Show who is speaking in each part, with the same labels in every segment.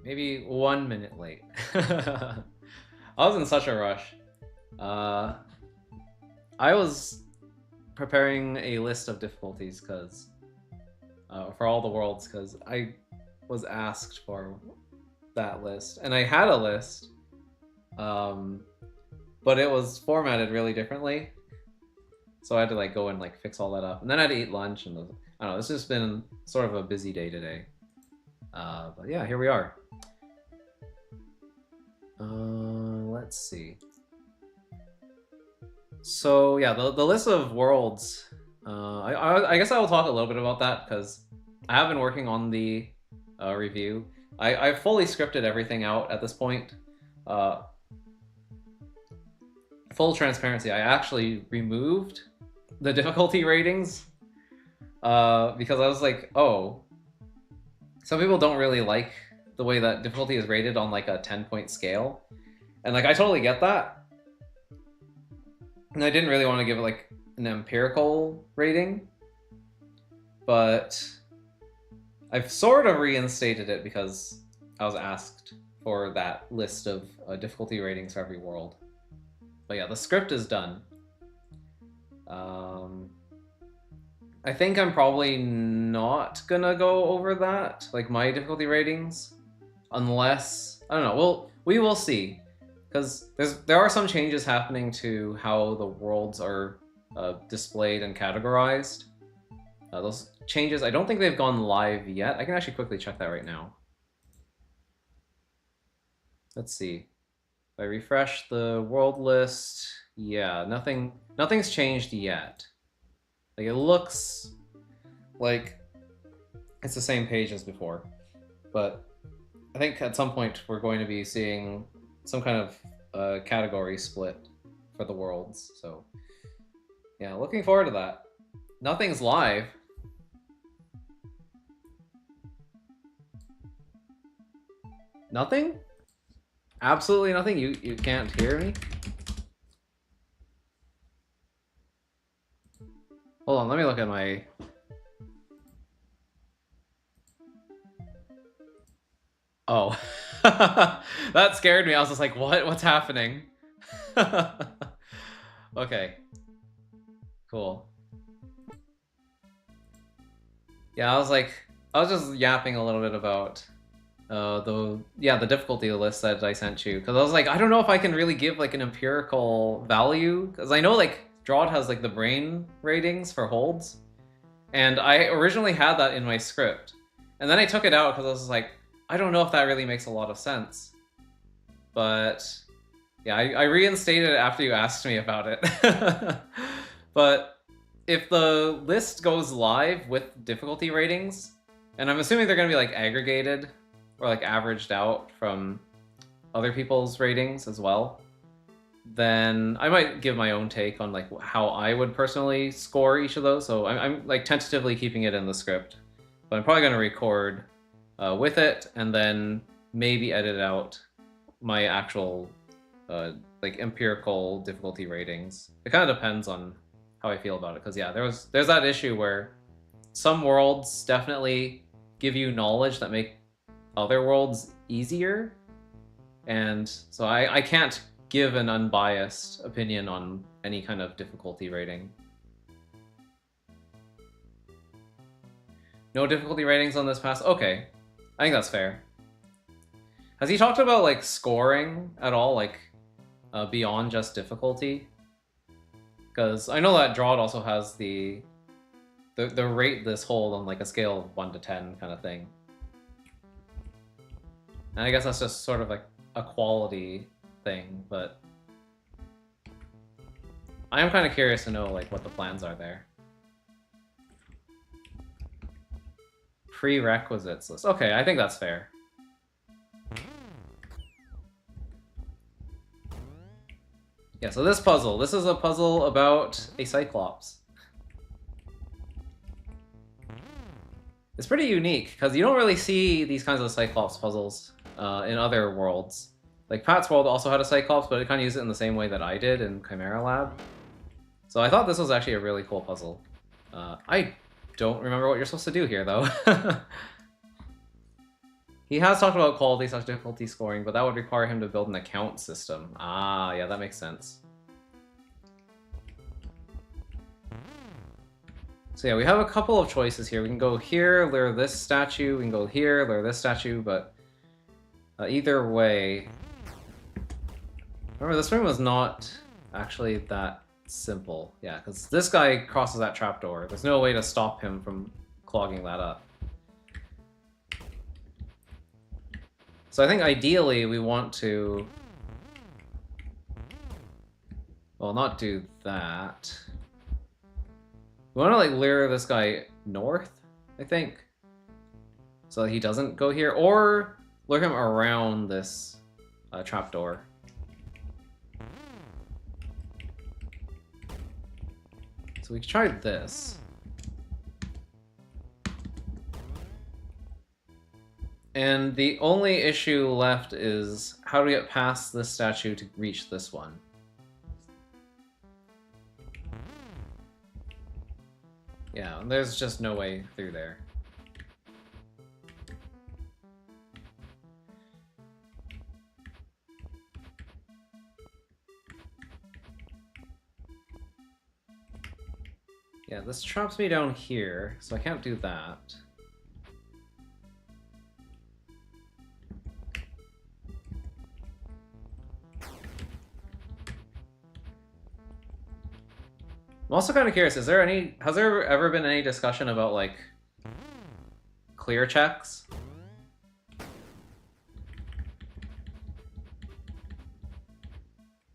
Speaker 1: maybe 1 minute late. I was in such a rush. I was preparing a list of difficulties because for all the worlds, because I was asked for that list, and I had a list, but it was formatted really differently, so I had to like go and like fix all that up, and then I had to eat lunch, and I don't know. It's just been sort of a busy day today. But yeah, here we are. Let's see. So yeah, the list of worlds. I guess I will talk a little bit about that because I have been working on the review. I've fully scripted everything out at this point. Full transparency, I actually removed the difficulty ratings because I was like, oh, some people don't really like the way that difficulty is rated on like a 10-point scale. And like, I totally get that. And I didn't really want to give it like an empirical rating, but I've sort of reinstated it because I was asked for that list of difficulty ratings for every world. But yeah, the script is done. I think I'm probably not gonna go over that, like my difficulty ratings, unless, I don't know, we will see. Because there are some changes happening to how the worlds are displayed and categorized. Those changes, I don't think they've gone live yet. I can actually quickly check that right now. Let's see. If I refresh the world list, yeah, nothing's changed yet. Like, it looks like it's the same page as before, but I think at some point we're going to be seeing some kind of category split for the worlds. So yeah, looking forward to that. Nothing's live. Nothing? Absolutely nothing? You can't hear me? Hold on, let me look at my... Oh. That scared me. I was just like, what? What's happening? Okay. Cool. Yeah, I was just yapping a little bit about the difficulty list that I sent you, because I was like, I don't know if I can really give like an empirical value, because I know like Drawd has like the brain ratings for holds, and I originally had that in my script, and then I took it out because I was like, I don't know if that really makes a lot of sense. But yeah, I reinstated it after you asked me about it. But if the list goes live with difficulty ratings, and I'm assuming they're going to be like aggregated or like averaged out from other people's ratings as well, then I might give my own take on like how I would personally score each of those. So I'm like tentatively keeping it in the script, but I'm probably going to record with it and then maybe edit out my actual like empirical difficulty ratings. It kind of depends on how I feel about it, because yeah, there's that issue where some worlds definitely give you knowledge that make other worlds easier, and so I can't give an unbiased opinion on any kind of difficulty rating. No difficulty ratings on this pass? Okay, I think that's fair. Has he talked about like scoring at all, like beyond just difficulty? Because I know that Drawd also has the rate this hold on like a scale of 1 to 10 kind of thing. And I guess that's just sort of like a quality thing, but I am kind of curious to know like what the plans are there. Prerequisites list. Okay, I think that's fair. Yeah, so this is a puzzle about a Cyclops. It's pretty unique, because you don't really see these kinds of Cyclops puzzles in other worlds. Like, Pat's world also had a Cyclops, but it kind of used it in the same way that I did in Chimera Lab. So I thought this was actually a really cool puzzle. I don't remember what you're supposed to do here, though. He has talked about quality/difficulty scoring, but that would require him to build an account system. Ah, yeah, that makes sense. So yeah, we have a couple of choices here. We can go here, lure this statue. We can go here, lure this statue, but either way... Remember, this room was not actually that simple. Yeah, because this guy crosses that trapdoor. There's no way to stop him from clogging that up. So I think ideally we want to... Well, not do that. We want to, like, lure this guy north, I think. So that he doesn't go here. Or lure him around this trapdoor. So we tried this. And the only issue left is how do we get past this statue to reach this one? Yeah, there's just no way through there. Yeah, this traps me down here, so I can't do that. I'm also kind of curious, has there ever been any discussion about, like, clear checks?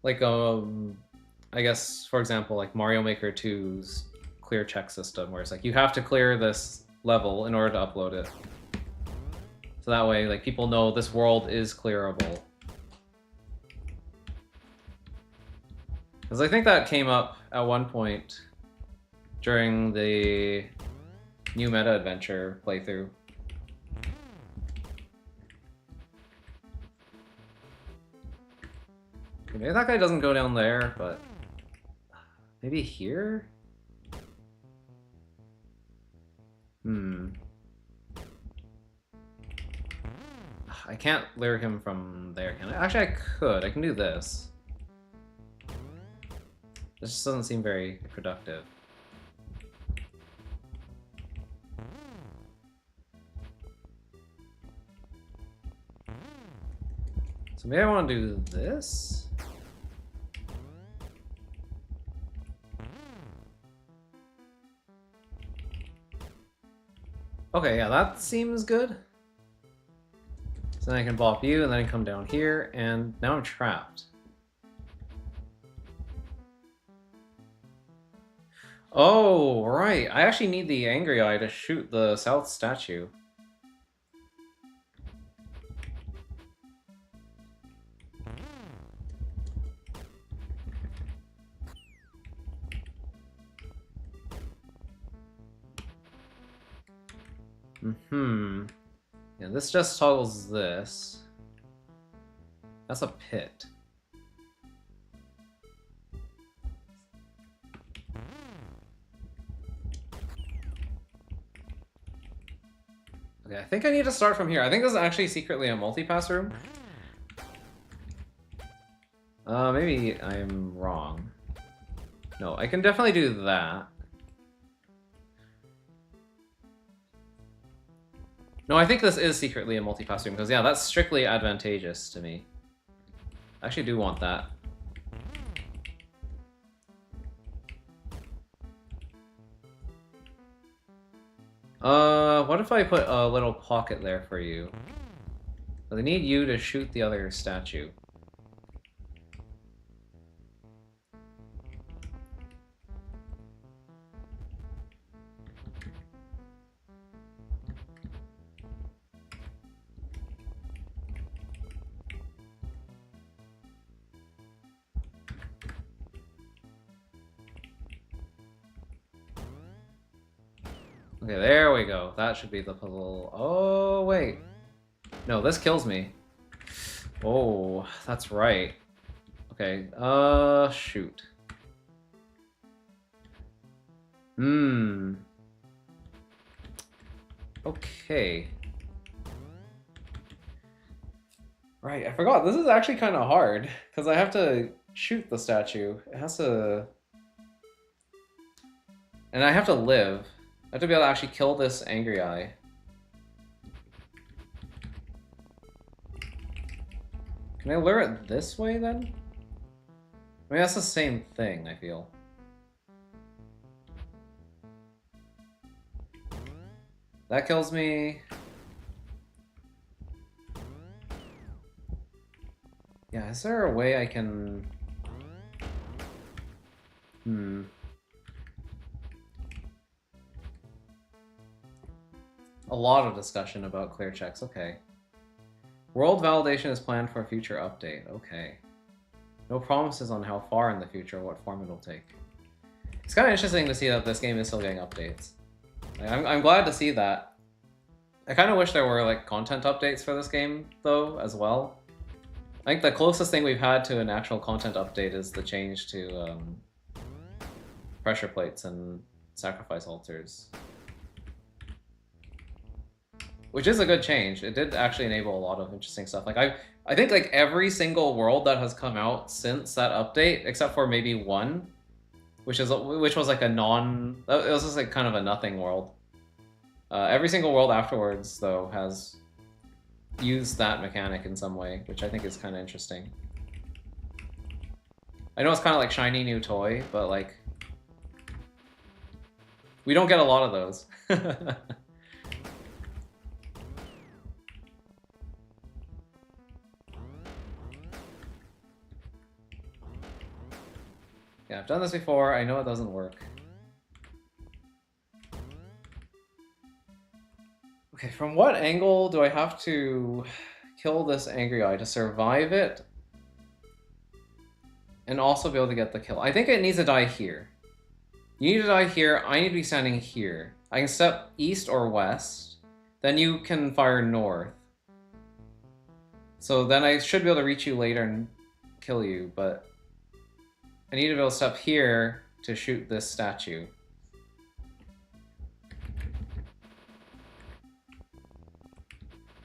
Speaker 1: Like, I guess, for example, like Mario Maker 2's clear check system, where it's like, you have to clear this level in order to upload it. So that way, like, people know this world is clearable. Because I think that came up at one point during the new meta adventure playthrough. Maybe that guy doesn't go down there, but maybe here? I can't lure him from there, can I? Actually, I could. I can do this. This just doesn't seem very productive. So maybe I want to do this? Okay, yeah, that seems good. So then I can bop you, and then I come down here, and now I'm trapped. Oh, right. I actually need the Angry Eye to shoot the south statue. Yeah, this just toggles this. That's a pit. Okay, I think I need to start from here. I think this is actually secretly a multi-pass room. Maybe I'm wrong. No, I can definitely do that. No, I think this is secretly a multi-pass room, because yeah, that's strictly advantageous to me. I actually do want that. What if I put a little pocket there for you? But I need you to shoot the other statue. Okay, there we go. That should be the puzzle. Oh, wait. No, this kills me. Oh, that's right. Okay, shoot. Okay. Right, I forgot. This is actually kind of hard because I have to shoot the statue. It has to, and I have to live. I have to be able to actually kill this angry eye. Can I lure it this way then? I mean, that's the same thing, I feel. That kills me. Yeah, is there a way I can... A lot of discussion about clear checks, okay. World validation is planned for a future update, okay. No promises on how far in the future or what form it'll take. It's kind of interesting to see that this game is still getting updates. Like, I'm glad to see that. I kind of wish there were like content updates for this game, though, as well. I think the closest thing we've had to an actual content update is the change to pressure plates and sacrifice altars. Which is a good change. It did actually enable a lot of interesting stuff. Like I think like every single world that has come out since that update, except for maybe one, which was like a non... It was just like kind of a nothing world. Every single world afterwards, though, has used that mechanic in some way, which I think is kind of interesting. I know it's kind of like shiny new toy, but like... We don't get a lot of those. Yeah, I've done this before. I know it doesn't work. Okay, from what angle do I have to kill this angry eye to survive it and also be able to get the kill? I think it needs to die here. You need to die here. I need to be standing here. I can step east or west. Then you can fire north. So then I should be able to reach you later and kill you, but I need to be able to step here to shoot this statue.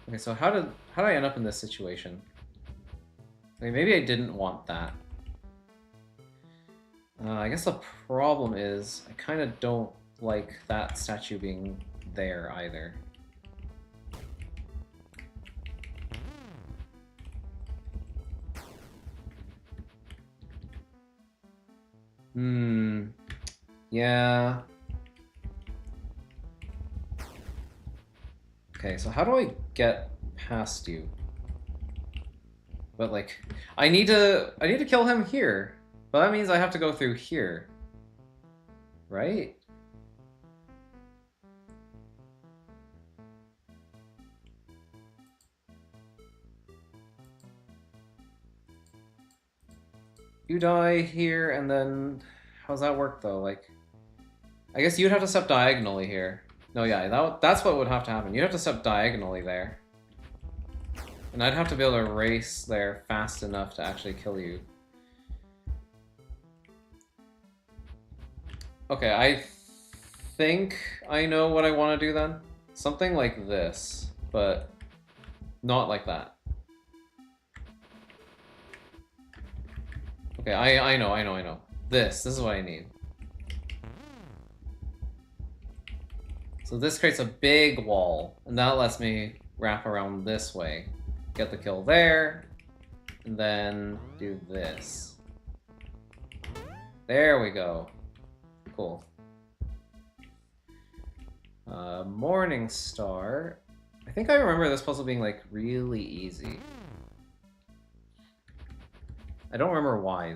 Speaker 1: Okay, so how did I end up in this situation? Okay, maybe I didn't want that. I guess the problem is I kind of don't like that statue being there either. Yeah. Okay, so how do I get past you? But like, I need to kill him here. But that means I have to go through here. Right? You die here, and then... How's that work, though? Like, I guess you'd have to step diagonally here. No, yeah, that's what would have to happen. You'd have to step diagonally there. And I'd have to be able to race there fast enough to actually kill you. Okay, I think I know what I want to do then. Something like this, but not like that. Okay, I know. This is what I need. So this creates a big wall, and that lets me wrap around this way. Get the kill there, and then do this. There we go. Cool. Morning Star. I think I remember this puzzle being like really easy. I don't remember why.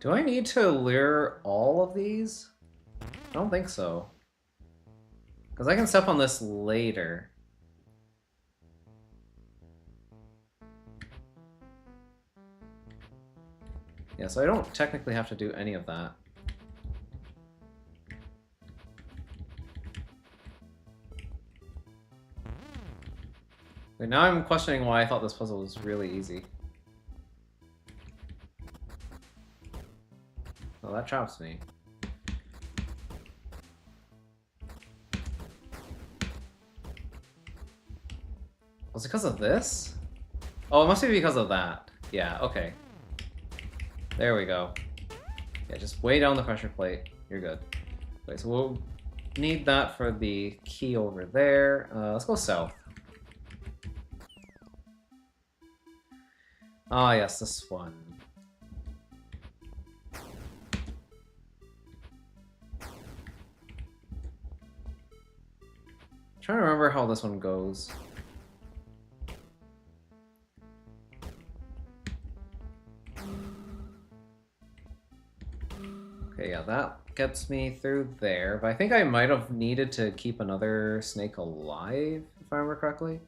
Speaker 1: Do I need to lure all of these? I don't think so. Because I can step on this later. Yeah, so I don't technically have to do any of that. Wait, now I'm questioning why I thought this puzzle was really easy. Well, that traps me. Was it because of this? Oh, it must be because of that. Yeah, okay. There we go. Yeah, just way down the pressure plate. You're good. Okay, so we'll need that for the key over there. Let's go south. Ah, yes, this one. I'm trying to remember how this one goes. Okay, yeah, that gets me through there, but I think I might have needed to keep another snake alive, if I remember correctly.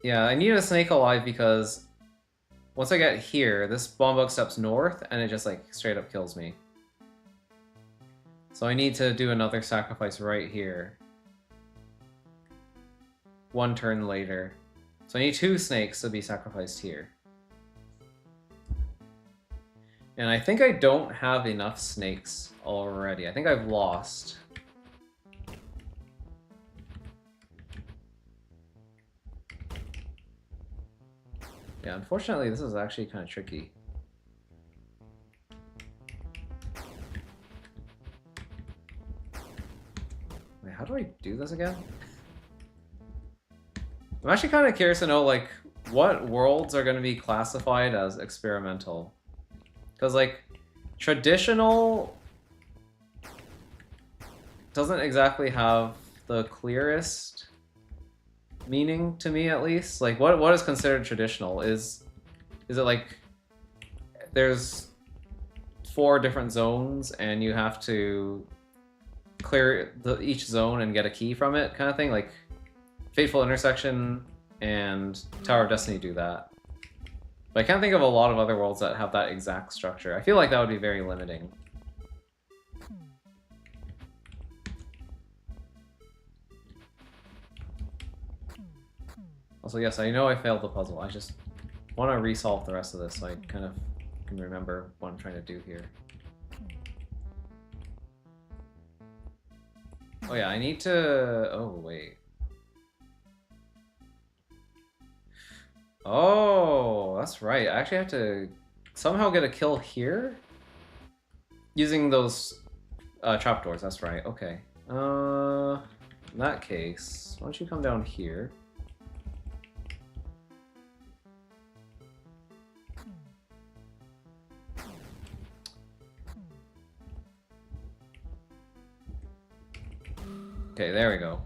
Speaker 1: Yeah, I need a snake alive because once I get here, this bomb bug steps north and it just like straight up kills me. So I need to do another sacrifice right here. One turn later. So I need 2 snakes to be sacrificed here. And I think I don't have enough snakes already. I think I've lost. Yeah, unfortunately, this is actually kind of tricky. Wait, how do I do this again? I'm actually kind of curious to know, like, what worlds are going to be classified as experimental. Because, like, traditional doesn't exactly have the clearest meaning to me, at least. Like, what is considered traditional? Is it like there's 4 different zones and you have to clear each zone and get a key from it, kind of thing? Like, Fateful Intersection and Tower of Destiny do that. But I can't think of a lot of other worlds that have that exact structure. I feel like that would be very limiting. Also, yes, I know I failed the puzzle. I just want to resolve the rest of this so I kind of can remember what I'm trying to do here. Oh yeah, I need to... Oh, wait. Oh, that's right. I actually have to somehow get a kill here using those trapdoors. That's right. Okay. In that case, why don't you come down here? Okay, there we go.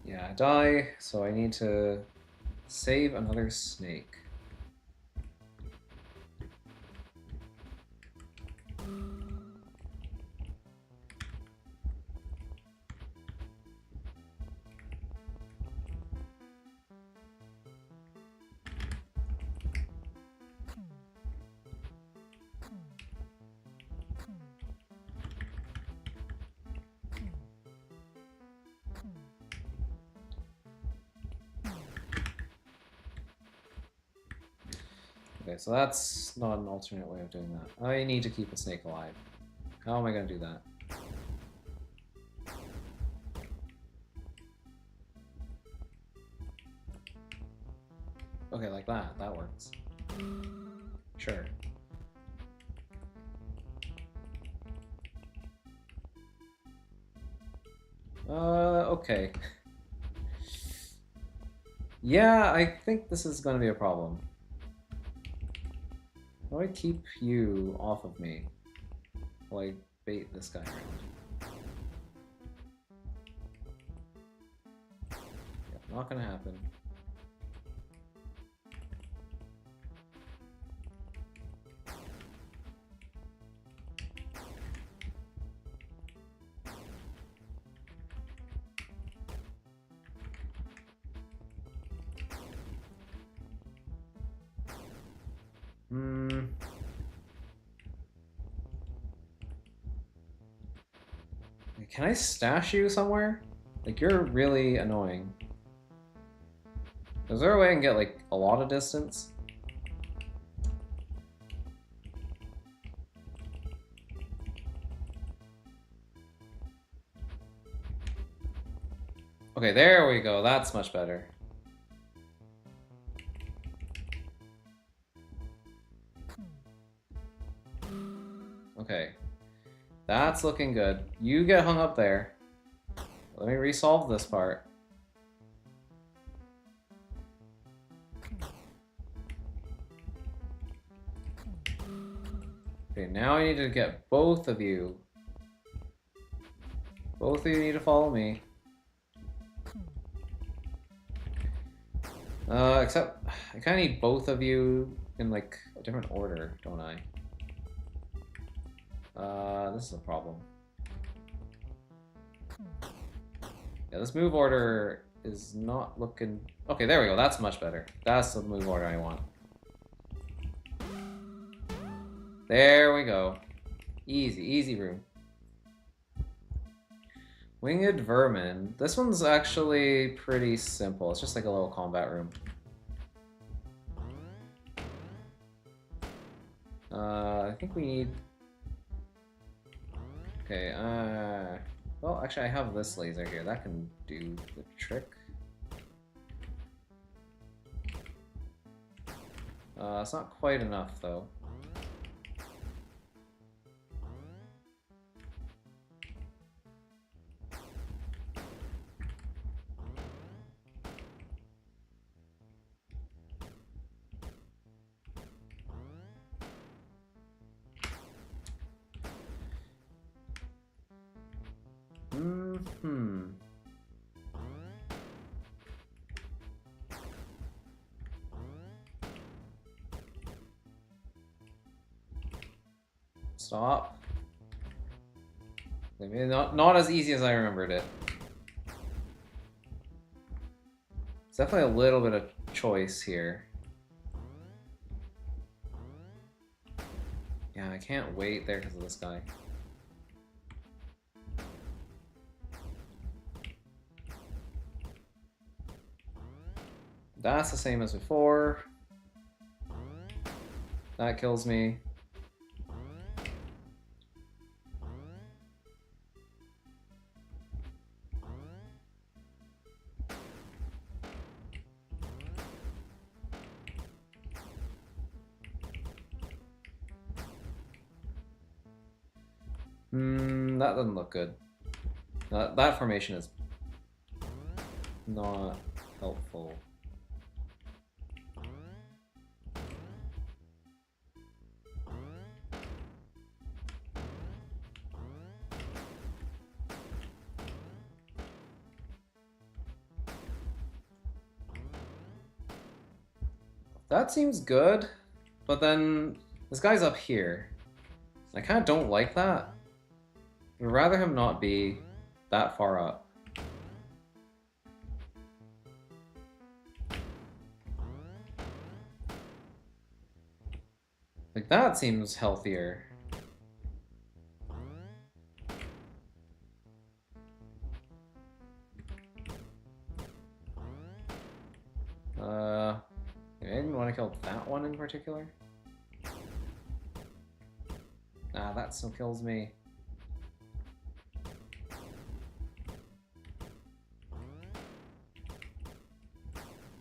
Speaker 1: Yeah, I die, so I need to save another snake. Okay, so that's not an alternate way of doing that. I need to keep a snake alive. How am I going to do that? Okay, like that. That works. Sure. Okay. Yeah, I think this is going to be a problem. How do I keep you off of me? Like, bait this guy around. Yep, not gonna happen. Can I stash you somewhere? Like, you're really annoying. Is there a way I can get, like, a lot of distance? Okay, there we go. That's much better. Okay. That's looking good. You get hung up there. Let me resolve this part. Okay, now I need to get both of you. Both of you need to follow me. Except I kind of need both of you in like a different order, don't I? This is a problem. Yeah, this move order is not looking... Okay, there we go. That's much better. That's the move order I want. There we go. Easy, easy room. Winged Vermin. This one's actually pretty simple. It's just like a little combat room. I think we need... Okay, well, actually I have this laser here. That can do the trick. It's not quite enough, though. Stop. Maybe not as easy as I remembered it. It's definitely a little bit of choice here. Yeah, I can't wait there because of this guy. That's the same as before. That kills me. That doesn't look good. That formation is not helpful. That seems good, but then this guy's up here. I kind of don't like that. I'd rather him not be that far up. Like, that seems healthier. I didn't want to kill that one in particular. Ah, that still kills me.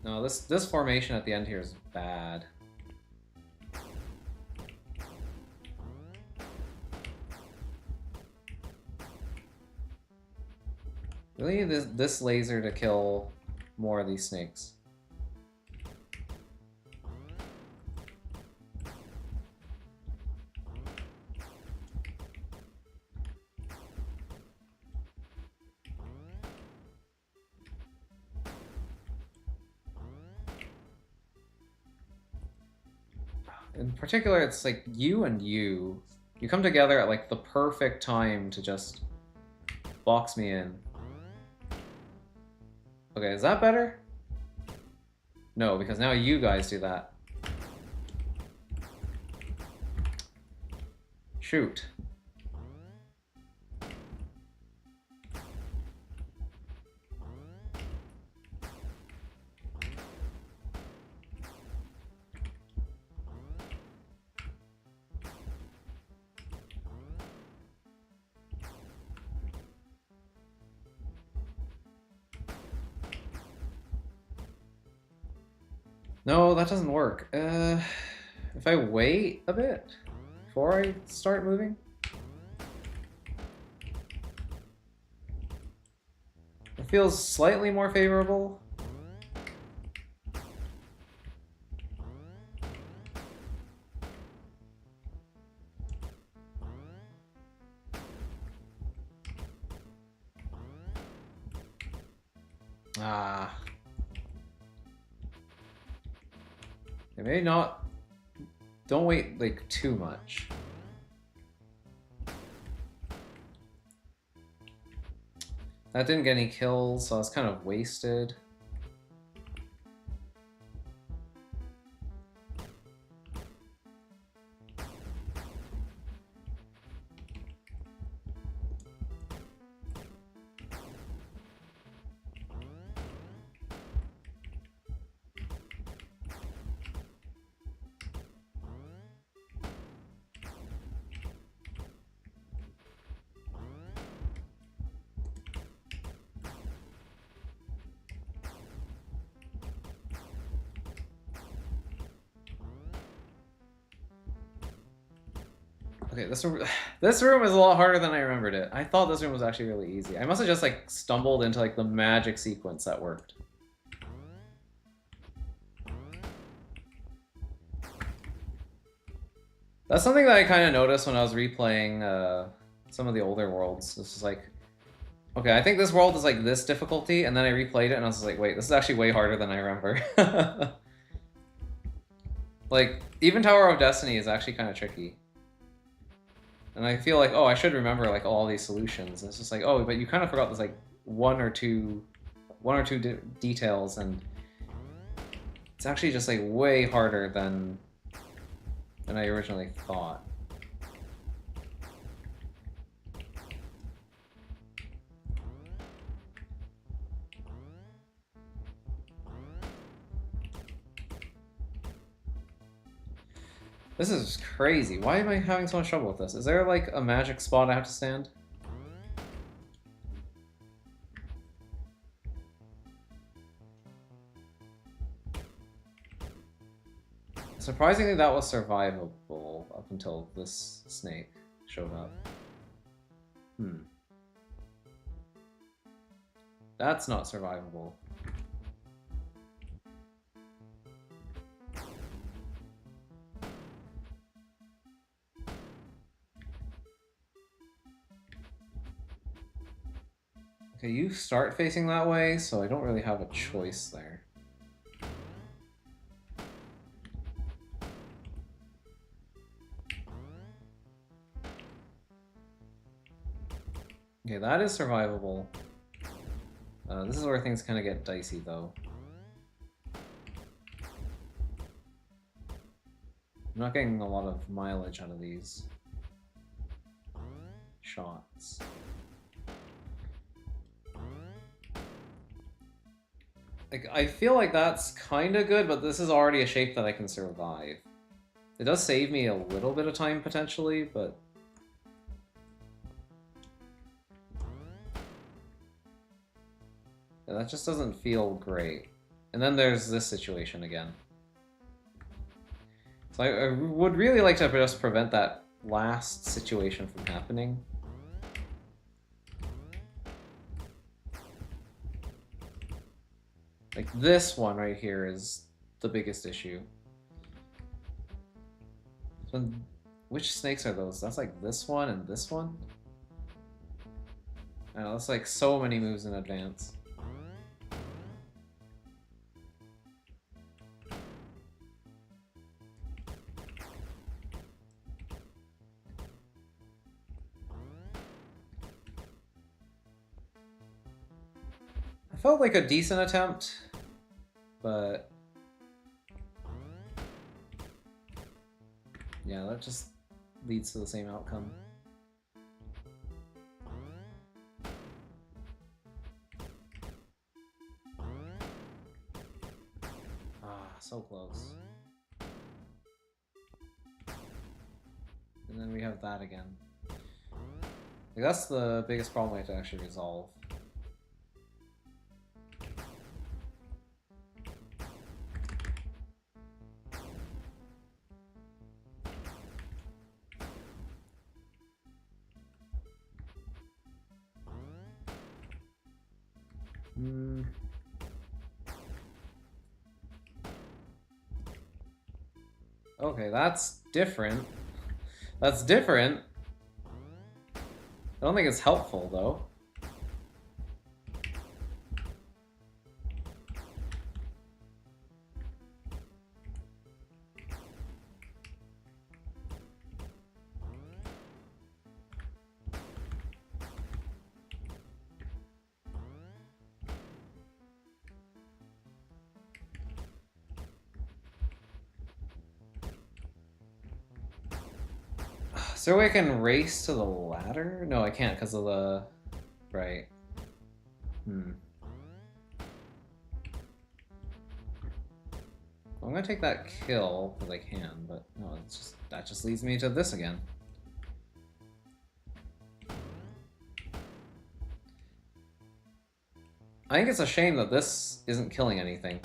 Speaker 1: No, this formation at the end here is bad. Really need this laser to kill more of these snakes. in particular, it's like you and you. You come together at like the perfect time to just box me in. Okay, is that better? No, because now you guys do that. Shoot. No, that doesn't work. If I wait a bit before I start moving? It feels slightly more favorable. Ah. Maybe not. Don't wait like too much. That didn't get any kills, so I was kind of wasted. Okay, this room is a lot harder than I remembered it. I thought this room was actually really easy. I must have just like stumbled into like the magic sequence that worked. That's something that I kind of noticed when I was replaying some of the older worlds. This is like, okay, I think this world is like this difficulty, and then I replayed it and I was like, wait, this is actually way harder than I remember. Like, even Tower of Destiny is actually kind of tricky. And I feel like, oh, I should remember like all these solutions. And it's just like, oh, but you kind of forgot this like one or two details, and it's actually just like way harder than I originally thought. This is crazy. Why am I having so much trouble with this? Is there like a magic spot I have to stand? Surprisingly, that was survivable up until this snake showed up. That's not survivable. Okay, you start facing that way, so I don't really have a choice there. Okay, that is survivable. This is where things kind of get dicey, though. I'm not getting a lot of mileage out of these shots. Like, I feel like that's kind of good, but this is already a shape that I can survive. It does save me a little bit of time, potentially, but... yeah, that just doesn't feel great. And then there's this situation again. So I would really like to just prevent that last situation from happening. Like, this one right here is the biggest issue. So, which snakes are those? That's like this one and this one? I know, that's like so many moves in advance. I felt like a decent attempt, but yeah, that just leads to the same outcome. Ah, so close. And then we have that again. Like, that's the biggest problem we have to actually resolve. Okay, that's different. That's different. I don't think it's helpful, though. Is there a way I can race to the ladder? No, I can't because of the... Right. I'm gonna take that kill because I can, but no, it's just that just leads me to this again. I think it's a shame that this isn't killing anything.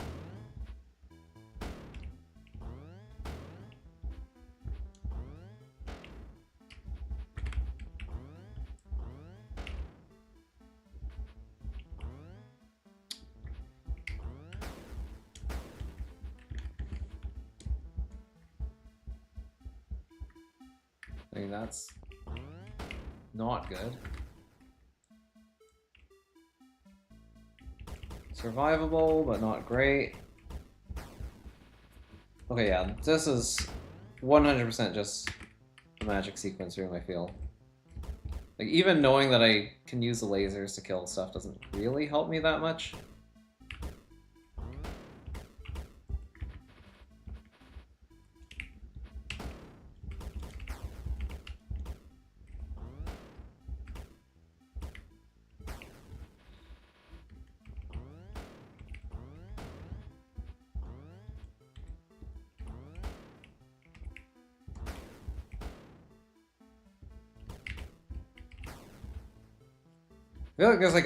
Speaker 1: I mean, that's not good. Survivable, but not great. Okay, yeah, this is 100% just a magic sequence room, I feel. Like, even knowing that I can use the lasers to kill stuff doesn't really help me that much. I feel like there's like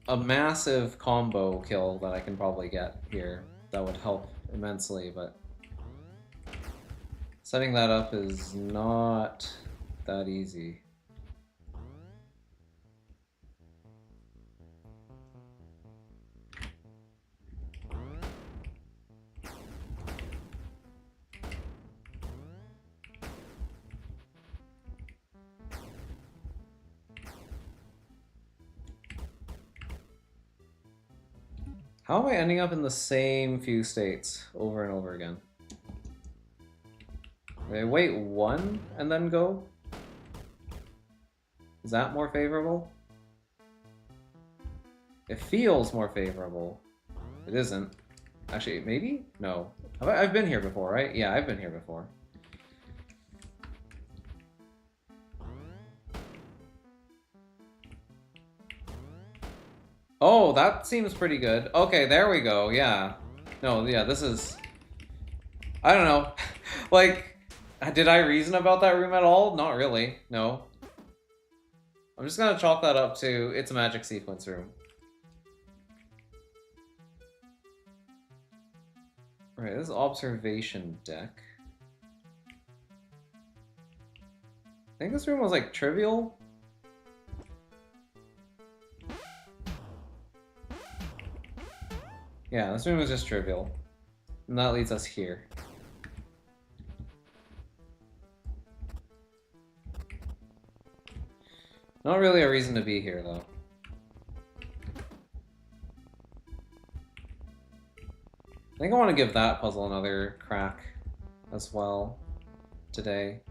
Speaker 1: a massive combo kill that I can probably get here that would help immensely, but setting that up is not that easy. How am I ending up in the same few states over and over again? Okay, wait one and then go? Is that more favorable? It feels more favorable. It isn't. Actually, maybe? No. I've been here before, right? Yeah, I've been here before. Oh, that seems pretty good. Okay, there we go, yeah. No, yeah, this is... I don't know. Like, did I reason about that room at all? Not really, no. I'm just gonna chalk that up to it's a magic sequence room. Right, this is observation deck. I think this room was like trivial. Yeah, this room was just trivial. And that leads us here. Not really a reason to be here, though. I think I want to give that puzzle another crack as well today.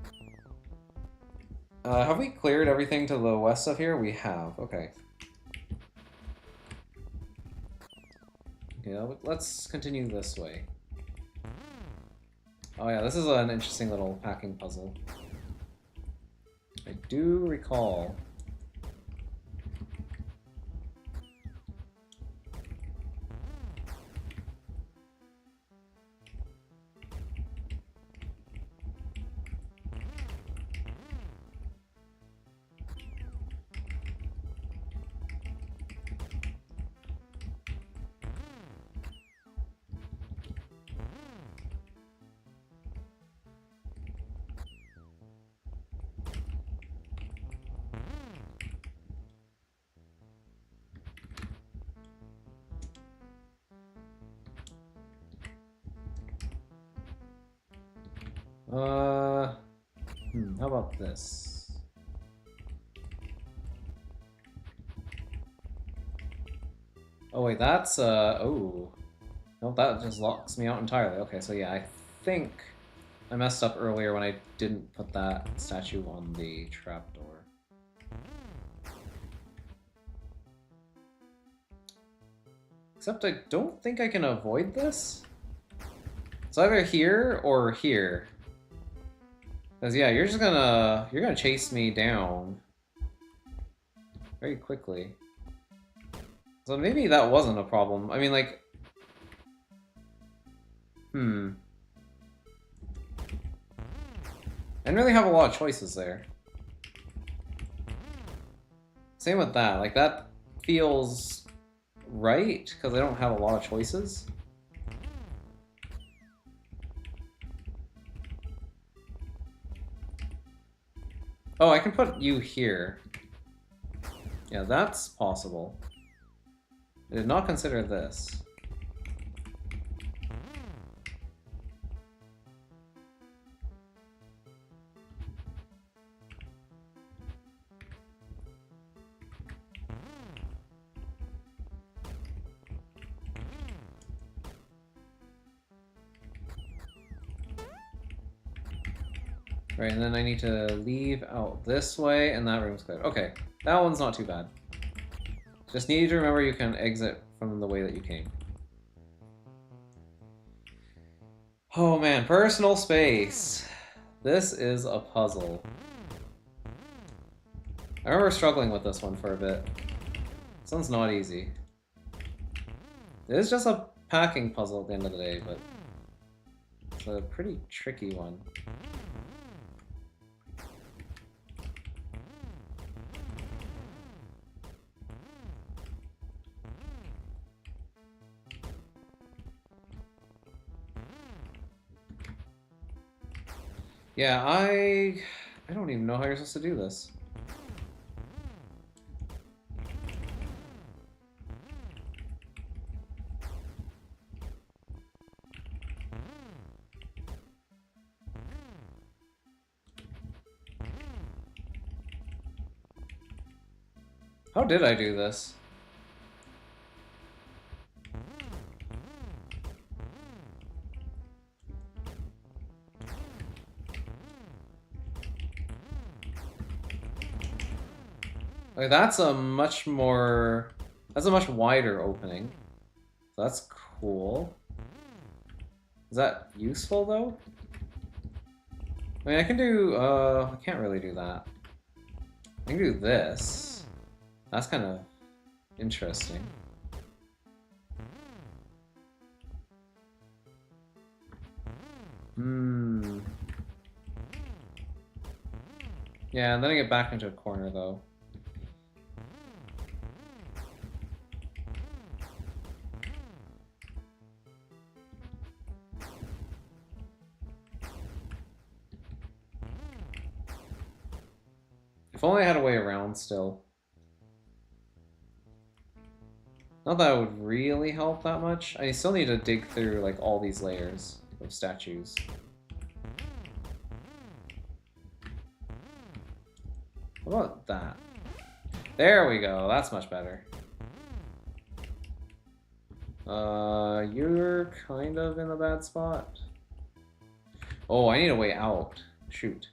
Speaker 1: Have we cleared everything to the west of here? We have, okay. Yeah, let's continue this way. Oh yeah, this is an interesting little packing puzzle. I do recall. How about this? Oh wait, that's, oh. Nope, that just locks me out entirely. Okay, so yeah, I think I messed up earlier when I didn't put that statue on the trapdoor. Except I don't think I can avoid this. It's either here or here. Because yeah, you're gonna chase me down very quickly. So maybe that wasn't a problem. I mean, like, I didn't really have a lot of choices there. Same with that. Like, that feels right, because I don't have a lot of choices. Oh, I can put you here. Yeah, that's possible. I did not consider this. Right, and then I need to leave out this way, and that room's clear. Okay, that one's not too bad. Just need to remember you can exit from the way that you came. Oh man, personal space. This is a puzzle. I remember struggling with this one for a bit. This one's not easy. It is just a packing puzzle at the end of the day, but it's a pretty tricky one. Yeah, I don't even know how you're supposed to do this. How did I do this? Like, that's a much wider opening. So that's cool. Is that useful though? I mean, I can do, I can't really do that. I can do this. That's kind of interesting. Yeah, and then I get back into a corner though. If only I had a way around still. Not that it would really help that much. I still need to dig through like all these layers of statues. How about that? There we go, that's much better. You're kind of in a bad spot. Oh, I need a way out. Shoot.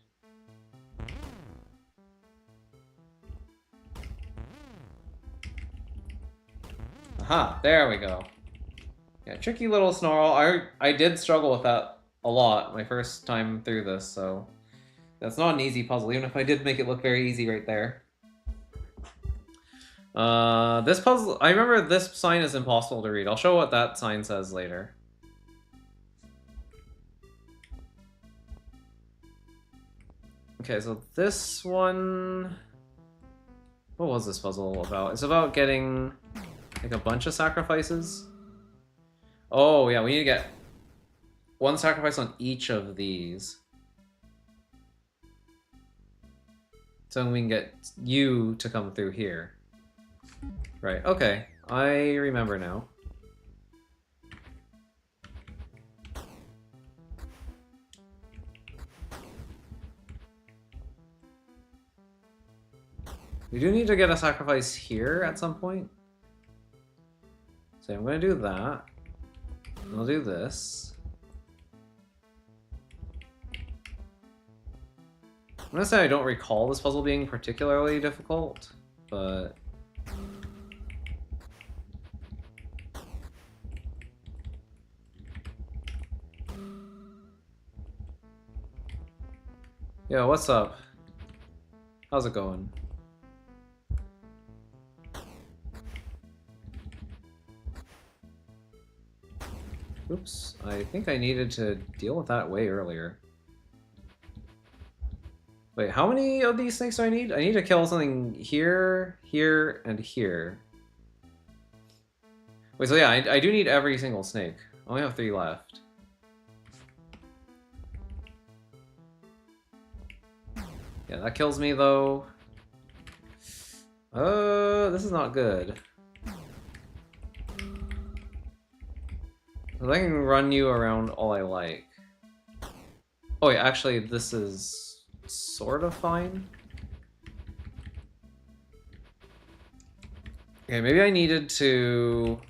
Speaker 1: Aha, there we go. Yeah, tricky little snarl. I did struggle with that a lot my first time through this, so that's not an easy puzzle, even if I did make it look very easy right there. This puzzle, I remember this sign is impossible to read. I'll show what that sign says later. Okay, so this one... What was this puzzle about? It's about getting, like, a bunch of sacrifices. Oh, yeah, we need to get one sacrifice on each of these. So we can get you to come through here. Right, okay. I remember now. We do need to get a sacrifice here at some point. So I'm going to do that. And I'll do this. I'm going to say I don't recall this puzzle being particularly difficult, but... Yo, what's up? How's it going? Oops, I think I needed to deal with that way earlier. Wait, how many of these snakes do I need? I need to kill something here, here, and here. Wait, so yeah, I do need every single snake. I only have 3 left. Yeah, that kills me though. This is not good. I can run you around all I like. Oh yeah, actually this is sort of fine. Okay, maybe I needed to...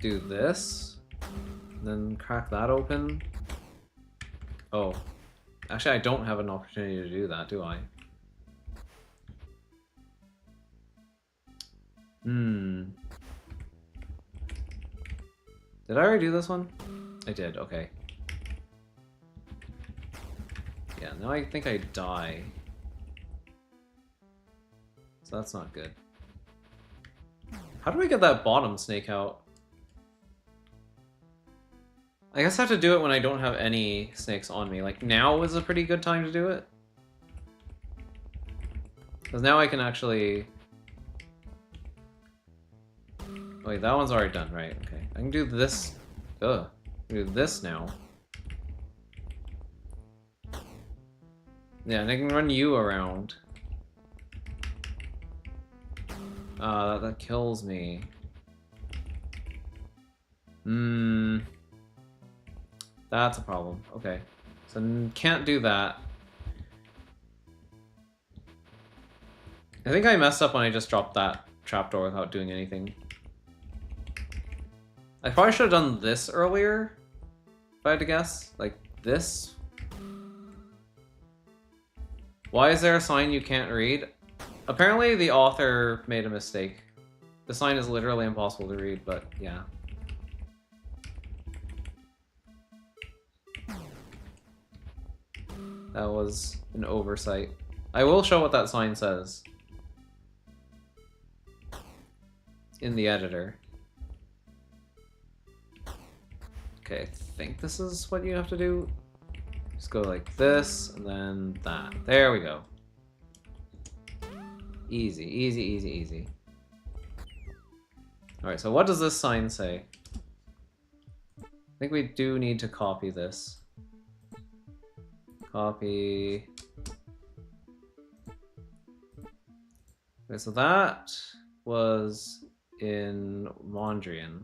Speaker 1: do this, then crack that open. Oh, actually I don't have an opportunity to do that, do I? Did I already do this one? I did, okay. Yeah, now I think I die. So that's not good. How do I get that bottom snake out? I guess I have to do it when I don't have any snakes on me. Like, now is a pretty good time to do it. Because now I can actually... Wait, that one's already done, right? Okay. I can do this. Ugh. I can do this now. Yeah, and I can run you around. That kills me. That's a problem. Okay. So can't do that. I think I messed up when I just dropped that trapdoor without doing anything. I probably should have done this earlier, if I had to guess. Like, this? Why is there a sign you can't read? Apparently the author made a mistake. The sign is literally impossible to read, but yeah. That was an oversight. I will show what that sign says in the editor. Okay, I think this is what you have to do. Just go like this, and then that. There we go. Easy, easy, easy, easy. Alright, so what does this sign say? I think we do need to copy this. Copy. Okay, so that was in Mondrian.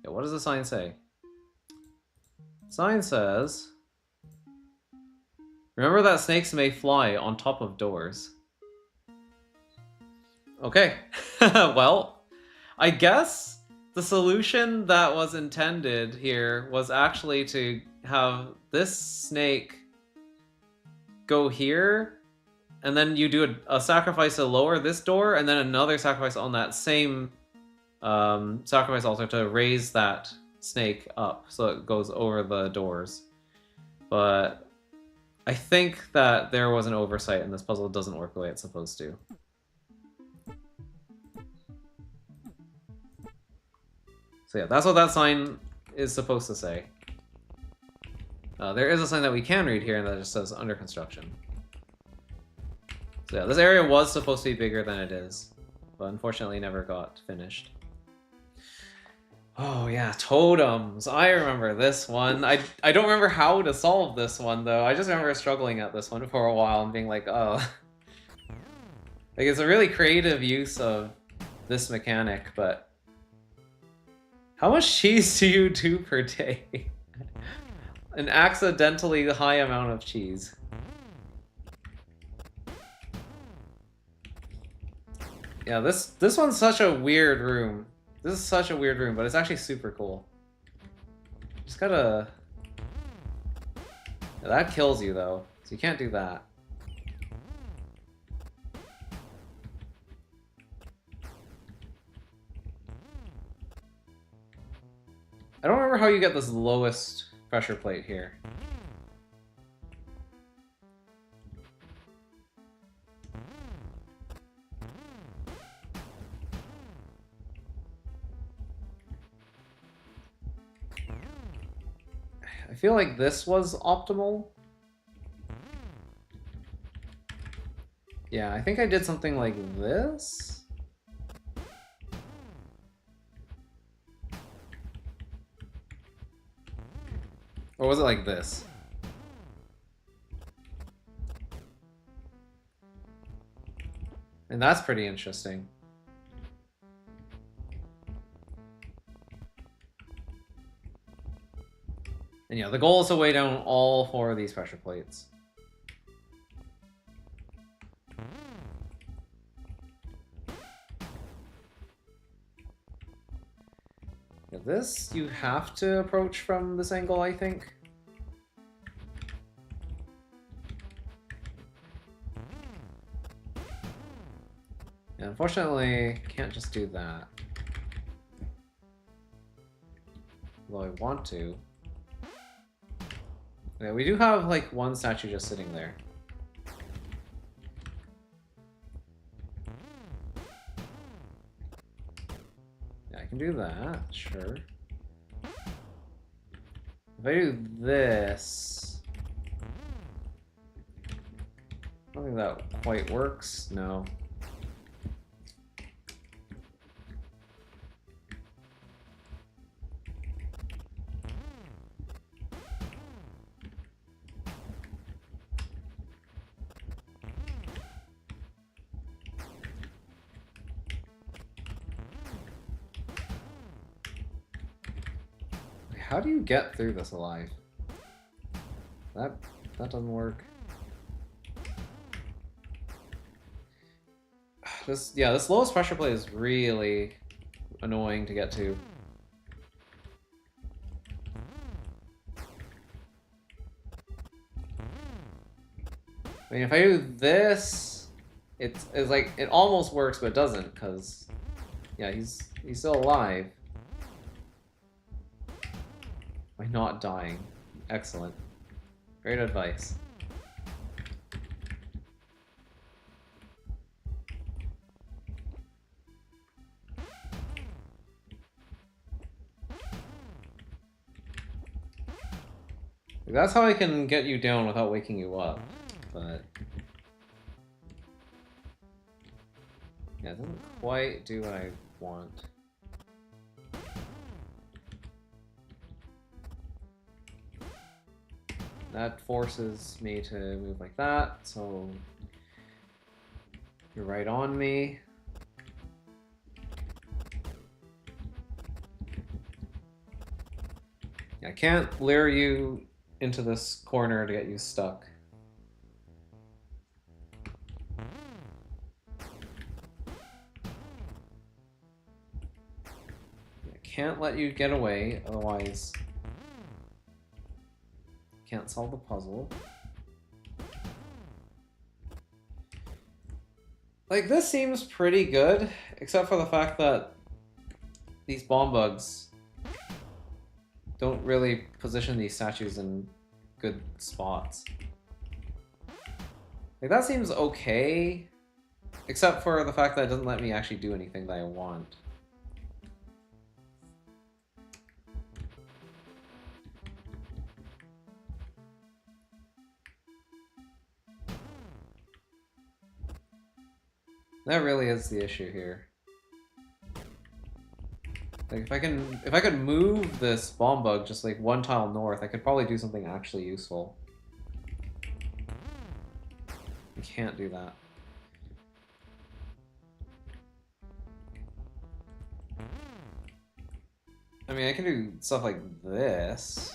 Speaker 1: Yeah, what does the sign say? Sign says, remember that snakes may fly on top of doors. Okay, well, I guess the solution that was intended here was actually to have this snake go here and then you do a sacrifice to lower this door, and then another sacrifice on that same sacrifice altar to raise that snake up so it goes over the doors. But I think that there was an oversight and this puzzle doesn't work the way it's supposed to. So yeah, that's what that sign is supposed to say. There is a sign that we can read here, and that just says under construction. So yeah, this area was supposed to be bigger than it is, but unfortunately never got finished. Oh yeah, totems. I remember this one. I don't remember how to solve this one, though. I just remember struggling at this one for a while and being like, oh. Like, it's a really creative use of this mechanic, but... How much cheese do you do per day? An accidentally high amount of cheese. Yeah, this one's such a weird room. This is such a weird room, but it's actually super cool. Just gotta... Yeah, that kills you, though, so you can't do that. I don't remember how you get this lowest pressure plate here. I feel like this was optimal. Yeah, I think I did something like this. Or was it like this? And that's pretty interesting. And yeah, the goal is to weigh down all 4 of these pressure plates. Yeah, this you have to approach from this angle, I think. Yeah, unfortunately, can't just do that. Although I want to. Yeah, we do have, like, one statue just sitting there. Yeah, I can do that, sure. If I do this... I don't think that quite works, no. How do you get through this alive? That doesn't work. This lowest pressure plate is really annoying to get to. I mean, if I do this, it's like it almost works, but it doesn't, because yeah, he's still alive. By not dying. Excellent. Great advice. That's how I can get you down without waking you up, but... yeah, it doesn't quite do what I want. That forces me to move like that, so you're right on me. I can't lure you into this corner to get you stuck. I can't let you get away, otherwise can't solve the puzzle. Like, this seems pretty good, except for the fact that these bomb bugs don't really position these statues in good spots. Like, that seems okay, except for the fact that it doesn't let me actually do anything that I want. That really is the issue here. Like, if I could move this bomb bug just like one tile north, I could probably do something actually useful. I can't do that. I mean, I can do stuff like this.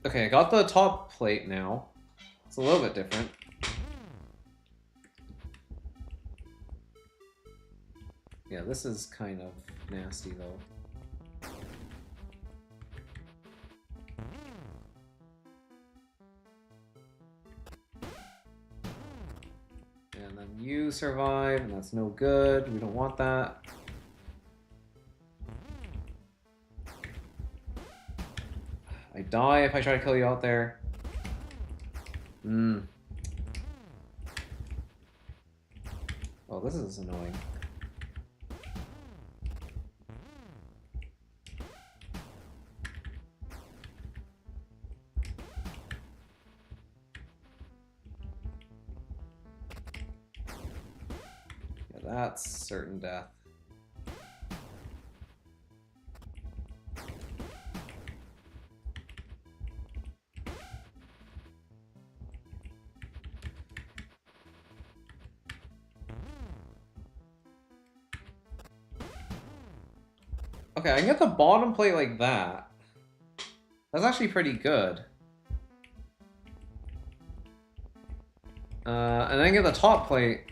Speaker 1: Okay, I got the top plate now. It's a little bit different. Yeah, this is kind of nasty, though. And then you survive, and that's no good. We don't want that. I die if I try to kill you out there. Oh, this is annoying. Yeah, that's certain death. Okay, I can get the bottom plate like that. That's actually pretty good. And I can get the top plate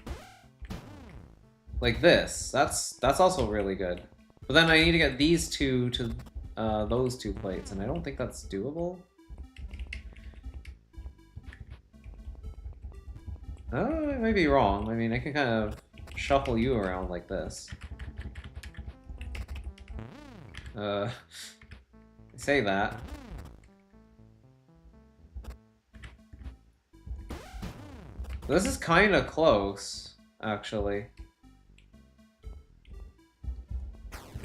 Speaker 1: like this. That's also really good. But then I need to get these two to those two plates, and I don't think that's doable. I may be wrong. I mean, I can kind of shuffle you around like this. I say that. This is kind of close, actually.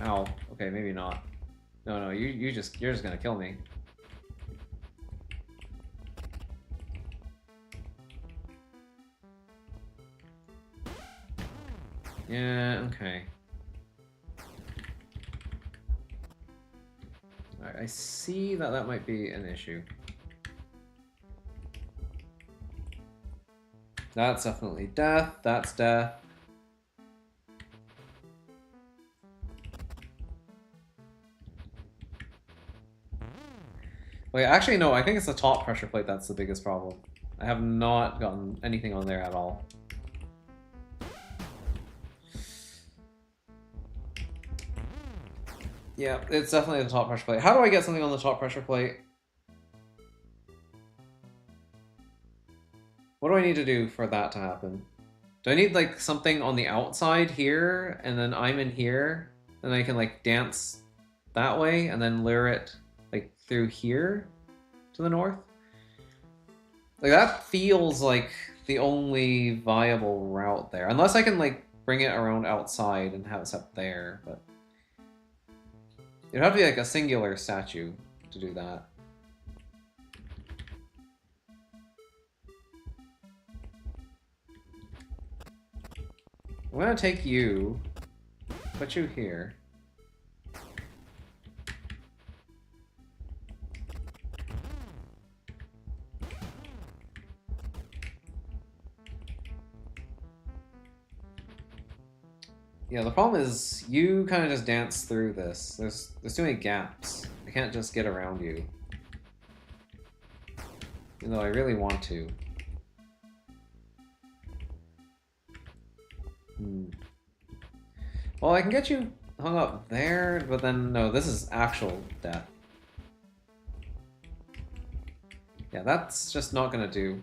Speaker 1: Ow. Okay, maybe not. No, you're just gonna kill me. Yeah, okay. Alright, I see that that might be an issue. That's definitely death. That's death. Wait, actually, no, I think it's the top pressure plate that's the biggest problem. I have not gotten anything on there at all. Yeah, it's definitely the top pressure plate. How do I get something on the top pressure plate? What do I need to do for that to happen? Do I need, like, something on the outside here, and then I'm in here, and I can, like, dance that way, and then lure it, like, through here to the north? Like, that feels like the only viable route there. Unless I can, like, bring it around outside and have it set there, but... It'd have to be, like, a singular statue to do that. I'm gonna take you, put you here. Yeah, the problem is you kind of just dance through this. There's too many gaps. I can't just get around you. Even though I really want to. Well, I can get you hung up there, but then, no, this is actual death. Yeah, that's just not gonna do.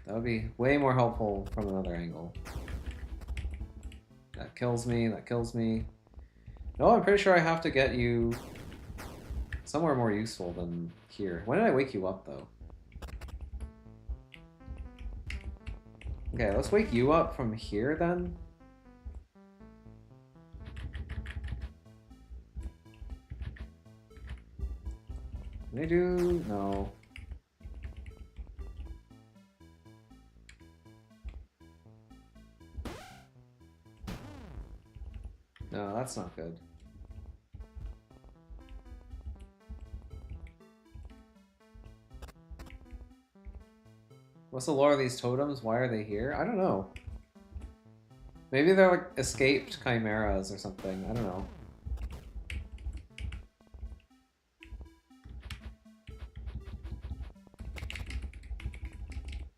Speaker 1: That would be way more helpful from another angle. That kills me, that kills me. No, I'm pretty sure I have to get you somewhere more useful than here. When did I wake you up, though? Okay, let's wake you up from here, then. Can I do... no. No, that's not good. What's the lore of these totems? Why are they here? I don't know. Maybe they're like escaped chimeras or something. I don't know.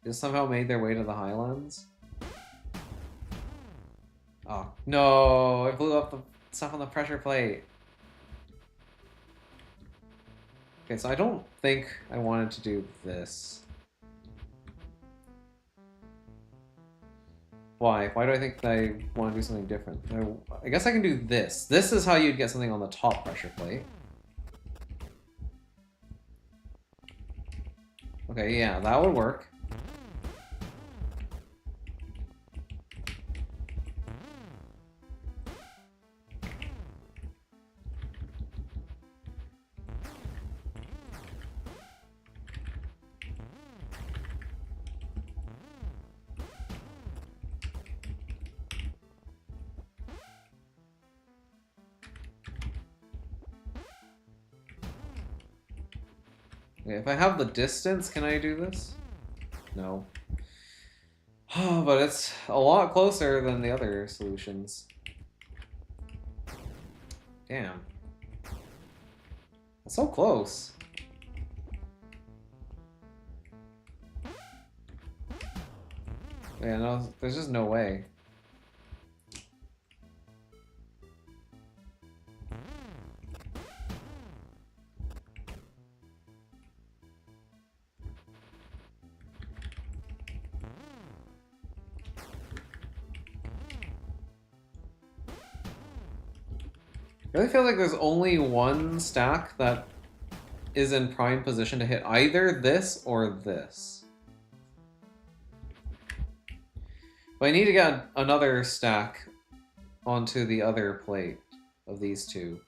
Speaker 1: Just somehow made their way to the Highlands. Oh, no! I blew up the stuff on the pressure plate. Okay, so I don't think I wanted to do this. Why? Why do I think I want to do something different? I guess I can do this. This is how you'd get something on the top pressure plate. Okay, yeah, that would work. Okay, if I have the distance, can I do this? No. But it's a lot closer than the other solutions. Damn. That's so close. Yeah, no, there's just no way. I really feel like there's only one stack that is in prime position to hit either this or this. But I need to get another stack onto the other plate of these two.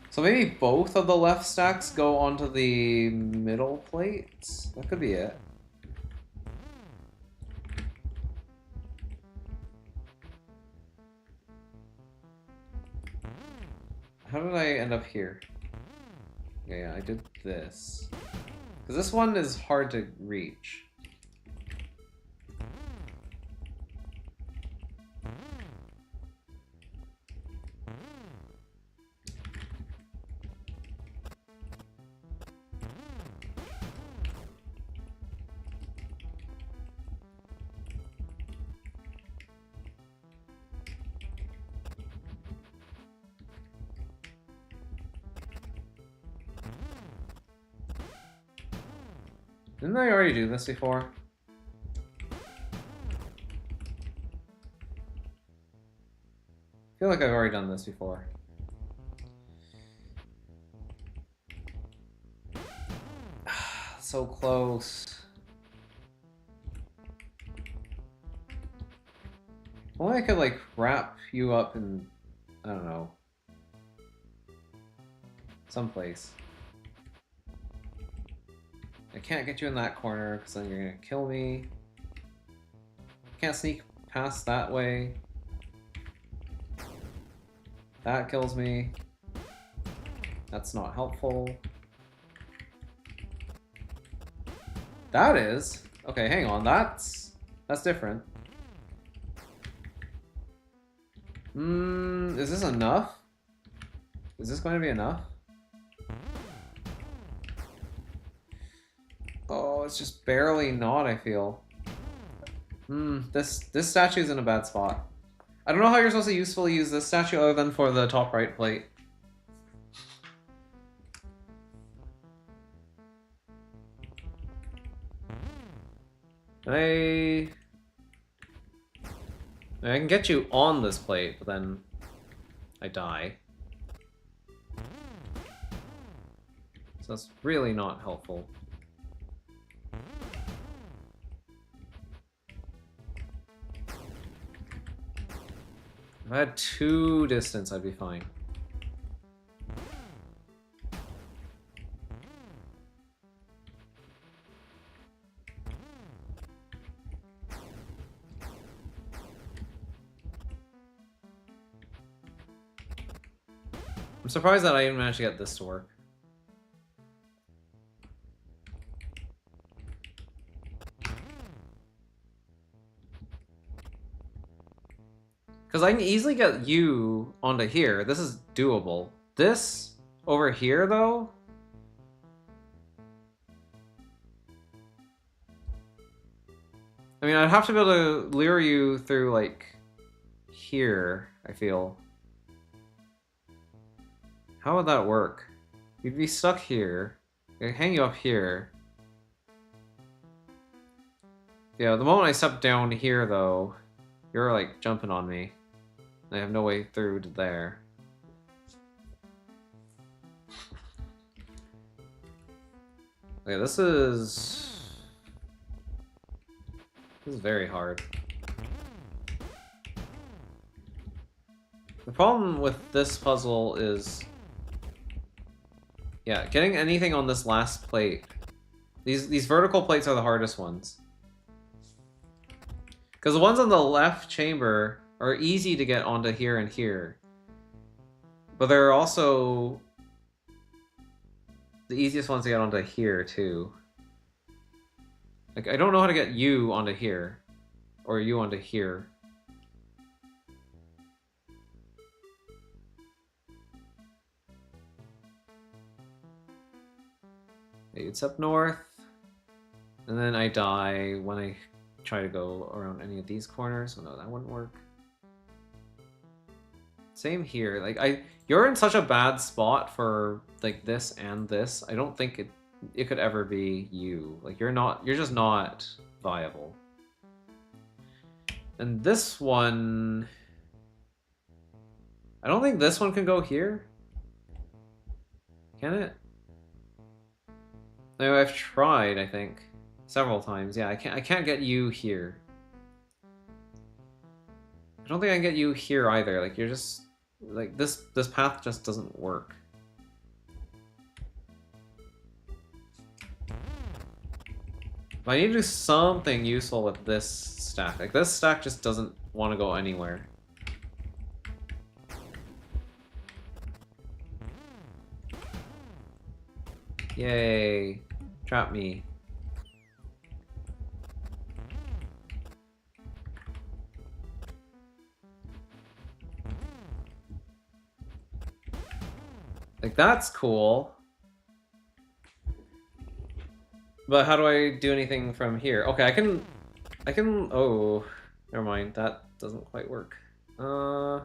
Speaker 1: So maybe both of the left stacks go onto the middle plates? That could be it. How did I end up here? Yeah, I did this. Because this one is hard to reach. Didn't I already do this before? I feel like I've already done this before. So close. Only I could like wrap you up in, I don't know, someplace. I can't get you in that corner because then you're gonna kill me. Can't sneak past that way. That kills me. That's not helpful. That is. Okay, hang on. That's different. Is this enough? Is this going to be enough? Oh, it's just barely not, I feel. This statue's in a bad spot. I don't know how you're supposed to usefully use this statue other than for the top right plate. I can get you on this plate, but then I die. So that's really not helpful. If I had 2 distance, I'd be fine. I'm surprised that I even managed to get this to work. Because I can easily get you onto here. This is doable. This over here, though? I mean, I'd have to be able to lure you through, like, here, I feel. How would that work? You'd be stuck here. I'd hang you up here. Yeah, the moment I step down here, though, you're, like, jumping on me. I have no way through to there. Okay, this is very hard. The problem with this puzzle is, yeah, getting anything on this last plate. These vertical plates are the hardest ones. Because the ones on the left chamber are easy to get onto here and here. But they're also the easiest ones to get onto here, too. Like, I don't know how to get you onto here. Or you onto here. Okay, it's up north. And then I die when I try to go around any of these corners. Oh no, that wouldn't work. Same here. Like, you're in such a bad spot for like this and this. I don't think it could ever be you. Like, you're just not viable. And this one, I don't think this one can go here. Can it? No, I've tried, I think, several times. Yeah, I can't get you here. I don't think I can get you here either. Like, you're just like this path just doesn't work. But I need to do something useful with this stack. Like, this stack just doesn't want to go anywhere. Yay. Trap me. Like, that's cool. But how do I do anything from here? Okay, I can, oh, never mind. That doesn't quite work. I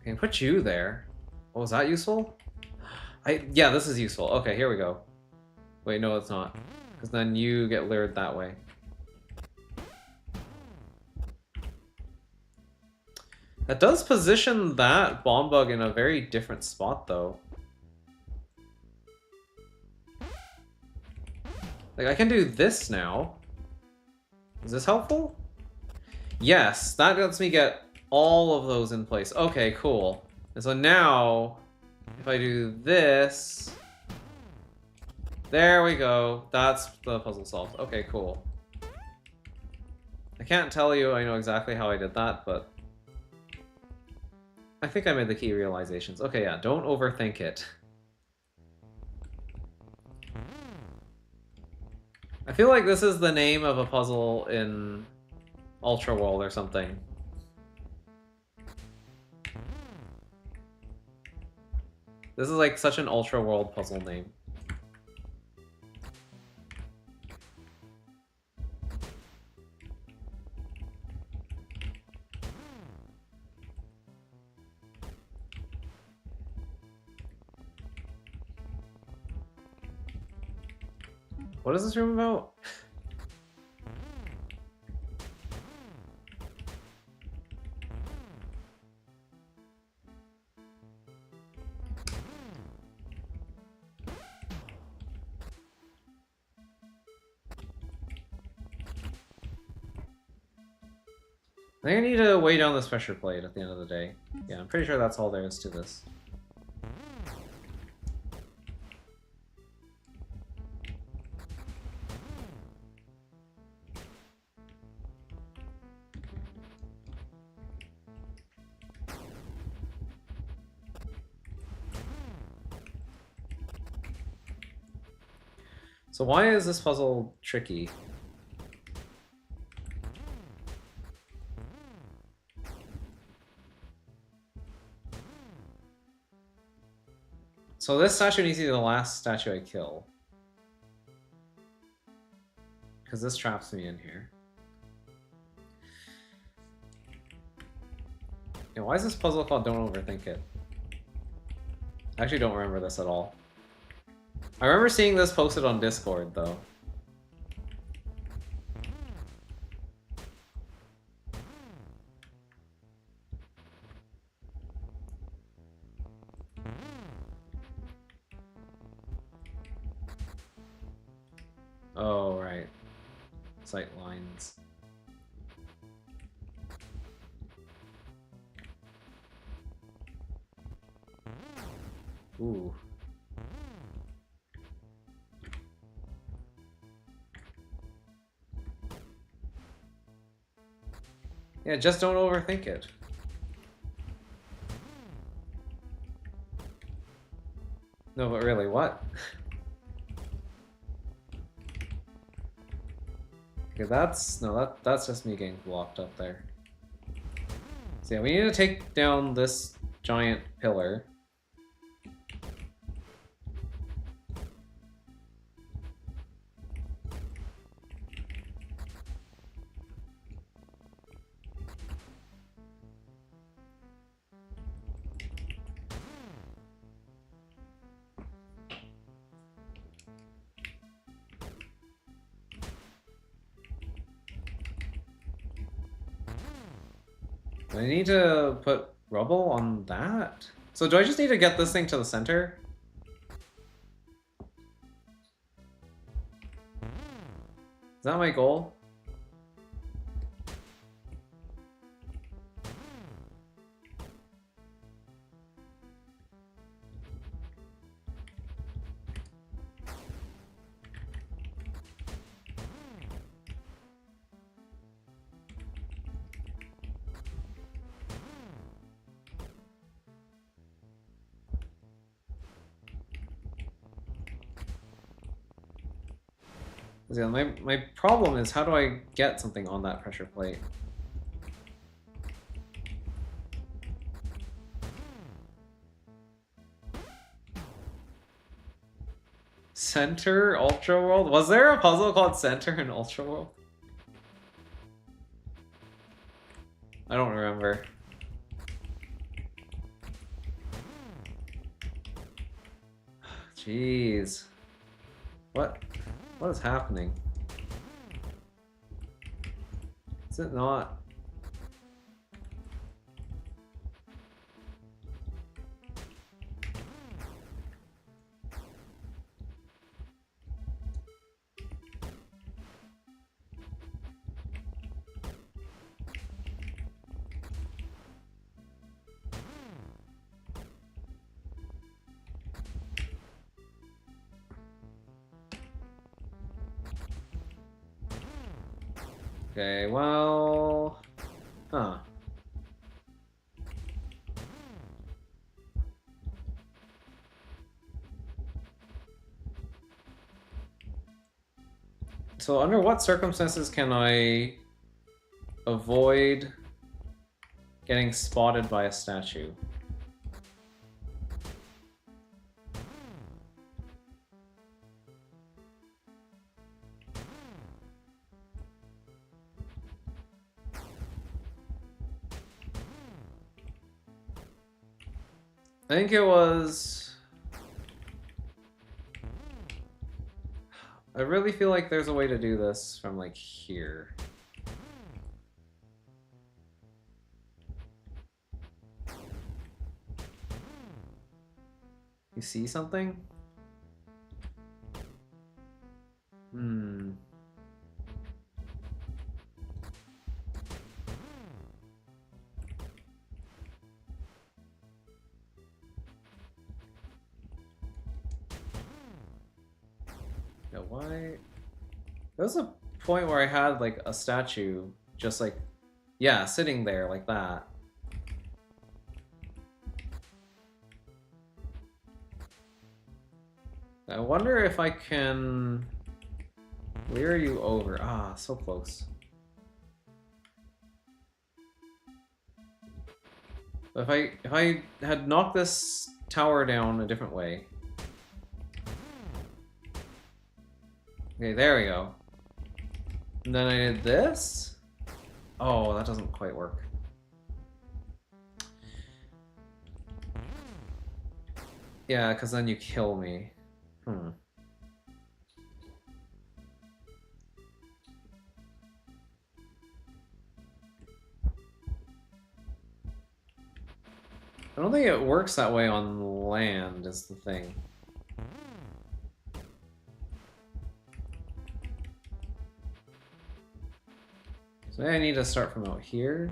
Speaker 1: can put you there. Oh, is that useful? Yeah, this is useful. Okay, here we go. Wait, no, it's not. Because then you get lured that way. That does position that bomb bug in a very different spot, though. Like, I can do this now. Is this helpful? Yes, that lets me get all of those in place. Okay, cool. And so now, if I do this... There we go. That's the puzzle solved. Okay, cool. I can't tell you I know exactly how I did that, but... I think I made the key realizations. Okay, yeah, don't overthink it. I feel like this is the name of a puzzle in Ultra World or something. This is like such an Ultra World puzzle name. What is this room about? I think I need to weigh down this pressure plate at the end of the day. Yeah, I'm pretty sure that's all there is to this. So why is this puzzle tricky? So this statue needs to be the last statue I kill. Because this traps me in here. Yeah, why is this puzzle called Don't Overthink It? I actually don't remember this at all. I remember seeing this posted on Discord, though. Oh, right. Sight lines. Ooh. Yeah, just don't overthink it. No, but really, what? Okay, that's just me getting blocked up there. So yeah, we need to take down this giant pillar. I need to put rubble on that? So do I just need to get this thing to the center? Is that my goal? Yeah, my problem is how do I get something on that pressure plate? Center Ultra World? Was there a puzzle called Center in Ultra World? I don't remember. Jeez. What is happening? Is it not? Okay, well... Huh. So under what circumstances can I avoid getting spotted by a statue? I think it was... I really feel like there's a way to do this from, like, here. You see something? Hmm. Yeah, why? There was a point where I had, like, a statue just, like, yeah, sitting there like that. I wonder if I can lure you over. Ah, so close. But if I had knocked this tower down a different way. Okay, there we go. And then I did this. Oh, that doesn't quite work. Yeah, because then you kill me. Hmm. I don't think it works that way on land, is the thing. So maybe I need to start from out here.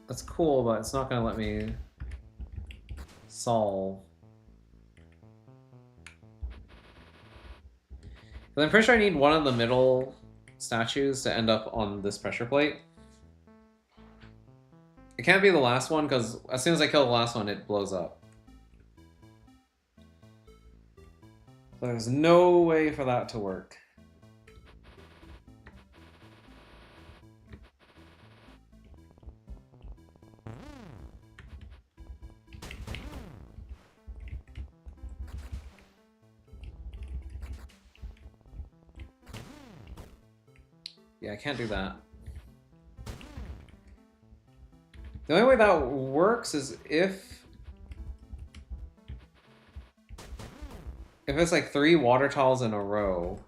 Speaker 1: That's cool, but it's not going to let me solve. But I'm pretty sure I need one of the middle statues to end up on this pressure plate. It can't be the last one, because as soon as I kill the last one, it blows up. So there's no way for that to work. Yeah, I can't do that. The only way that works is if it's like 3 water tiles in a row.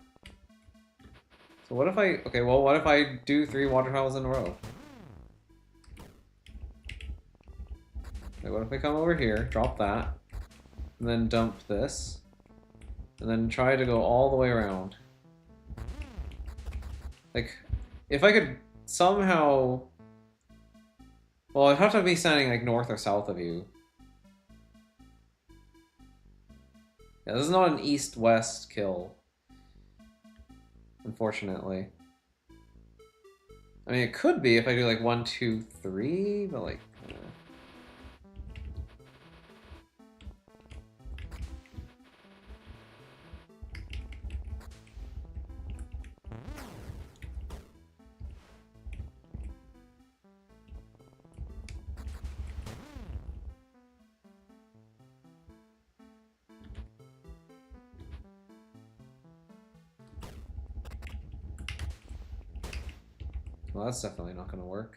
Speaker 1: So what if I... Okay, well, what if I do 3 water tiles in a row? Like, what if I come over here, drop that, and then dump this, and then try to go all the way around? Like, if I could somehow... Well, I'd have to be standing, like, north or south of you. Yeah, this is not an east-west kill. Unfortunately. I mean, it could be if I do, like, 1, 2, 3, but, like... Well, that's definitely not going to work.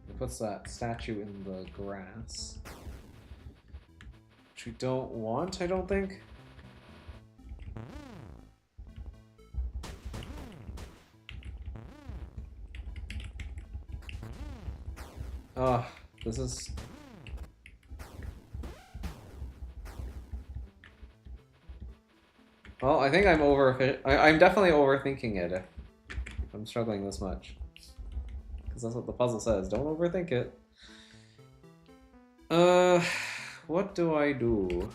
Speaker 1: It puts that statue in the grass. Which we don't want, I don't think. Oh, this is... Well, I think I'm I'm definitely overthinking it if I'm struggling this much. Because that's what the puzzle says. Don't overthink it. What do I do?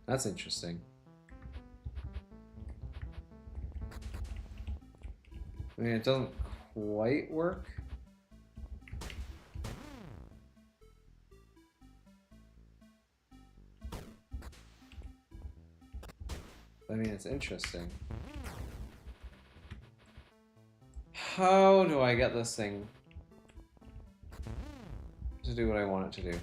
Speaker 1: That's interesting. I mean, it doesn't quite work. I mean, it's interesting. How do I get this thing to do what I want it to do?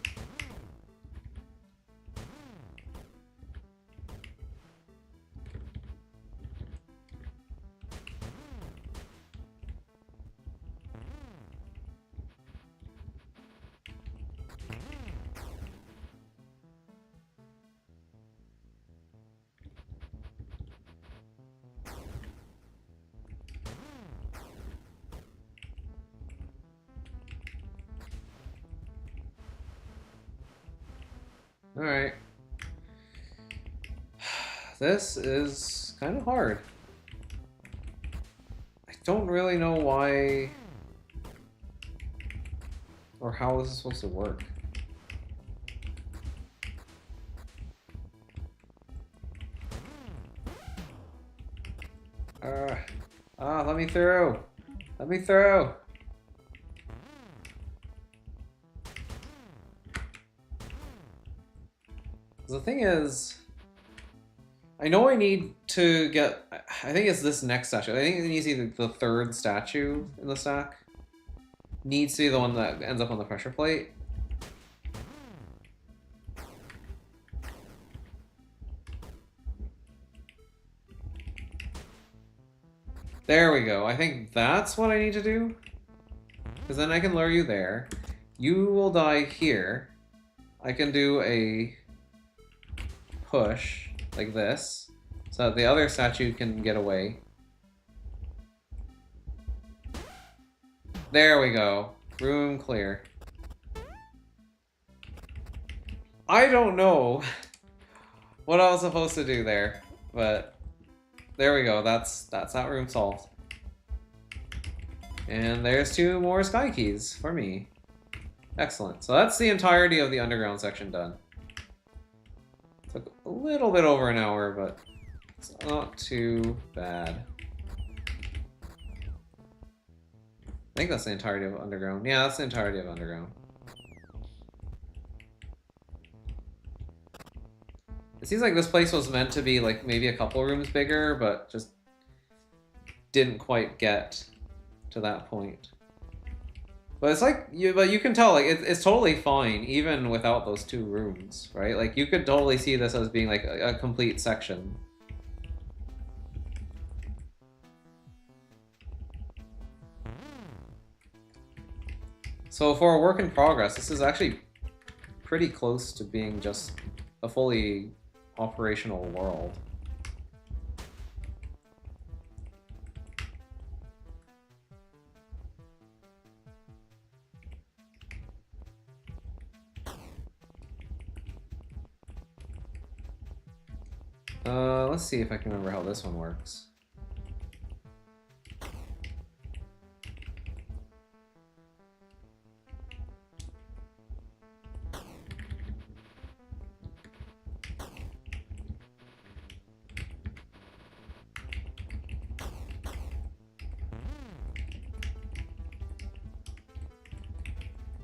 Speaker 1: Alright. This is kind of hard. I don't really know why or how this is supposed to work. Let me through! Let me through! The thing is, I know I need to get, I think it's this next statue. I think it needs to be the third statue in the stack. Needs to be the one that ends up on the pressure plate. There we go. I think that's what I need to do. Because then I can lure you there. You will die here. I can do a push like this so that the other statue can get away. There we go. Room clear. I don't know what I was supposed to do there, but there we go. That's that room solved. And there's 2 more sky keys for me. Excellent. So that's the entirety of the underground section done. Took a little bit over an hour, but it's not too bad. I think that's the entirety of underground. Yeah, that's the entirety of underground. It seems like this place was meant to be like maybe a couple rooms bigger, but just didn't quite get to that point. But it's like, but you can tell, like, it's totally fine, even without those 2 rooms, right? Like, you could totally see this as being, like, a complete section. So for a work in progress, this is actually pretty close to being just a fully operational world. Let's see if I can remember how this one works.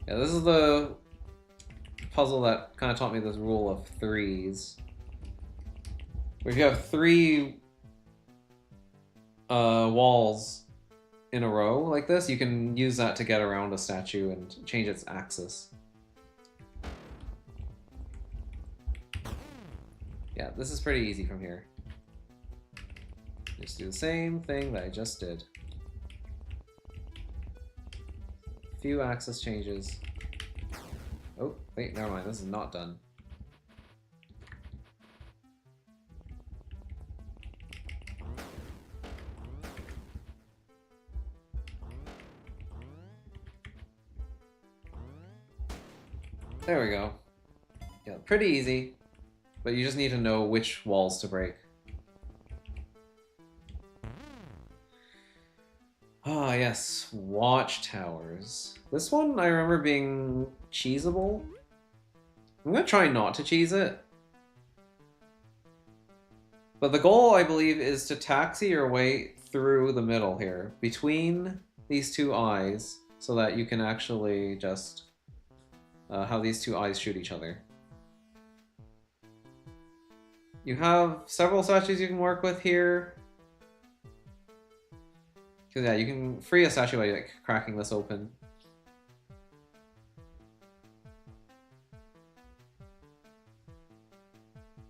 Speaker 1: Yeah, this is the puzzle that kind of taught me this rule of 3s. If you have 3 walls in a row like this, you can use that to get around a statue and change its axis. Yeah, this is pretty easy from here. Just do the same thing that I just did. Few axis changes. Oh, wait, never mind, this is not done. There we go. Yeah, pretty easy, but you just need to know which walls to break. Ah, yes, watchtowers. This one I remember being cheesable. I'm gonna try not to cheese it. But the goal, I believe, is to taxi your way through the middle here, between these two eyes so that you can actually just have these two eyes shoot each other. You have several statues you can work with here. Because yeah, you can free a statue by like cracking this open.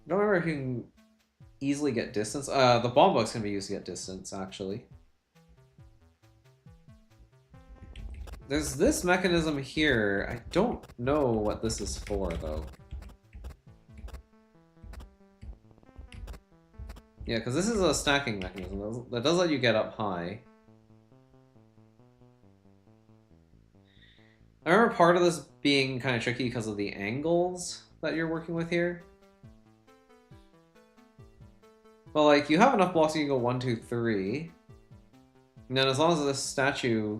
Speaker 1: I don't remember if you can easily get distance. The bomb bugs can be used to get distance, actually. There's this mechanism here. I don't know what this is for, though. Yeah, because this is a stacking mechanism. That does let you get up high. I remember part of this being kind of tricky because of the angles that you're working with here. But like, you have enough blocks you can go 1, 2, 3. And then as long as this statue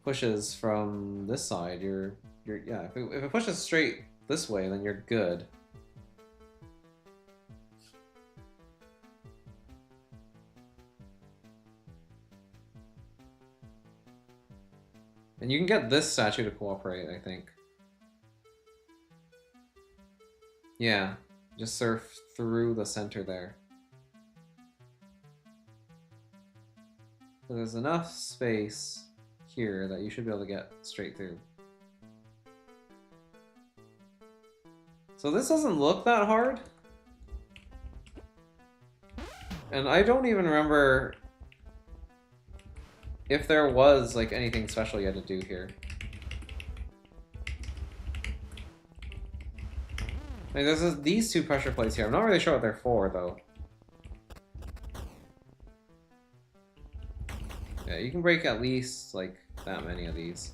Speaker 1: pushes from this side, you're yeah, if it pushes straight this way, then you're good. And you can get this statue to cooperate, I think. Yeah, just surf through the center there. So there's enough space here that you should be able to get straight through. So this doesn't look that hard. And I don't even remember if there was like anything special you had to do here. Like, there's these two pressure plates here. I'm not really sure what they're for, though. Yeah, you can break at least, like, that many of these.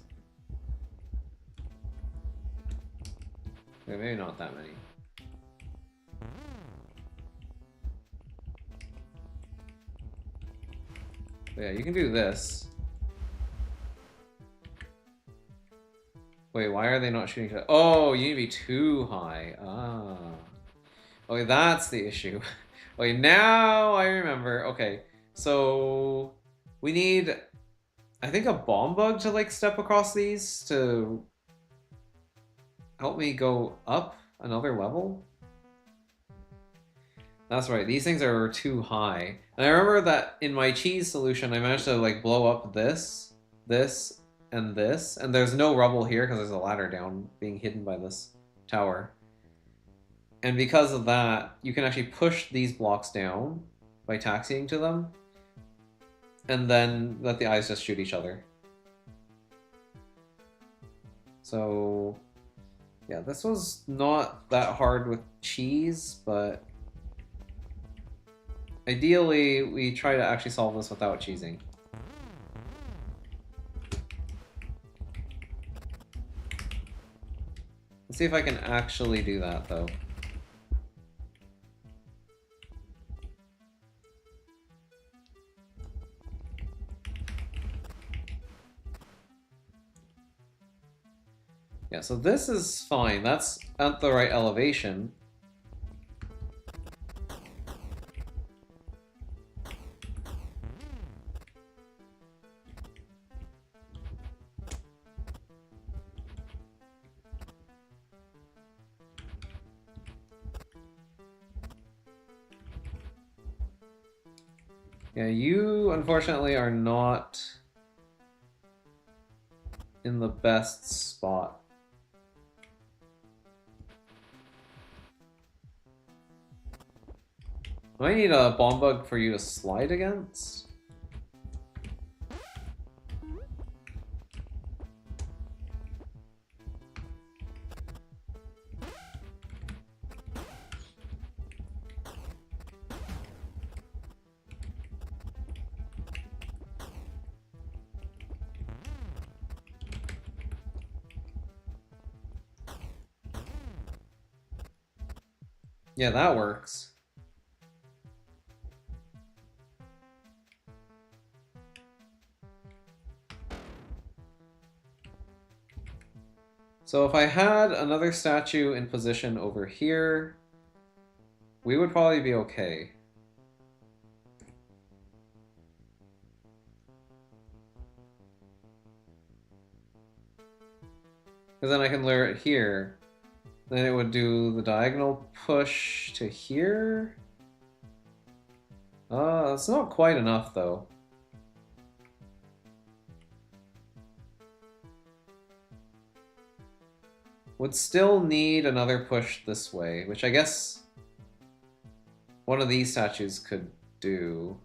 Speaker 1: Yeah, maybe not that many. But yeah, you can do this. Wait, why are they not shooting? Oh, you need to be too high. Ah. Okay, that's the issue. Okay, now I remember. Okay, so we need, I think, a bomb bug to like step across these to help me go up another level. That's right, these things are too high. And I remember that in my cheese solution, I managed to like blow up this, and this, and there's no rubble here because there's a ladder down being hidden by this tower. And because of that, you can actually push these blocks down by taxiing to them, and then let the eyes just shoot each other. So yeah, this was not that hard with cheese, but ideally we try to actually solve this without cheesing. Let's see if I can actually do that, though. Yeah, so this is fine. That's at the right elevation. Yeah, you unfortunately are not in the best spot. I might need a bomb bug for you to slide against. Yeah, that works. So if I had another statue in position over here, we would probably be okay. Because then I can lure it here. Then it would do the diagonal push to here. That's not quite enough though. Would still need another push this way, which I guess one of these statues could do.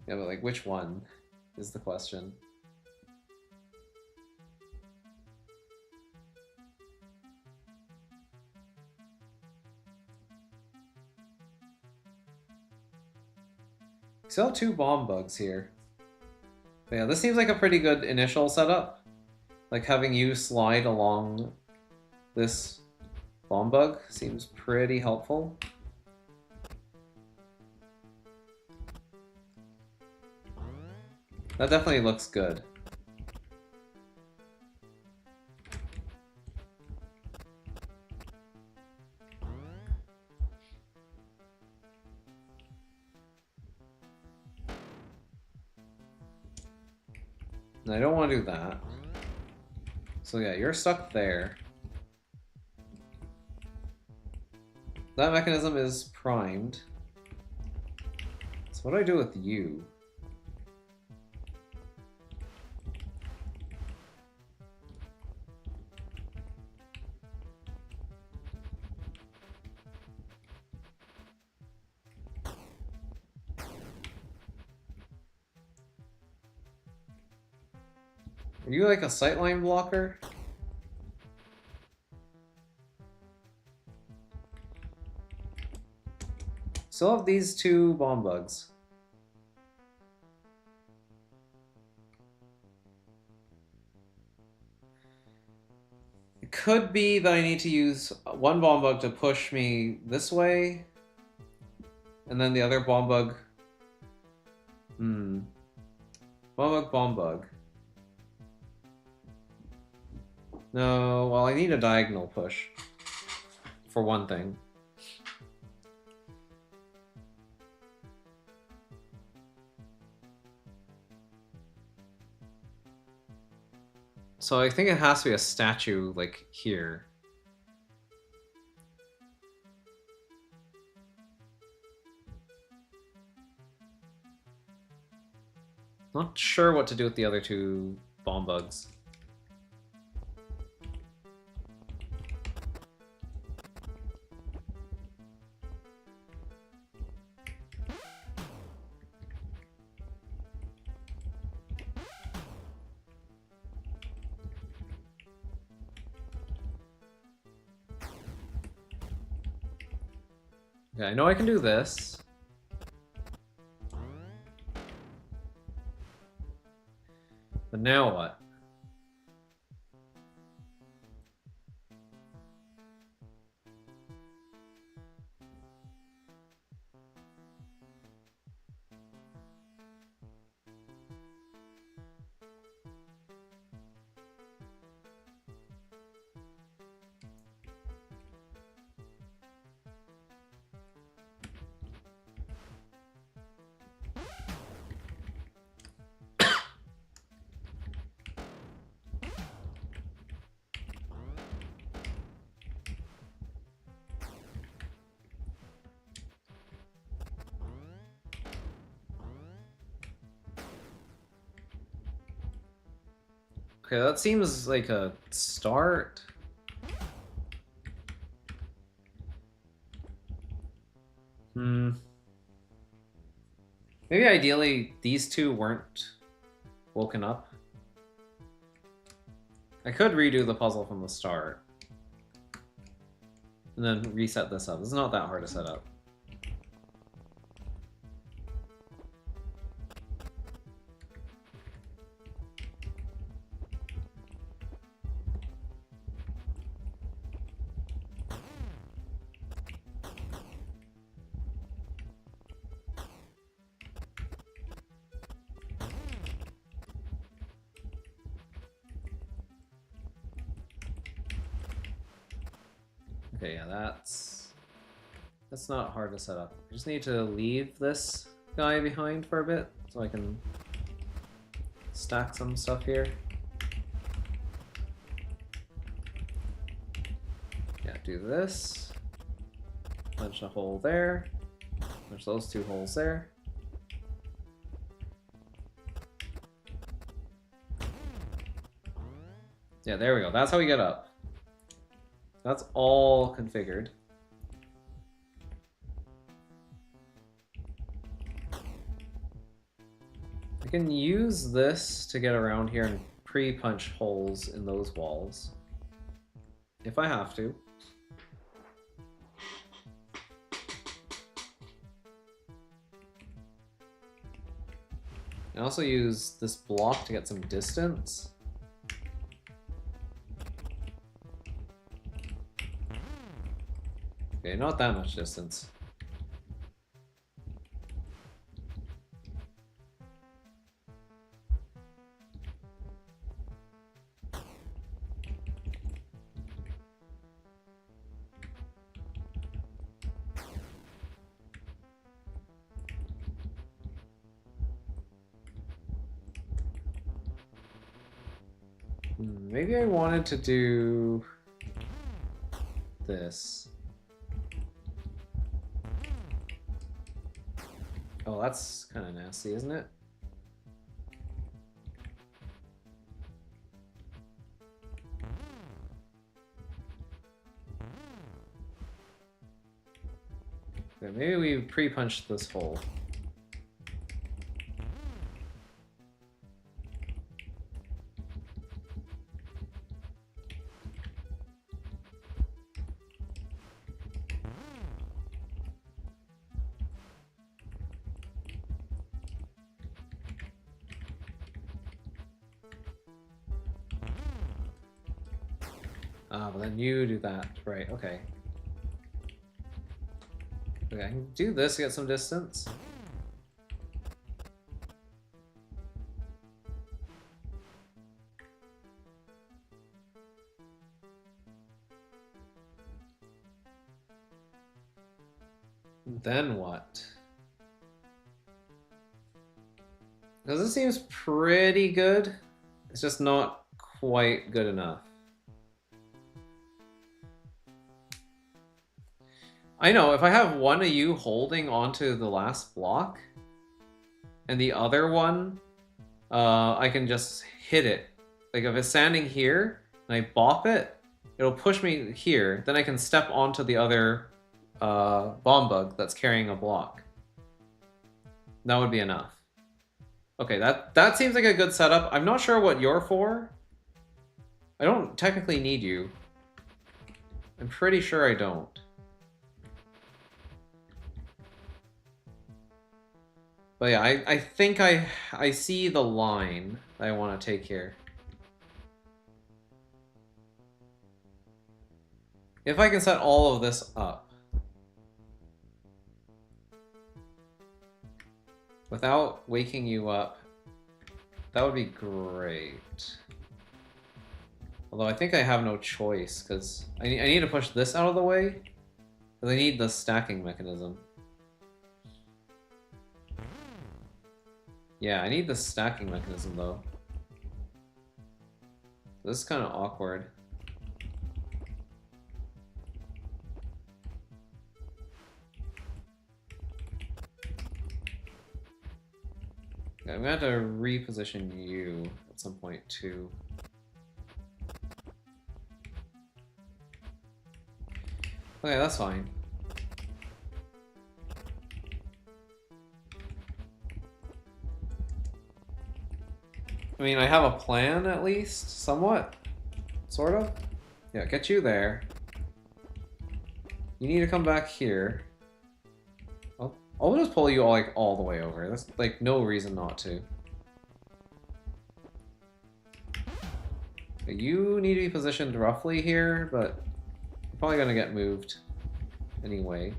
Speaker 1: Yeah, but like which one is the question. Still have 2 bomb bugs here. But yeah, this seems like a pretty good initial setup. Like having you slide along this bomb bug seems pretty helpful. That definitely looks good. And I don't want to do that. So yeah, you're stuck there. That mechanism is primed. So what do I do with you? Are you like a sightline blocker? Still have these 2 bomb bugs. It could be that I need to use 1 bomb bug to push me this way, and then the other bomb bug. Bomb bug, bomb bug. No, well, I need a diagonal push, for one thing. So I think it has to be a statue, like, here. Not sure what to do with the other 2 bomb bugs. Okay, I know I can do this. But now what? Okay, that seems like a start. Maybe ideally these 2 weren't woken up. I could redo the puzzle from the start. And then reset this up. It's not that hard to set up. Okay, yeah, that's not hard to set up. I just need to leave this guy behind for a bit so I can stack some stuff here. do this. Punch a hole there. There's those 2 holes there. Yeah, there we go. That's how we get up. That's all configured. I can use this to get around here and pre-punch holes in those walls. If I have to. I also use this block to get some distance. Okay, not that much distance. Maybe I wanted to do this. Oh, that's kind of nasty, isn't it? Okay, maybe we pre-punched this hole. Ah, but then you do that. Right, okay. Okay, I can do this to get some distance. Then what? Because this seems pretty good. It's just not quite good enough. I know, if I have one of you holding onto the last block, and the other one, I can just hit it. Like if it's standing here, and I bop it, it'll push me here, then I can step onto the other bomb bug that's carrying a block. That would be enough. Okay, that seems like a good setup. I'm not sure what you're for. I don't technically need you. I'm pretty sure I don't. But yeah, I think I see the line that I want to take here. If I can set all of this up without waking you up, that would be great. Although I think I have no choice, because I need to push this out of the way, because I need the stacking mechanism. Yeah, I need the stacking mechanism, though. This is kind of awkward. Okay, I'm gonna have to reposition you at some point, too. Okay, that's fine. I mean, I have a plan, at least, somewhat. Sort of. Yeah, get you there. You need to come back here. I'll just pull you all the way over. There's like no reason not to. You need to be positioned roughly here, but you're probably gonna get moved anyway.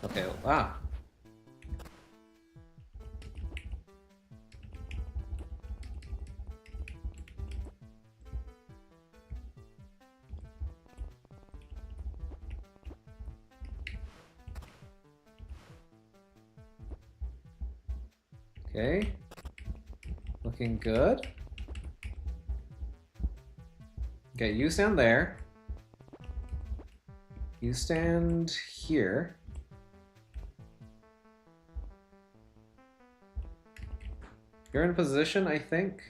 Speaker 1: Okay, ah. Okay. Looking good. Okay, you stand there. You stand here. You're in position, I think.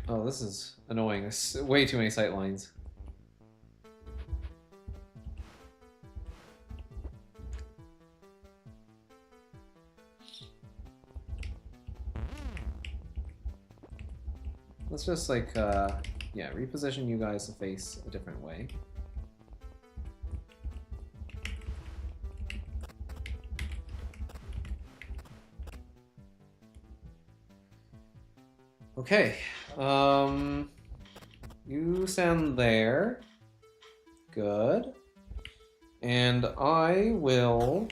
Speaker 1: Oh, this is annoying. There's way too many sight lines. Let's just like, yeah, reposition you guys to face a different way. Okay, you stand there. Good. And I will...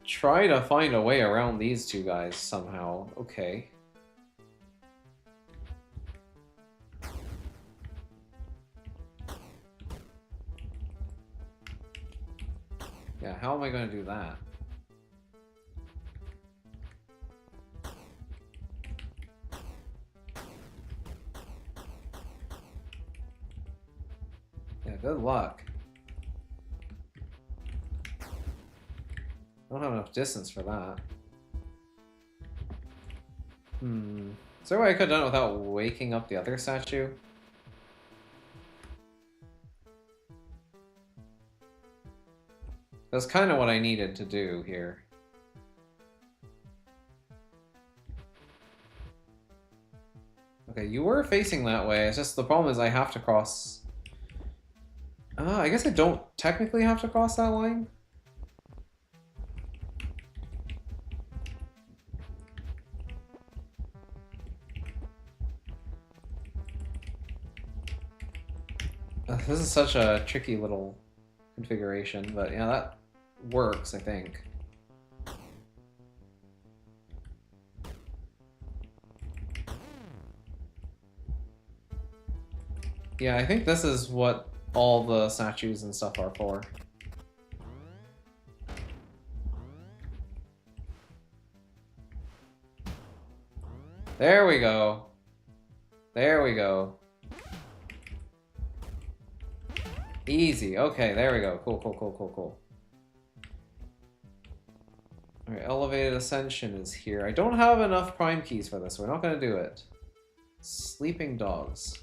Speaker 1: try to find a way around these two guys somehow. Okay. Yeah, how am I going to do that? Yeah, good luck. I don't have enough distance for that. Is there a way I could have done it without waking up the other statue? That's kind of what I needed to do here. Okay, you were facing that way. It's just the problem is I have to cross... I guess I don't technically have to cross that line. This is such a tricky little configuration, but yeah, that works, I think. Yeah, I think this is what all the statues and stuff are for. There we go. There we go. Easy. Okay, there we go. Cool, cool, cool, cool, cool. Alright, elevated ascension is here. I don't have enough prime keys for this. We're not going to do it. Sleeping dogs.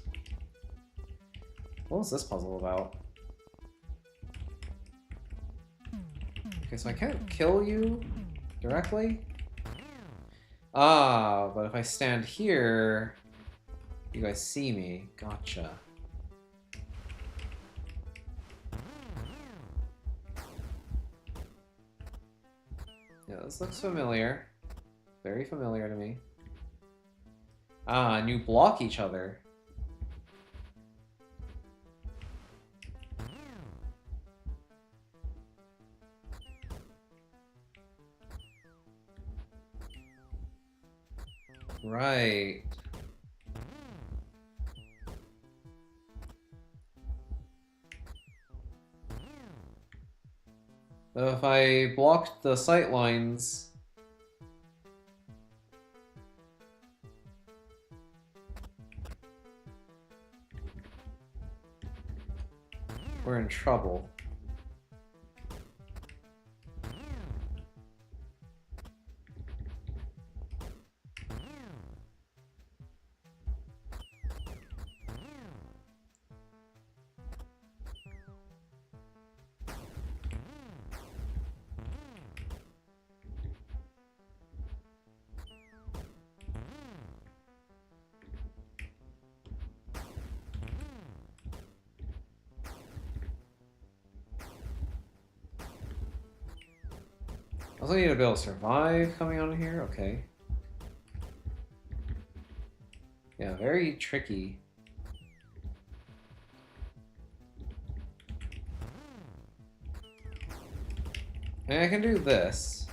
Speaker 1: What was this puzzle about? Okay, so I can't kill you directly. Ah, but if I stand here, you guys see me. Gotcha. Yeah, this looks familiar. Very familiar to me. Ah, and you block each other. Right. So if I blocked the sight lines, we're in trouble. I also need to be able to survive coming out of here. Okay. Yeah, very tricky. And I can do this.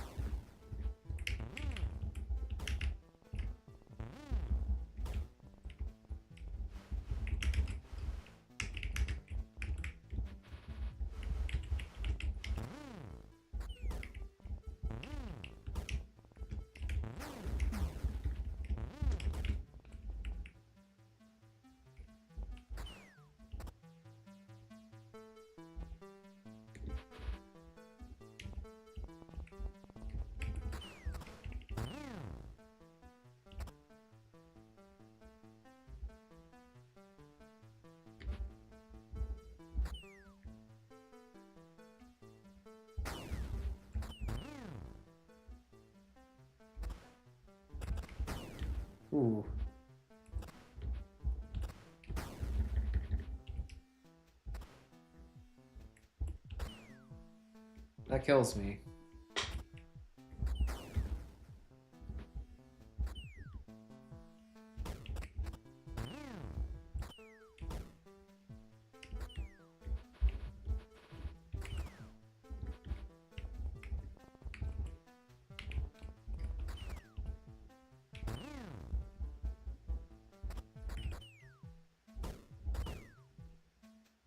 Speaker 1: That kills me.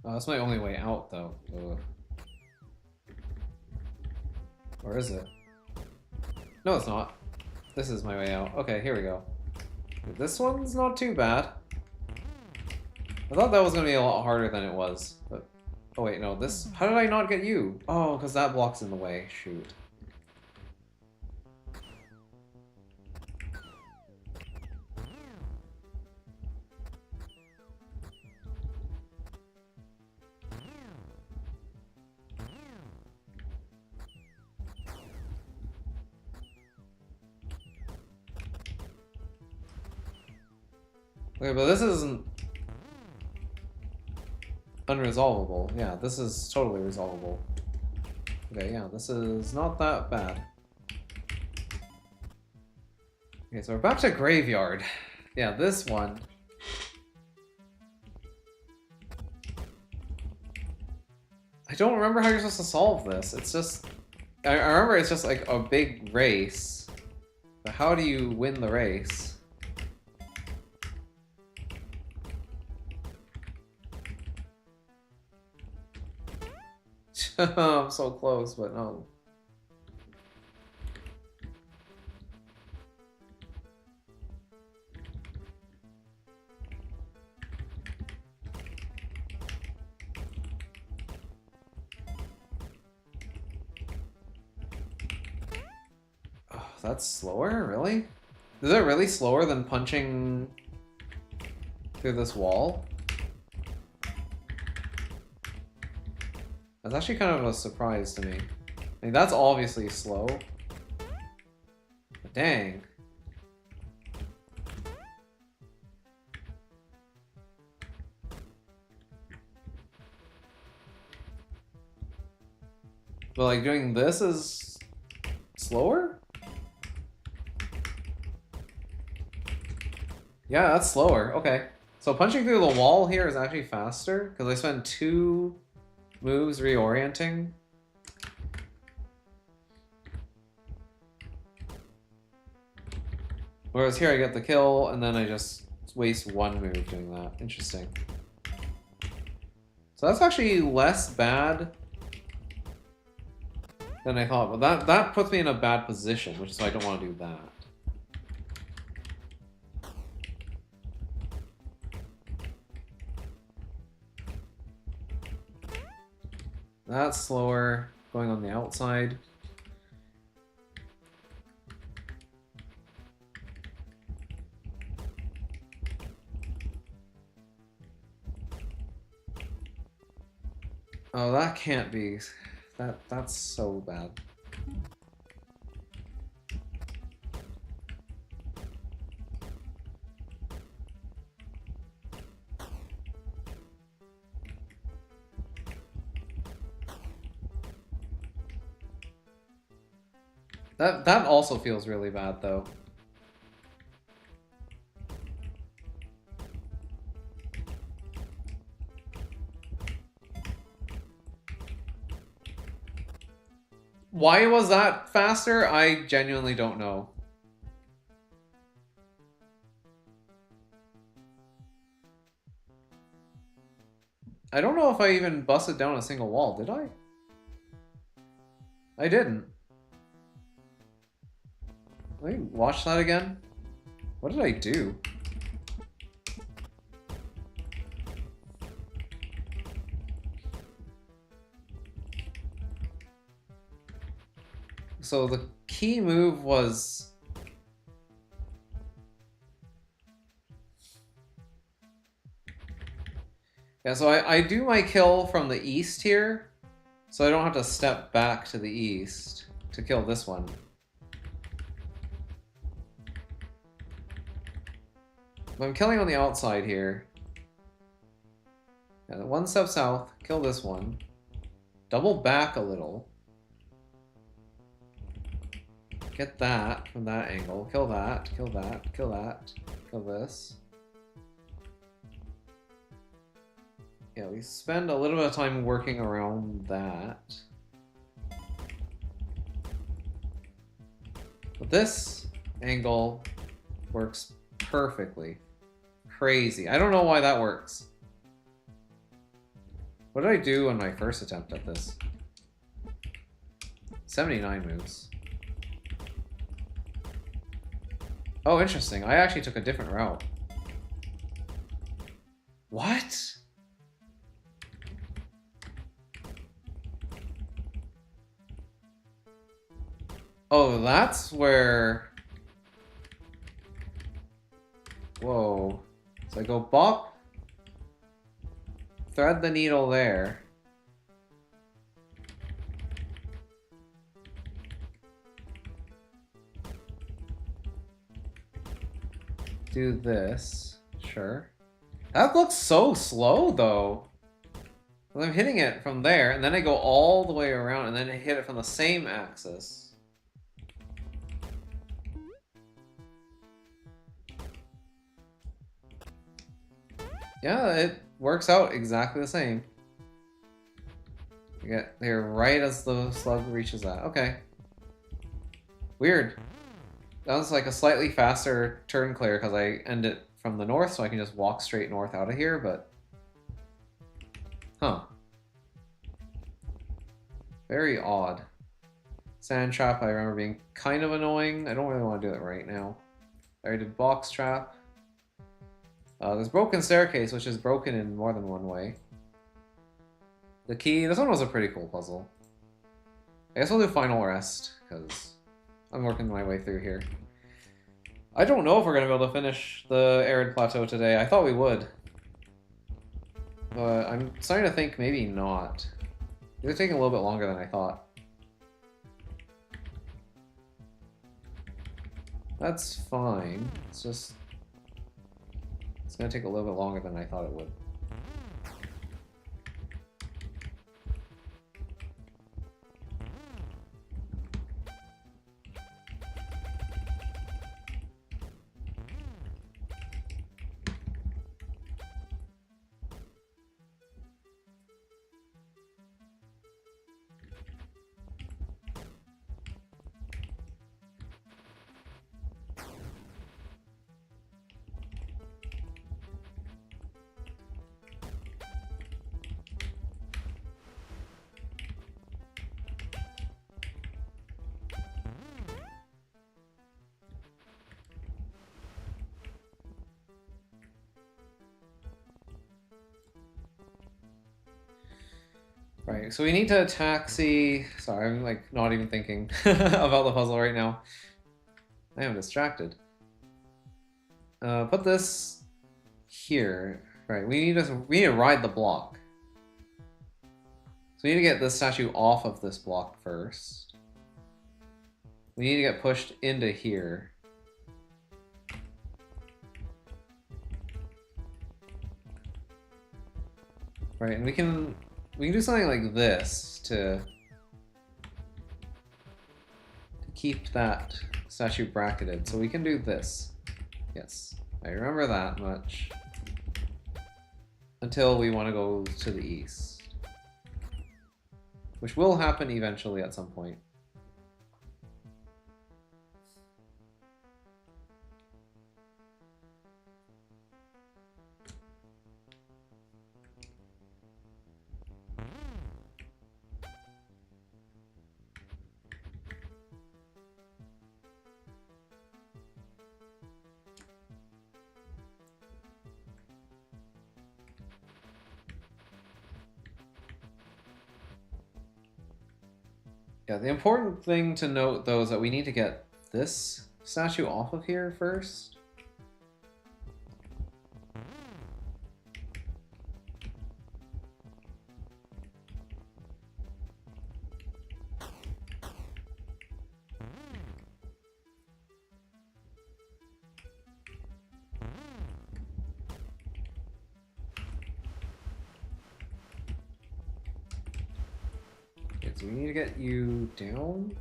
Speaker 1: Oh, that's my only way out, though. Ugh. Or is it? No, it's not. This is my way out. Okay, here we go. This one's not too bad. I thought that was going to be a lot harder than it was. But... Oh, wait, no. This... How did I not get you? Oh, because that block's in the way. Shoot. Okay, but this isn't unresolvable. Yeah, this is totally resolvable. Okay, yeah, this is not that bad. Okay, so we're back to Graveyard. Yeah, this one. I don't remember how you're supposed to solve this. It's just... I remember it's just like a big race. But how do you win the race? I'm so close, but no. Oh, that's slower? Really? Is it really slower than punching through this wall? That's actually kind of a surprise to me. I mean, that's obviously slow. But dang. But like doing this is slower? Yeah, that's slower. Okay. So punching through the wall here is actually faster because I spend 2 moves reorienting. Whereas here I get the kill and then I just waste 1 move doing that. Interesting. So that's actually less bad than I thought, but that puts me in a bad position, which is why I don't want to do that. That's slower, going on the outside. Oh, that can't be. That's so bad. That also feels really bad, though. Why was that faster? I genuinely don't know. I don't know if I even busted down a single wall, did I? I didn't. Let me watch that again. What did I do? So the key move was... Yeah, so I do my kill from the east here, so I don't have to step back to the east to kill this one. But I'm killing on the outside here. Yeah, 1 step south, kill this one. Double back a little. get that from that angle. Kill that, kill that, kill that, kill this. Yeah, we spend a little bit of time working around that. But this angle works perfectly. Crazy. I don't know why that works. What did I do on my first attempt at this? 79 moves. Oh, interesting. I actually took a different route. What? Oh, that's where... Whoa. So I go bop, thread the needle there. Do this. Sure. That looks so slow, though. I'm hitting it from there, and then I go all the way around, and then I hit it from the same axis. Yeah, it works out exactly the same. You get there right as the slug reaches that. Okay. Weird. That was like a slightly faster turn clear because I end it from the north, so I can just walk straight north out of here, but... Huh. Very odd. Sand trap, I remember being kind of annoying. I don't really want to do it right now. I already did box trap. There's broken staircase, which is broken in more than one way. The key, this one was a pretty cool puzzle. I guess we'll do final rest, because I'm working my way through here. I don't know if we're going to be able to finish the Arid Plateau today. I thought we would. But I'm starting to think maybe not. It's taking a little bit longer than I thought. That's fine. It's just... It's going to take a little bit longer than I thought it would. Right, so we need to taxi... Sorry, I'm like not even thinking about the puzzle right now. I am distracted. Put this here. Right, we need to ride the block. So we need to get this statue off of this block first. We need to get pushed into here. Right, and we can do something like this to keep that statue bracketed. So we can do this. Yes, I remember that much. Until we want to go to the east. Which will happen eventually at some point. Yeah, the important thing to note, though, is that we need to get this statue off of here first. So we need to get you down.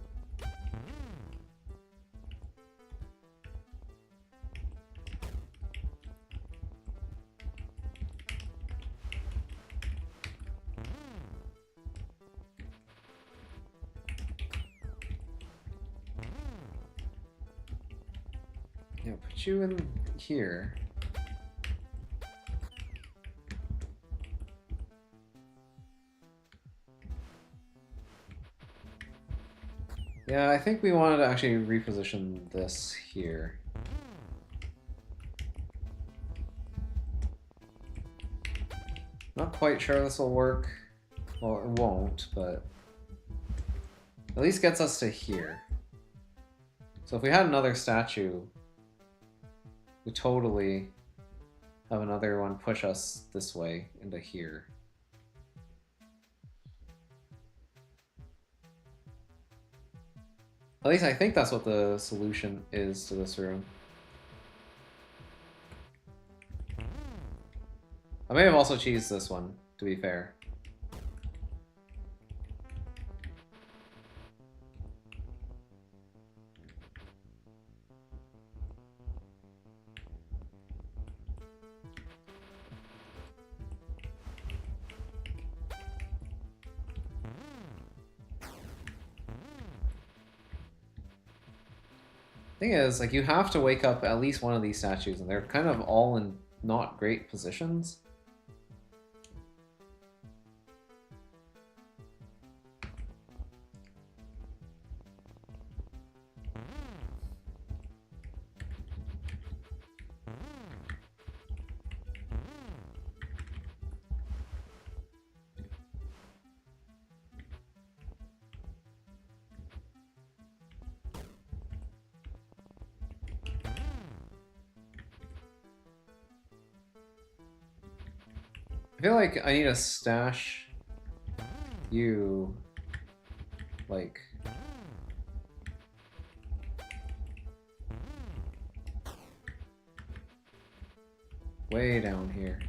Speaker 1: Yeah, put you in here. Yeah, I think we wanted to actually reposition this here. Not quite sure this will work. Well, it won't, but at least gets us to here. So if we had another statue, we totally have another one push us this way into here. At least I think that's what the solution is to this room. I may have also cheesed this one, to be fair. Thing is, like, you have to wake up at least one of these statues, and they're kind of all in not great positions. I feel like I need to stash you, like, way down here.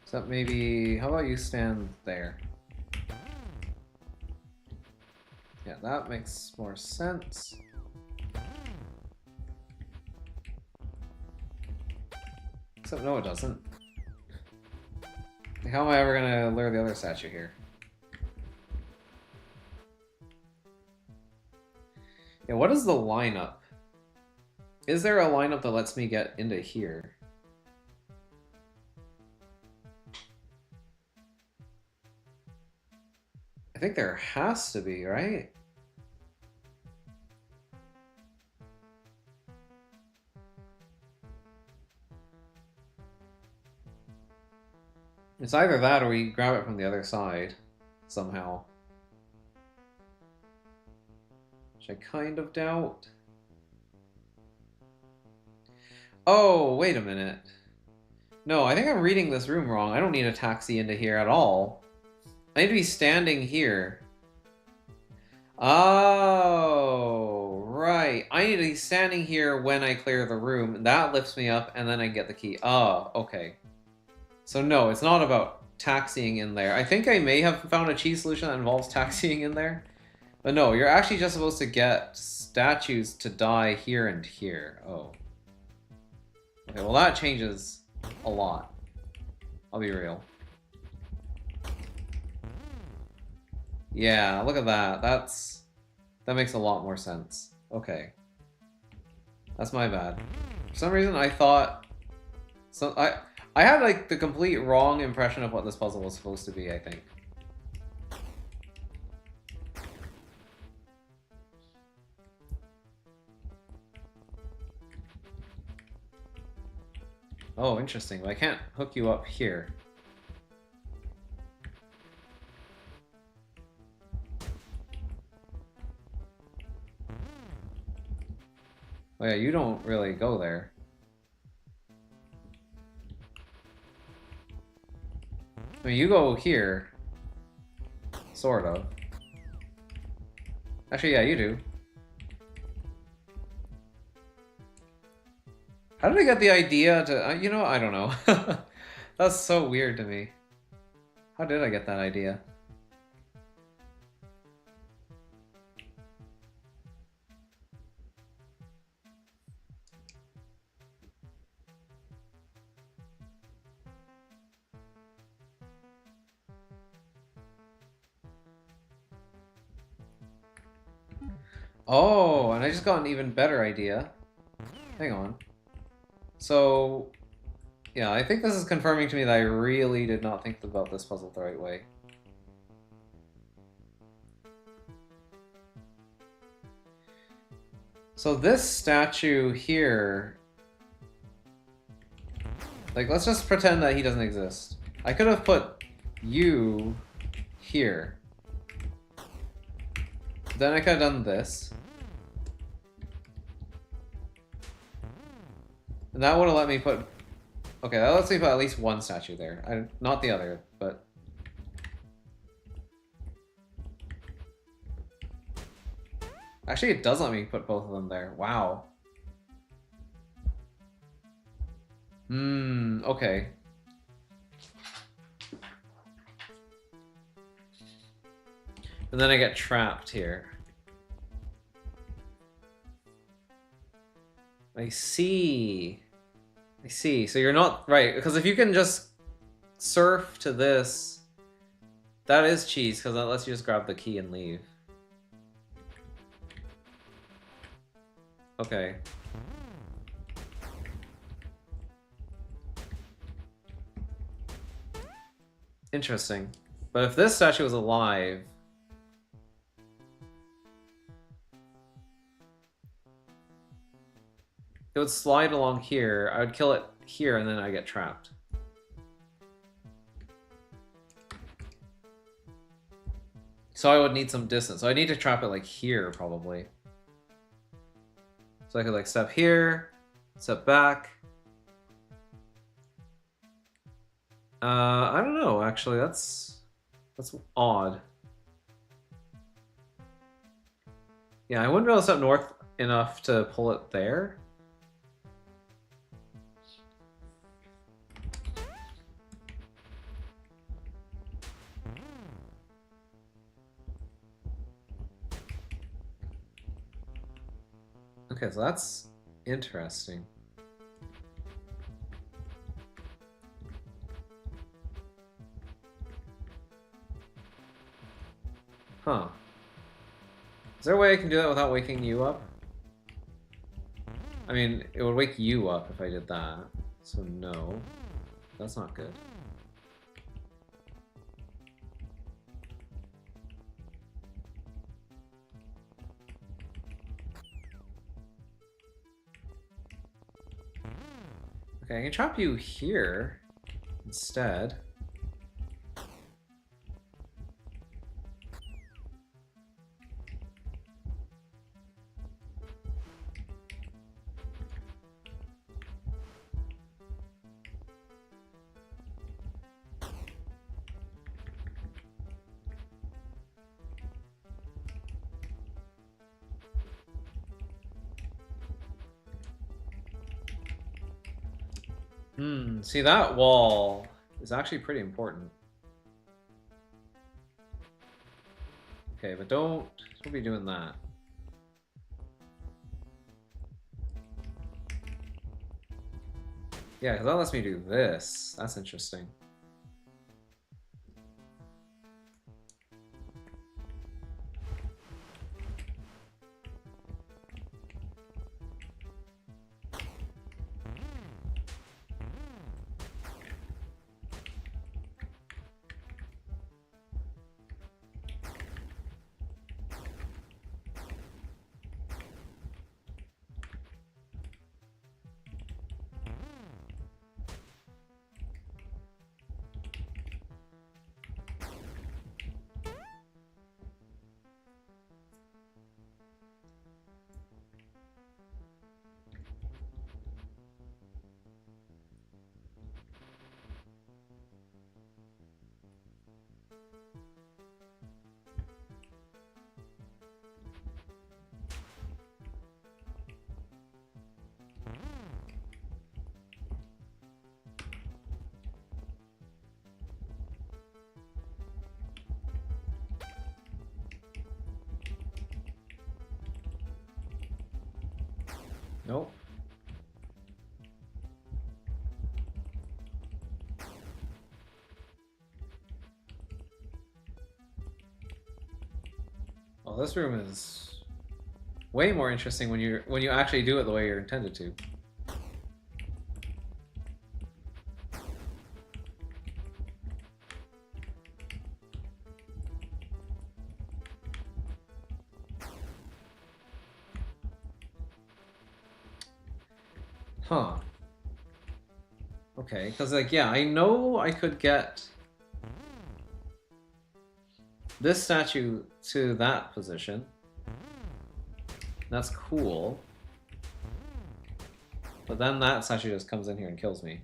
Speaker 1: So maybe, how about you stand there? Yeah, that makes more sense. Except no, it doesn't. Like, how am I ever gonna lure the other statue here? Yeah, what is the lineup? Is there a lineup that lets me get into here? I think there has to be, right? It's either that or we grab it from the other side somehow. Which I kind of doubt. Oh, wait a minute. No, I think I'm reading this room wrong. I don't need a taxi into here at all. I need to be standing here. Oh, right. I need to be standing here when I clear the room. That lifts me up, and then I get the key. Oh, okay. So no, it's not about taxiing in there. I think I may have found a cheese solution that involves taxiing in there. But no, you're actually just supposed to get statues to die here and here. Oh. Okay, well that changes a lot. I'll be real. Yeah, look at that. That makes a lot more sense. Okay. That's my bad. For some reason I thought I had like the complete wrong impression of what this puzzle was supposed to be, I think. Oh, interesting. But I can't hook you up here. Oh yeah, you don't really go there. I mean, you go here. Sort of. Actually, yeah, you do. How did I get the idea to... you know, I don't know. That's so weird to me. How did I get that idea? Oh, and I just got an even better idea. Hang on. So, yeah, I think this is confirming to me that I really did not think about this puzzle the right way. So this statue here, like, let's just pretend that he doesn't exist. I could have put you here. Then I could have done this. And that would have let me put... Okay, that lets me put at least one statue there. Not the other, but... Actually, it does let me put both of them there. Wow. Okay. And then I get trapped here. I see. I see. So you're not right, because if you can just surf to this, that is cheese, because that lets you just grab the key and leave. Okay. Interesting. But if this statue was alive... It would slide along here, I would kill it here, and then I get trapped. So I would need some distance. So I need to trap it like here, probably. So I could like step here, step back. I don't know, actually, that's odd. Yeah, I wouldn't be able to step north enough to pull it there. Okay, so that's interesting. Huh. Is there a way I can do that without waking you up? I mean, it would wake you up if I did that. So no. That's not good. Okay, I can trap you here instead. See, that wall is actually pretty important. Okay, but don't be doing that. Yeah, because that lets me do this. That's interesting. Nope. Oh, this room is way more interesting when you actually do it the way you're intended to. Huh. Okay, because like, yeah, I know I could get this statue to that position. That's cool. But then that statue just comes in here and kills me.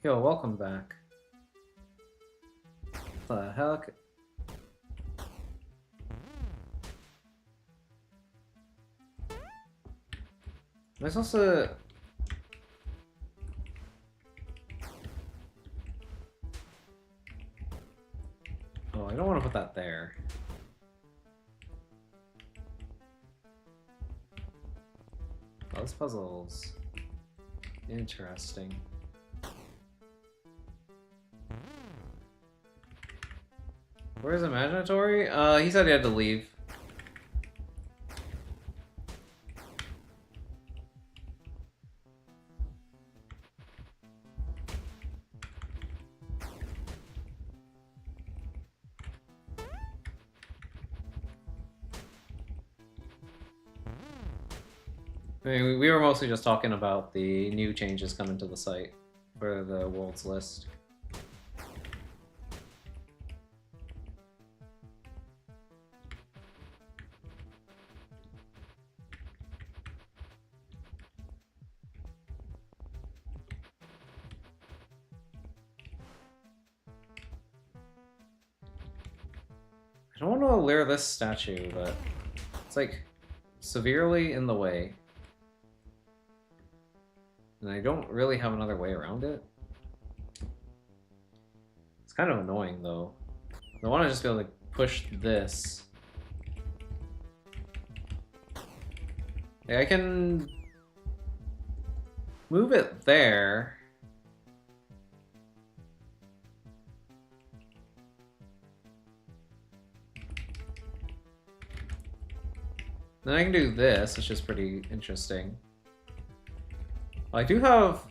Speaker 1: Yo, welcome back. What the heck? Am I supposed to... Oh, I don't want to put that there. Oh, this puzzle's interesting. Where's Imaginatory? He said he had to leave. I mean, we were mostly just talking about the new changes coming to the site for the world's list. I don't want to layer this statue, but it's like severely in the way. And I don't really have another way around it. It's kind of annoying though. I want to just be able to push this. Like, I can move it there. Then I can do this, which is pretty interesting. I do have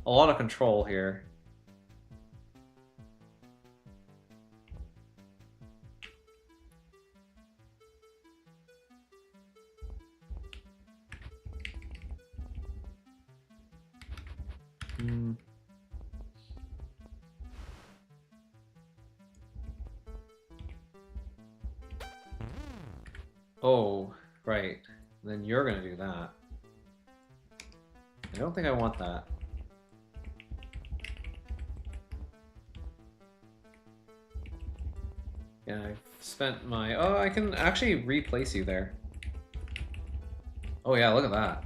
Speaker 1: a lot of control here. Oh, right. Then you're gonna do that. I don't think I want that. Yeah, I've spent my... Oh, I can actually replace you there. Oh yeah, look at that.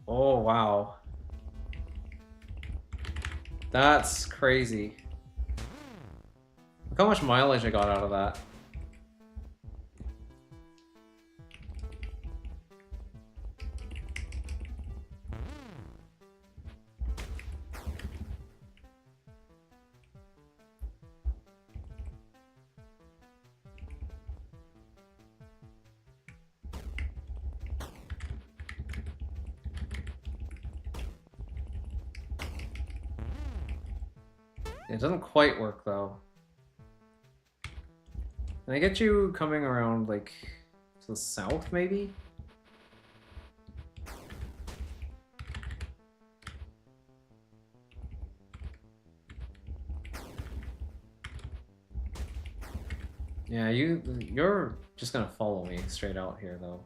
Speaker 1: Oh, wow. That's crazy. Look how much mileage I got out of that. It doesn't quite work though. Can I get you coming around like to the south maybe? Yeah, you're just gonna follow me straight out here though.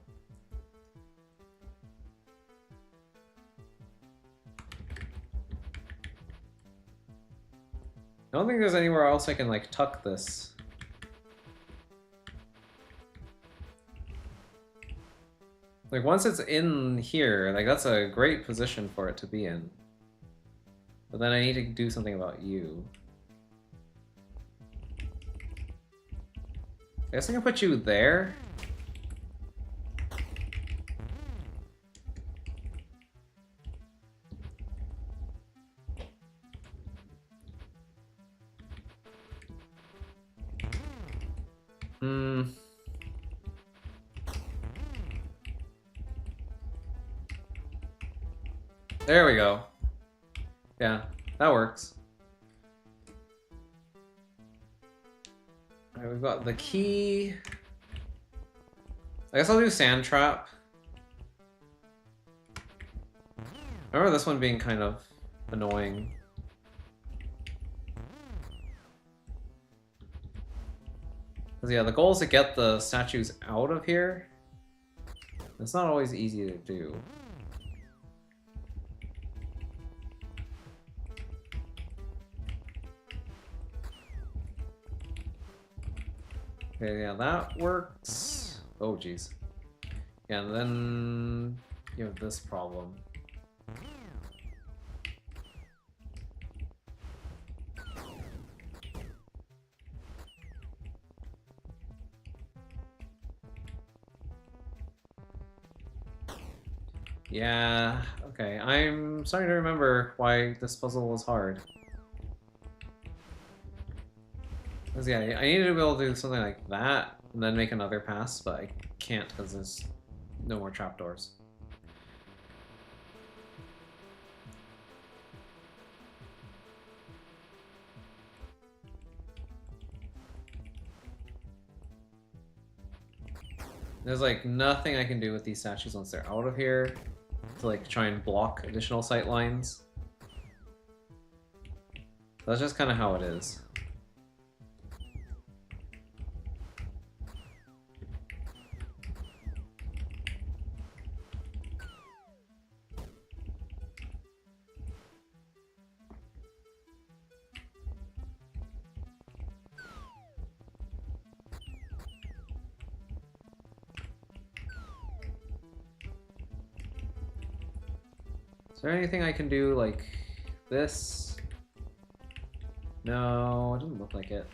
Speaker 1: I don't think there's anywhere else I can like tuck this. Like once it's in here, like that's a great position for it to be in. But then I need to do something about you. I guess I can put you there. Hmm. There we go. Yeah, that works. Alright, we've got the key. I guess I'll do sand trap. I remember this one being kind of annoying. Because yeah, the goal is to get the statues out of here. It's not always easy to do. Okay, yeah, that works. Oh, jeez. Yeah, and then you have this problem. Yeah, okay. I'm starting to remember why this puzzle was hard. Because yeah, I needed to be able to do something like that, and then make another pass, but I can't because there's no more trapdoors. There's like nothing I can do with these statues once they're out of here to like try and block additional sight lines. That's just kind of how it is. Is there anything I can do like this? No, it doesn't look like it.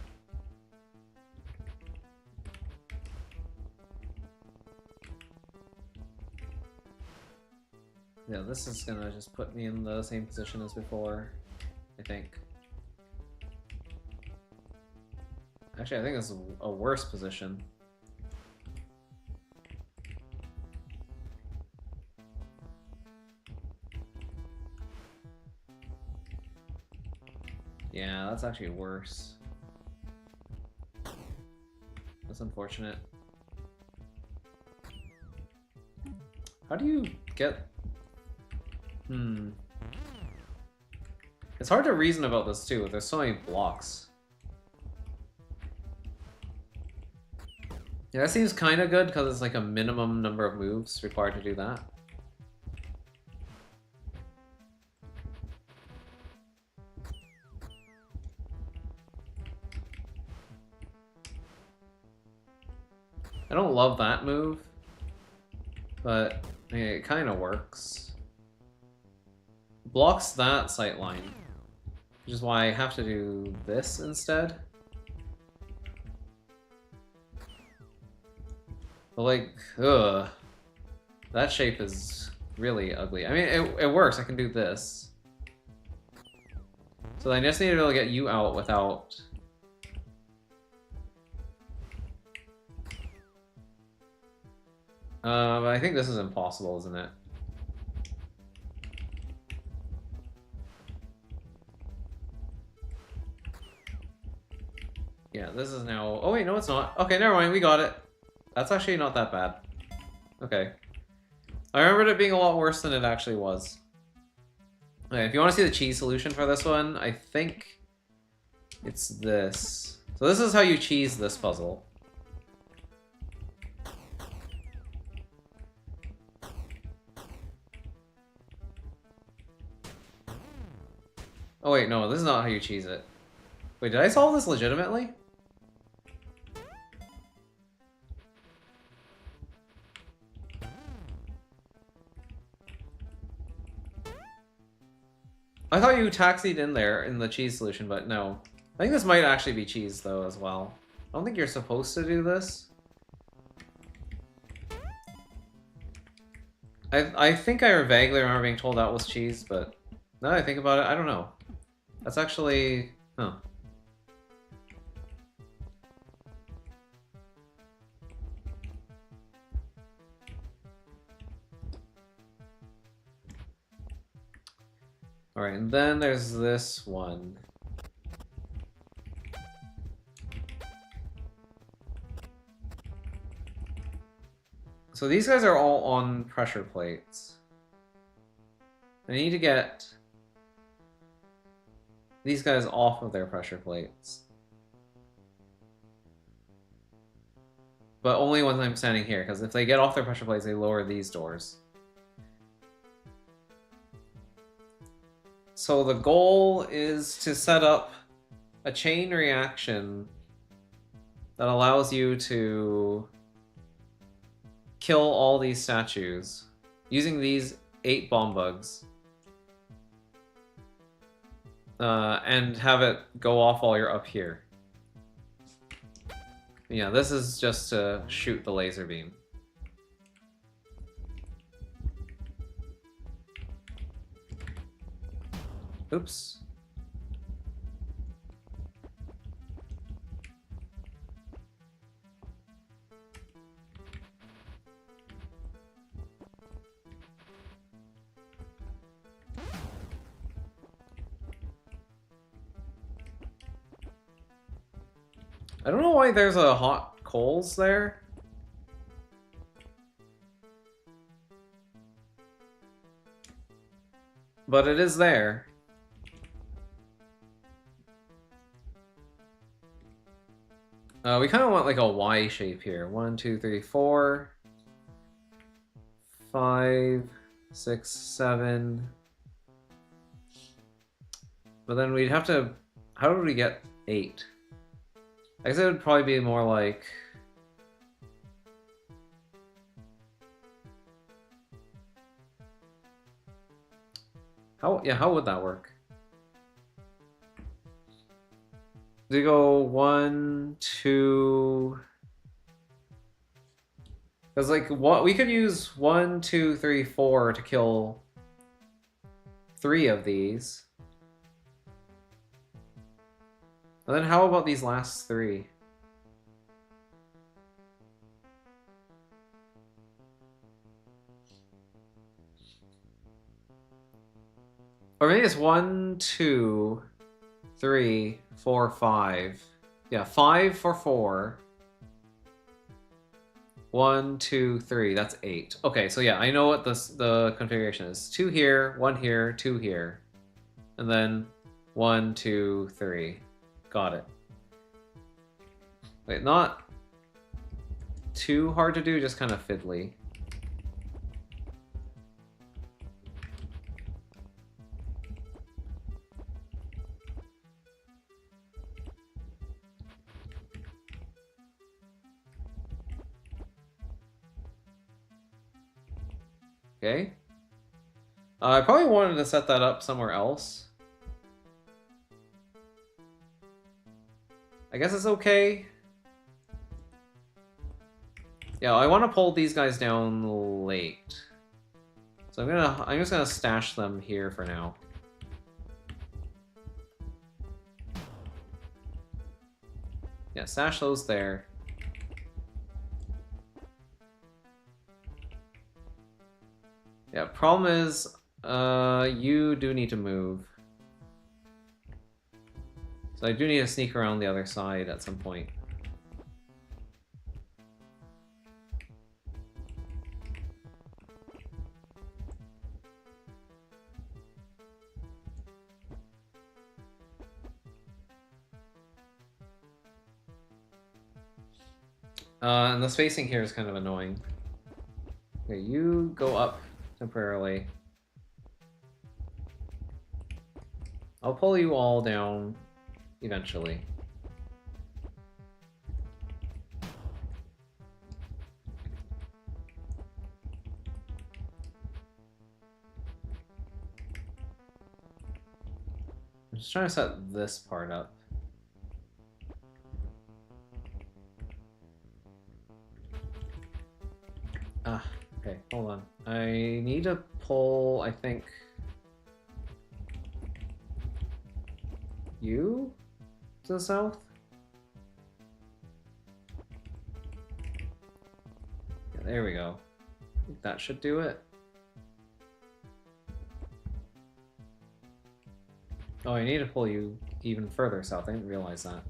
Speaker 1: Yeah, this is gonna just put me in the same position as before, I think. Actually, I think this is a worse position. Yeah, that's actually worse. That's unfortunate. How do you get... It's hard to reason about this too, there's so many blocks. Yeah, that seems kind of good because it's like a minimum number of moves required to do that. I don't love that move, but I mean, it kind of works. Blocks that sight line, which is why I have to do this instead. But like, ugh, that shape is really ugly. I mean, it works. I can do this. So I just need to be able to get you out without... but I think this is impossible, isn't it? Yeah, this is now... Oh wait, no it's not. Okay, never mind, we got it. That's actually not that bad. Okay. I remembered it being a lot worse than it actually was. Okay, if you want to see the cheese solution for this one, I think it's this. So this is how you cheese this puzzle. Oh wait, no, this is not how you cheese it. Wait, did I solve this legitimately? I thought you taxied in there in the cheese solution, but no. I think this might actually be cheese, though, as well. I don't think you're supposed to do this. I think I vaguely remember being told that was cheese, but now that I think about it, I don't know. That's actually... Huh. Alright, and then there's this one. So these guys are all on pressure plates. I need to get these guys off of their pressure plates. But only when I'm standing here, because if they get off their pressure plates, they lower these doors. So the goal is to set up a chain reaction that allows you to kill all these statues using these 8 bomb bugs. And have it go off while you're up here. Yeah, this is just to shoot the laser beam. Oops. I don't know why there's a hot coals there. But it is there. We kind of want like a Y shape here. 1, 2, 3, 4, 5, 6, 7. But then we'd have to... How did we get 8? I guess it would probably be more like... How would that work? Do you go 1, 2... Because like what we could use 1, 2, 3, 4 to kill 3 of these. And then how about these last 3? Or maybe it's 1, 2, 3, 4, 5. Yeah, 5 for 4. 1, 2, 3. That's 8. Okay, so yeah, I know what the configuration is. 2 here, 1 here, 2 here. And then 1, 2, 3. Got it. Wait, not too hard to do, just kind of fiddly. Okay. I probably wanted to set that up somewhere else. I guess it's okay. Yeah, I want to pull these guys down late. So I'm just gonna stash them here for now. Yeah, stash those there. Yeah, problem is, you do need to move. So I do need to sneak around the other side at some point. And the spacing here is kind of annoying. Okay, you go up temporarily. I'll pull you all down eventually. I'm just trying to set this part up. Ah, okay, hold on. I need to pull, I think, you to the south? Yeah, there we go. I think that should do it. Oh, I need to pull you even further south. I didn't realize that.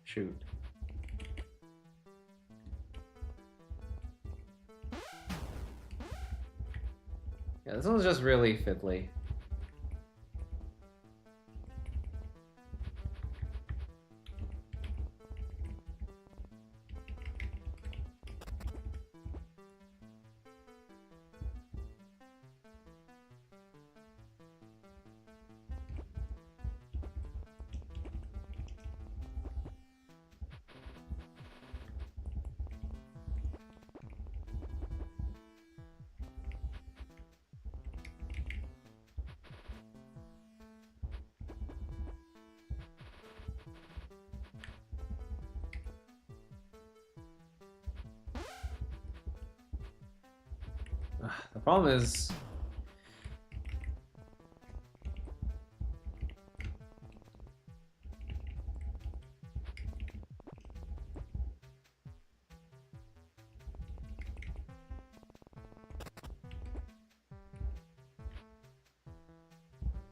Speaker 1: Shoot. Yeah, this one's just really fiddly. The problem is...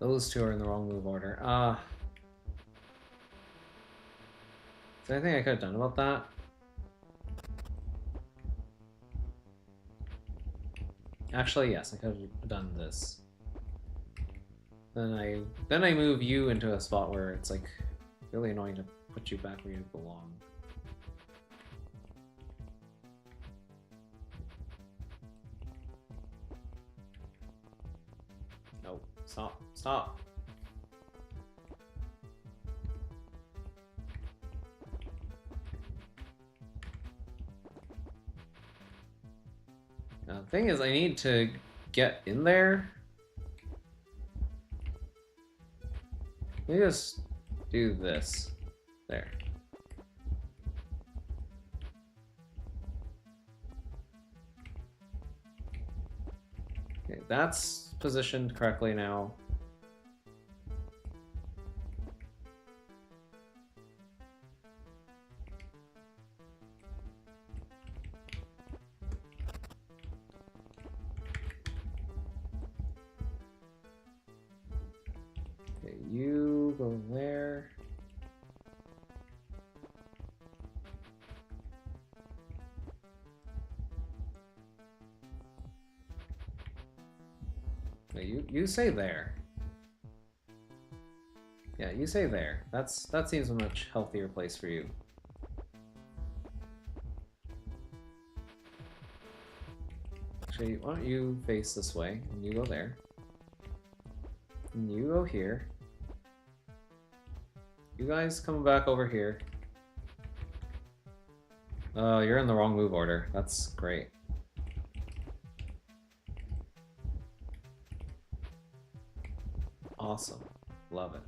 Speaker 1: those two are in the wrong move order. Is there anything I could have done about that? Actually, yes, I could have done this. Then I move you into a spot where it's like really annoying to put you back where you belong. No, stop, stop. Now, the thing is, I need to get in there. Let me just do this. There. Okay, that's positioned correctly now. Okay, you go there. You say there. Yeah, you say there. That seems a much healthier place for you. Actually, why don't you face this way and you go there. And you go here. You guys come back over here. You're in the wrong move order. That's great. Awesome. Love it.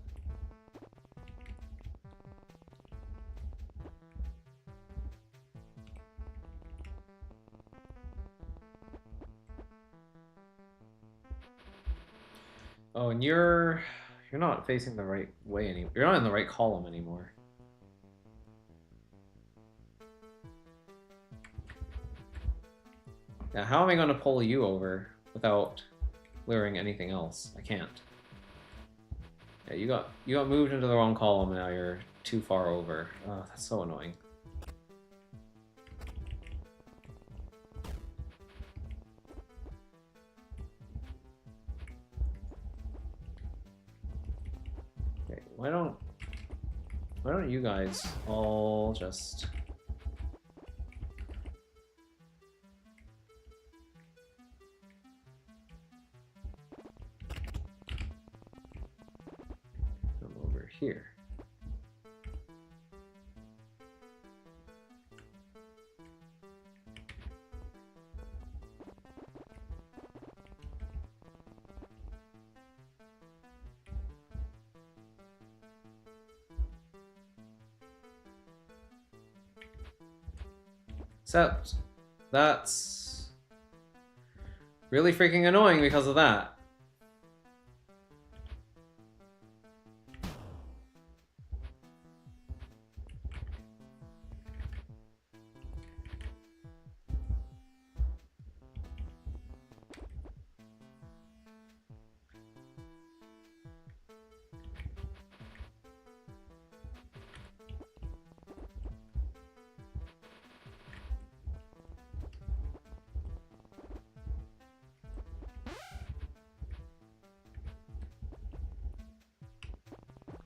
Speaker 1: Oh, and you're not facing the right way anymore. You're not in the right column anymore. Yeah, how am I going to pull you over without clearing anything else? I can't. Yeah, you got moved into the wrong column, and now you're too far over. Oh, that's so annoying. Okay, why don't you guys all just come over here? Except that's really freaking annoying because of that.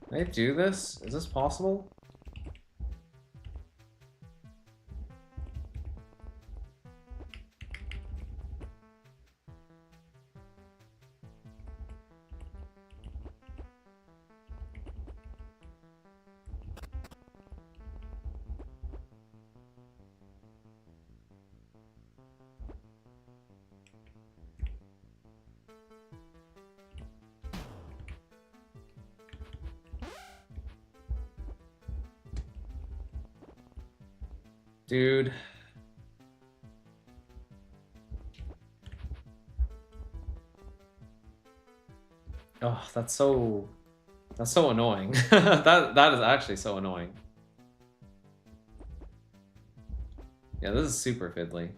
Speaker 1: Can I do this? Is this possible? Dude. Oh, that's so annoying. that is actually so annoying. Yeah, this is super fiddly.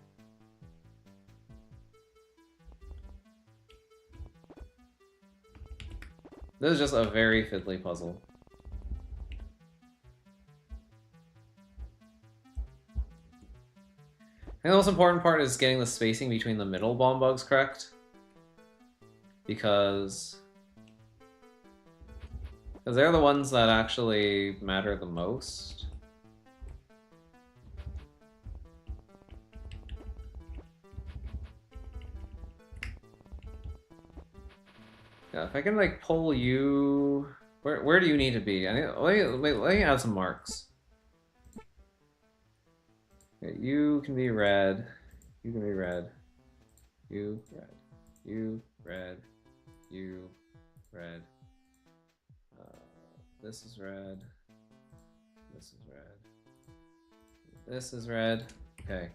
Speaker 1: This is just a very fiddly puzzle. I think the most important part is getting the spacing between the middle bomb bugs correct. Because they're the ones that actually matter the most. Yeah, if I can like pull you, where do you need to be? I think, let me add some marks. Okay, you can be red. You can be red. You red. You red. You red. This is red. This is red. This is red. Okay.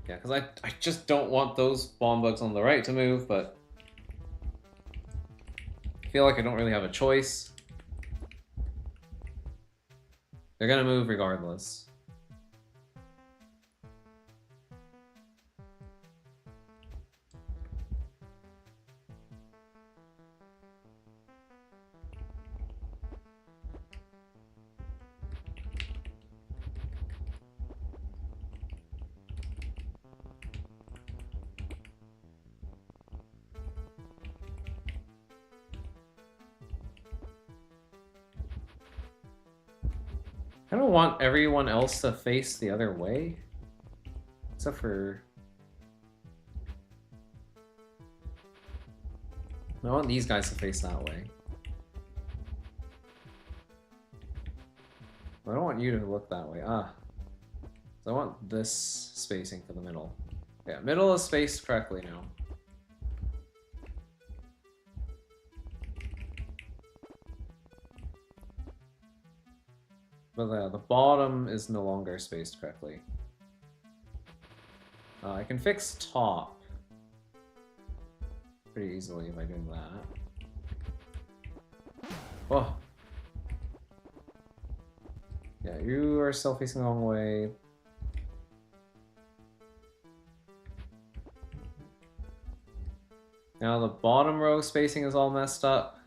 Speaker 1: Yeah, because I just don't want those bomb bugs on the right to move, but I feel like I don't really have a choice. They're gonna move regardless. I don't want everyone else to face the other way. Except for... I want these guys to face that way. I don't want you to look that way. So I want this spacing for the middle. Yeah, middle is spaced correctly now. But the bottom is no longer spaced correctly. I can fix top pretty easily by doing that. Oh. Yeah, you are still facing the wrong way. Now the bottom row spacing is all messed up.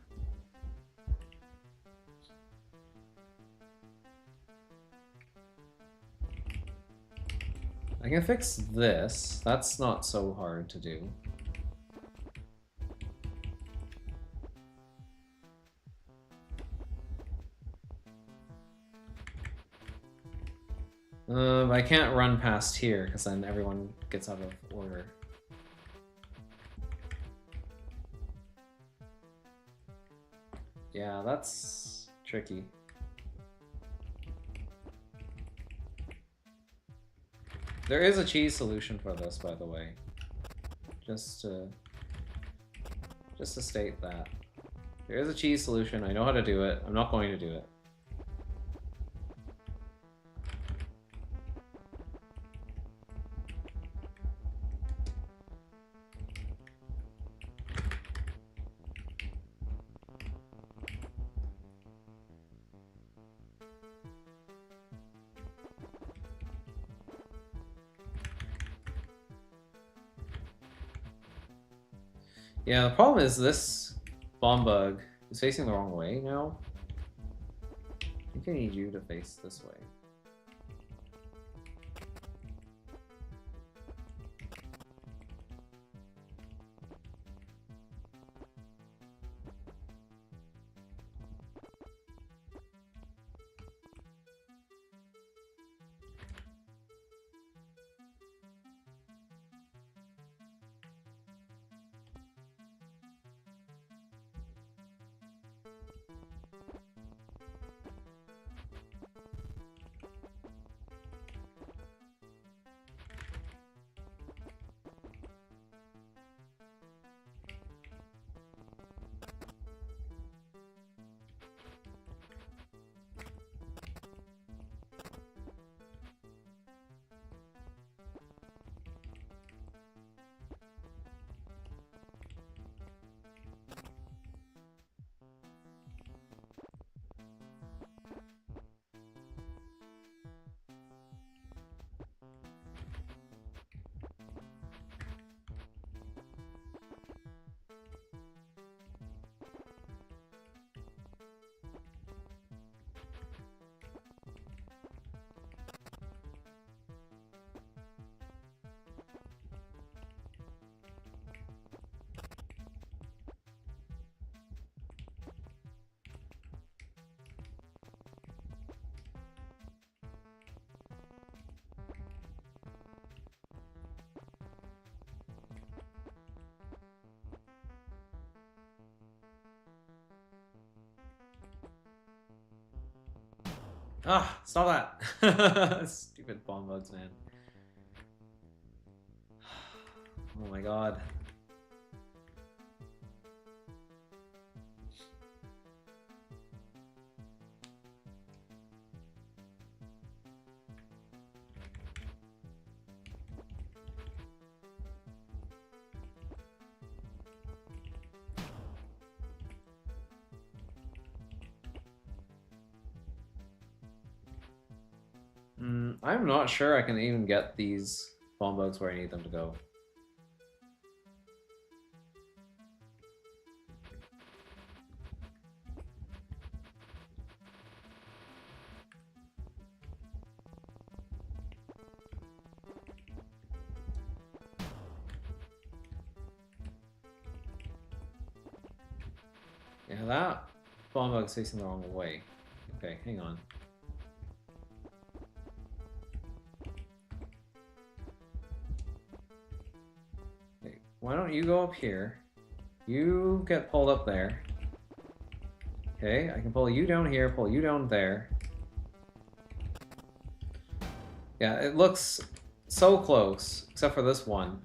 Speaker 1: I can fix this. That's not so hard to do. I can't run past here because then everyone gets out of order. Yeah, that's tricky. There is a cheese solution for this, by the way. Just to state that. There is a cheese solution. I know how to do it. I'm not going to do it. Yeah, the problem is this bomb bug is facing the wrong way now. I think I need you to face this way. Ah, stop that! Stupid bomb bugs, man. Oh my god. I'm not sure I can even get these bomb bugs where I need them to go. Yeah, that bomb bug's facing the wrong way. Okay, hang on. Okay, why don't you go up here? You get pulled up there. Okay, I can pull you down here, pull you down there. Yeah, it looks so close, except for this one.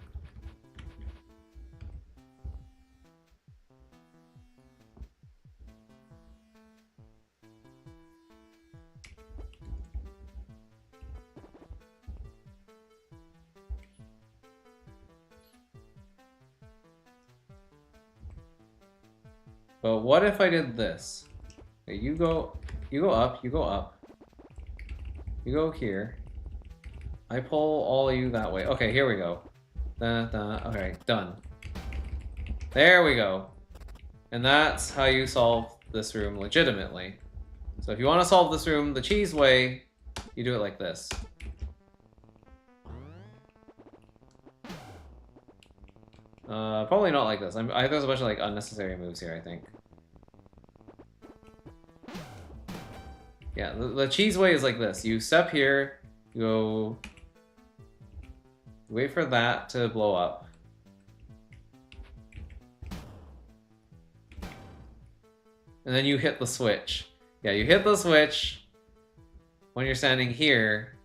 Speaker 1: But what if I did this? Okay, you go up, you go up. You go here. I pull all of you that way. Okay, here we go. Okay, done. There we go. And that's how you solve this room legitimately. So if you want to solve this room the cheese way, you do it like this. Probably not like this. There's a bunch of like unnecessary moves here, I think. Yeah, the cheese way is like this. You step here, you go... Wait for that to blow up. And then you hit the switch. Yeah, you hit the switch when you're standing here,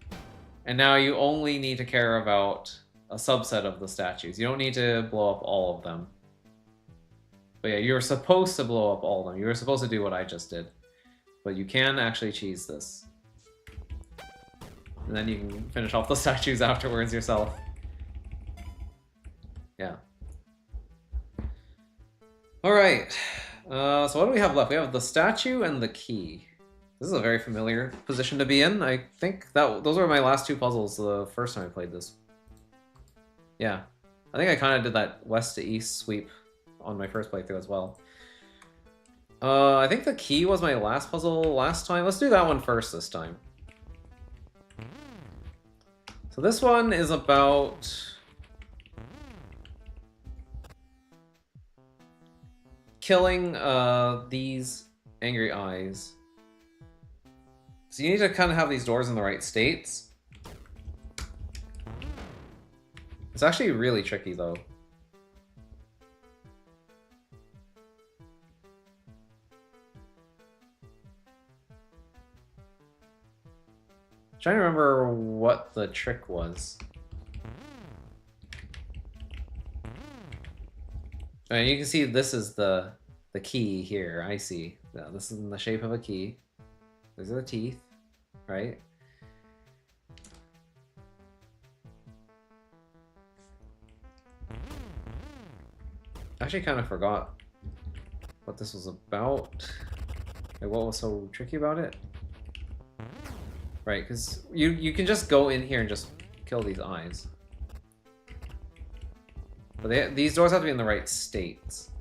Speaker 1: and now you only need to care about a subset of the statues. You don't need to blow up all of them. But yeah, you're supposed to blow up all of them. You were supposed to do what I just did. But you can actually cheese this. And then you can finish off the statues afterwards yourself. Yeah. Alright. So what do we have left? We have the statue and the key. This is a very familiar position to be in. I think those were my last two puzzles the first time I played this. Yeah. I think I kind of did that west to east sweep on my first playthrough as well. I think the key was my last puzzle last time. Let's do that one first this time. So this one is about... killing these angry eyes. So you need to kind of have these doors in the right states. It's actually really tricky though. I'm trying to remember what the trick was. And you can see this is the key here. I see. Yeah, this is in the shape of a key. These are the teeth, right? I actually kind of forgot what this was about. Like what was so tricky about it? Right, because you can just go in here and just kill these eyes. But these doors have to be in the right states.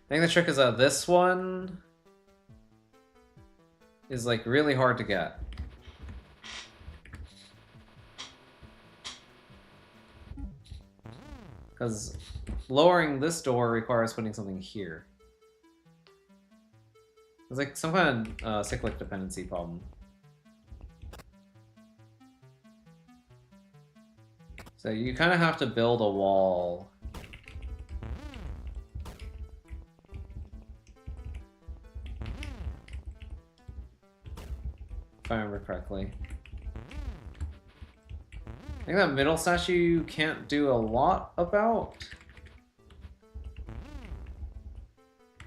Speaker 1: I think the trick is that this one is like really hard to get. Because lowering this door requires putting something here. It's like some kind of cyclic dependency problem. So you kind of have to build a wall. If I remember correctly. I think that middle statue you can't do a lot about.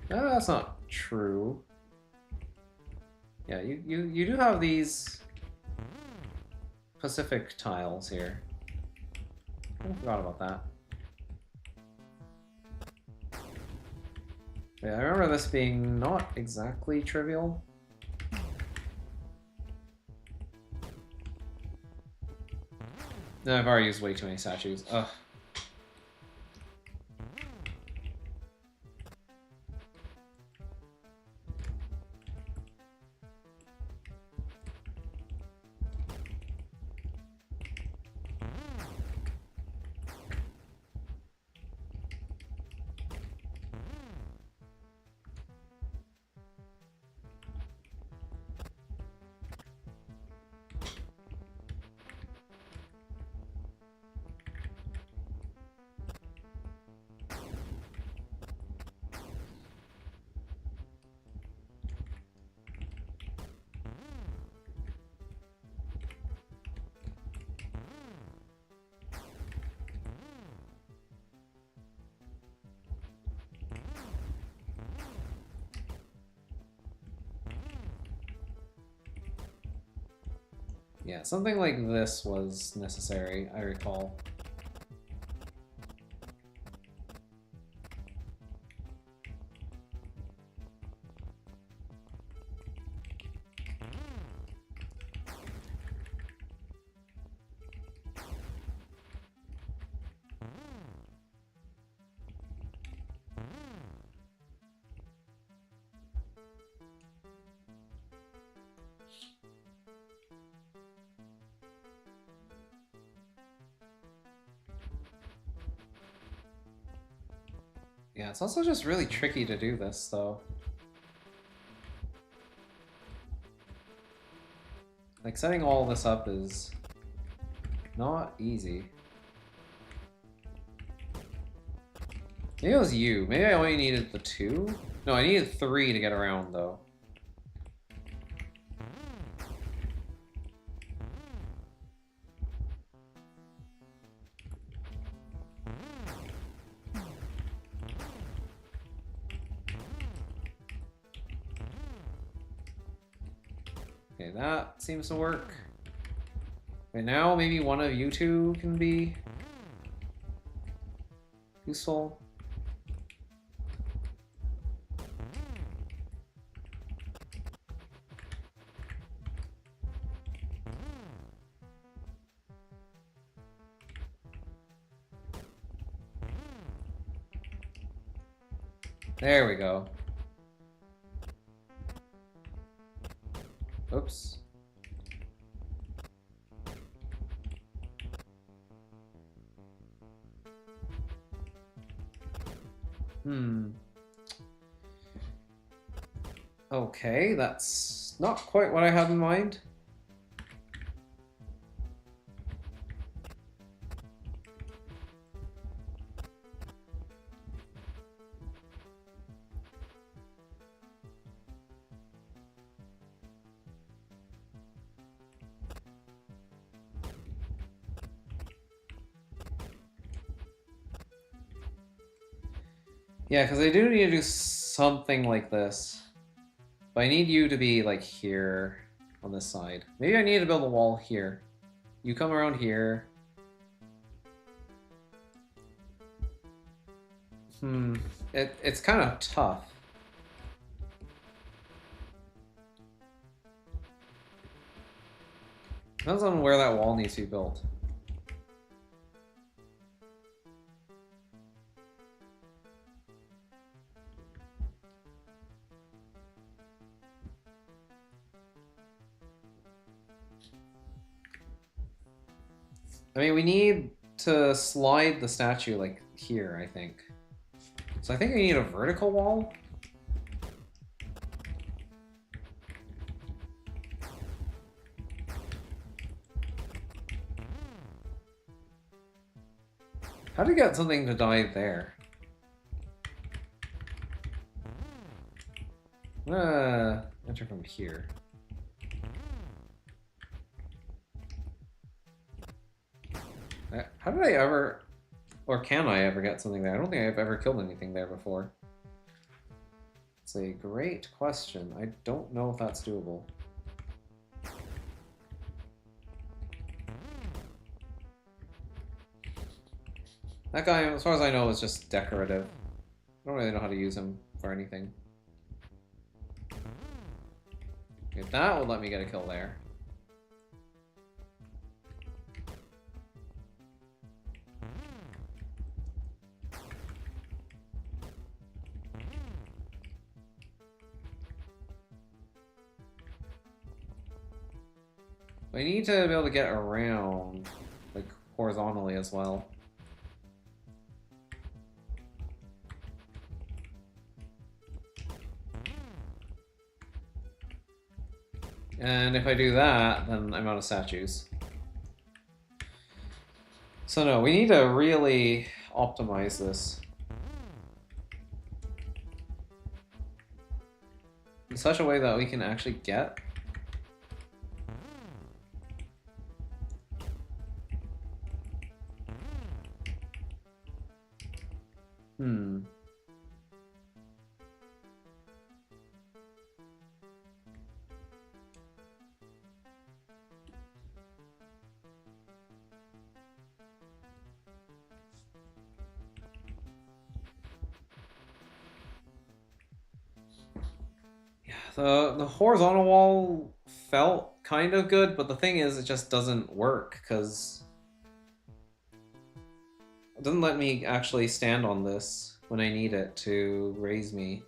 Speaker 1: No, that's not true. Yeah, you do have these Pacific tiles here. I forgot about that. Yeah, I remember this being not exactly trivial. No, I've already used way too many statues. Ugh. Yeah, something like this was necessary, I recall. Yeah, it's also just really tricky to do this, though. Like, setting all this up is not easy. Maybe it was you. Maybe I only needed the 2? No, I needed 3 to get around, though. Okay, that seems to work. Okay, now maybe one of you two can be useful. There we go. Oops. Okay, that's not quite what I had in mind. Yeah, because I do need to do something like this. But I need you to be, like, here on this side. Maybe I need to build a wall here. You come around here. It's kind of tough. Depends on where that wall needs to be built. I mean, we need to slide the statue, like, here, I think. So I think we need a vertical wall. How to get something to die there? Enter from here. How did I ever, or can I ever get something there? I don't think I've ever killed anything there before. It's a great question. I don't know if that's doable. That guy, as far as I know, is just decorative. I don't really know how to use him for anything. If that would let me get a kill there. I need to be able to get around, like, horizontally as well. And if I do that, then I'm out of statues. So no, we need to really optimize this. In such a way that we can actually get. The horizontal wall felt kind of good, but the thing is, it just doesn't work, because it doesn't let me actually stand on this when I need it to raise me.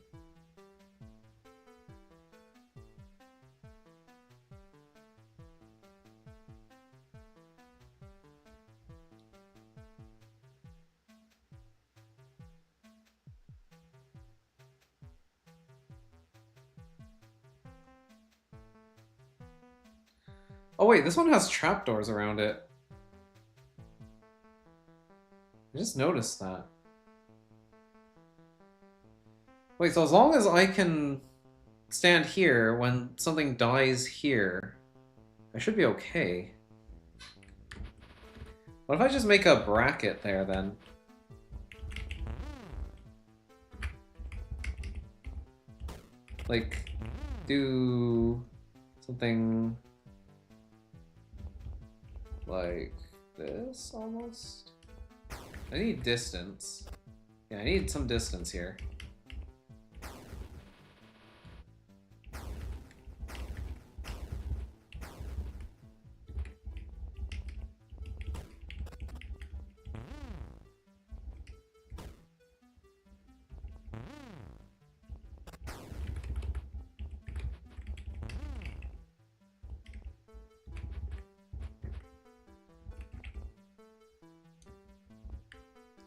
Speaker 1: Oh wait, this one has trapdoors around it. I just noticed that. Wait, so as long as I can stand here when something dies here, I should be okay. What if I just make a bracket there then? Like, do something like this almost? I need distance. Yeah, I need some distance here.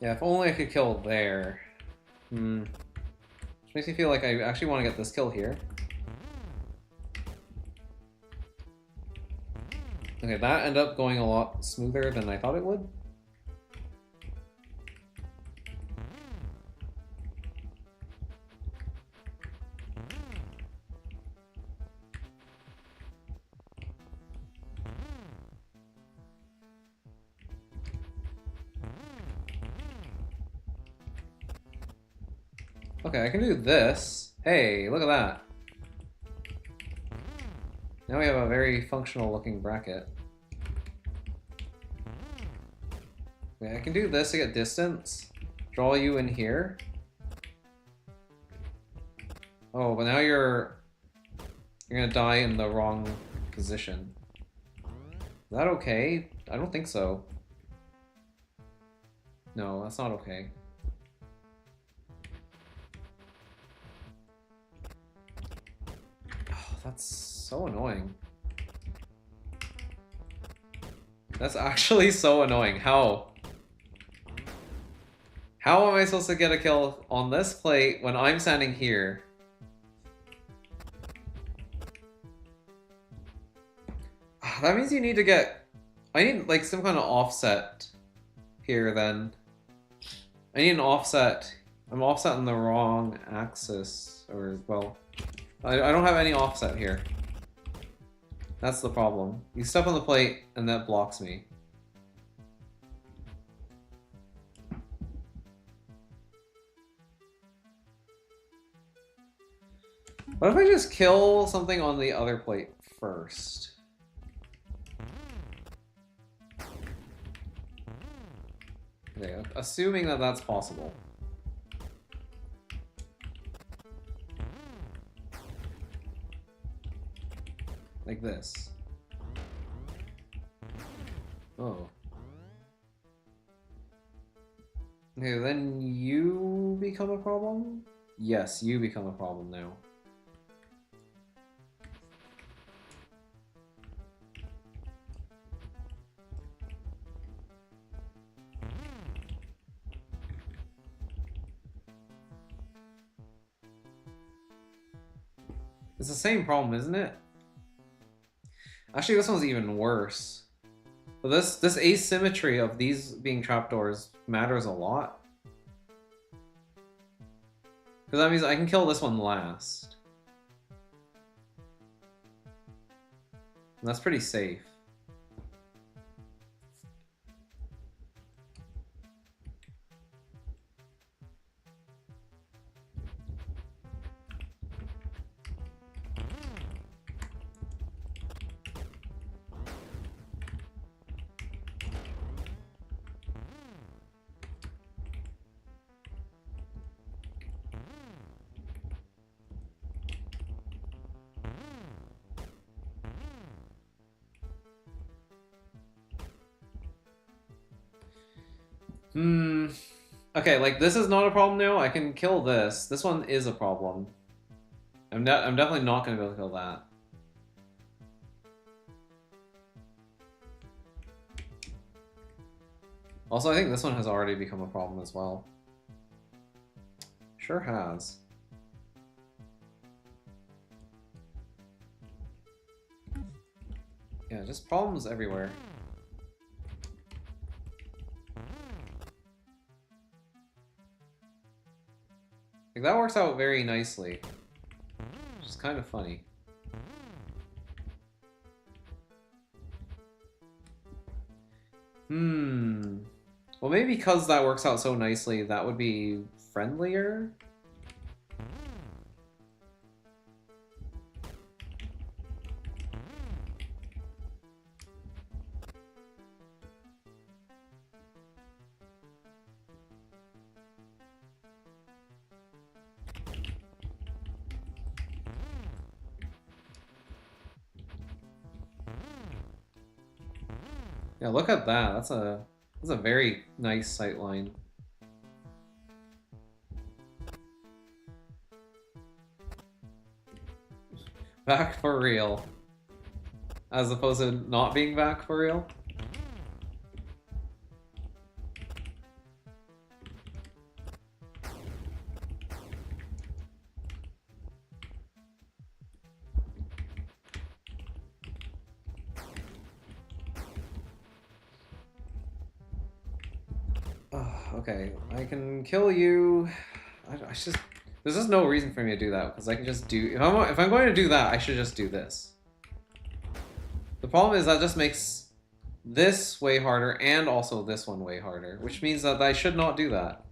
Speaker 1: Yeah, if only I could kill there. Which makes me feel like I actually want to get this kill here. Okay, that ended up going a lot smoother than I thought it would. Okay, I can do this. Hey, look at that. Now we have a very functional looking bracket. Okay, I can do this to get distance. Draw you in here. Oh, but now you're gonna die in the wrong position. Is that okay? I don't think so. No, that's not okay. Oh, that's so annoying. That's actually so annoying. How? How am I supposed to get a kill on this plate when I'm standing here? That means you need to get... I need, like, some kind of offset here, then. I need an offset. I'm offsetting the wrong axis, or, well... I don't have any offset here. That's the problem. You step on the plate, and that blocks me. What if I just kill something on the other plate first? Okay, assuming that that's possible. Like this. Oh. Okay, then you become a problem? Yes, you become a problem now. It's the same problem, isn't it? Actually, this one's even worse. But this asymmetry of these being trapdoors matters a lot. Because that means I can kill this one last. And that's pretty safe. Okay, like this is not a problem now. I can kill this. This one is a problem. I'm definitely not gonna be able to kill that. Also, I think this one has already become a problem as well. Sure has. Yeah, just problems everywhere. Like, that works out very nicely. Which is kind of funny. Well, maybe because that works out so nicely, that would be friendlier? Yeah, look at that. That's a very nice sightline. Back for real. As opposed to not being back for real. Okay, I can kill you. I just there's just no reason for me to do that because I can just do if I'm going to do that, I should just do this. The problem is that just makes this way harder and also this one way harder, which means that I should not do that.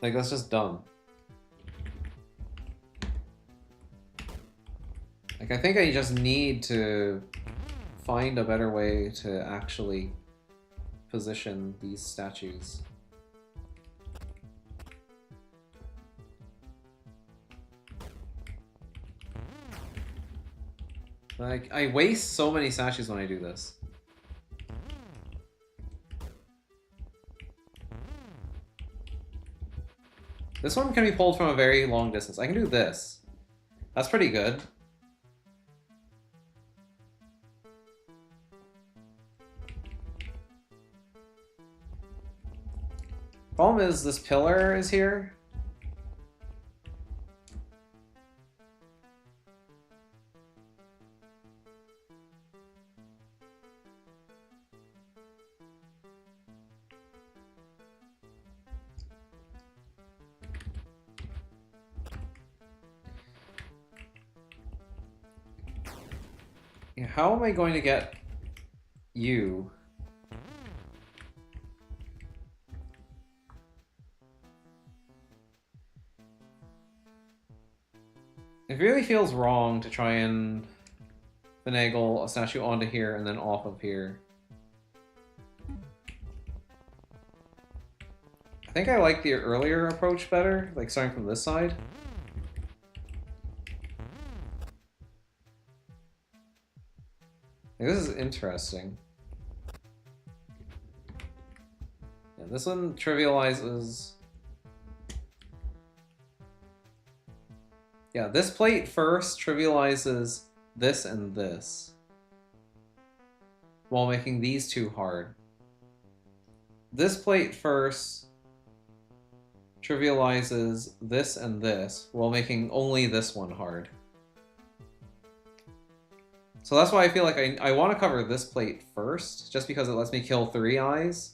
Speaker 1: Like, that's just dumb. Like, I think I just need to find a better way to actually position these statues. Like, I waste so many statues when I do this. This one can be pulled from a very long distance. I can do this. That's pretty good. Problem is, this pillar is here. Yeah, how am I going to get you? It really feels wrong to try and finagle a statue onto here and then off of here. I think I like the earlier approach better, like starting from this side. Like, this is interesting. Yeah, this one trivializes... Yeah, this plate first trivializes this and this, while making these two hard. This plate first trivializes this and this, while making only this one hard. So that's why I feel like I want to cover this plate first, just because it lets me kill 3 eyes.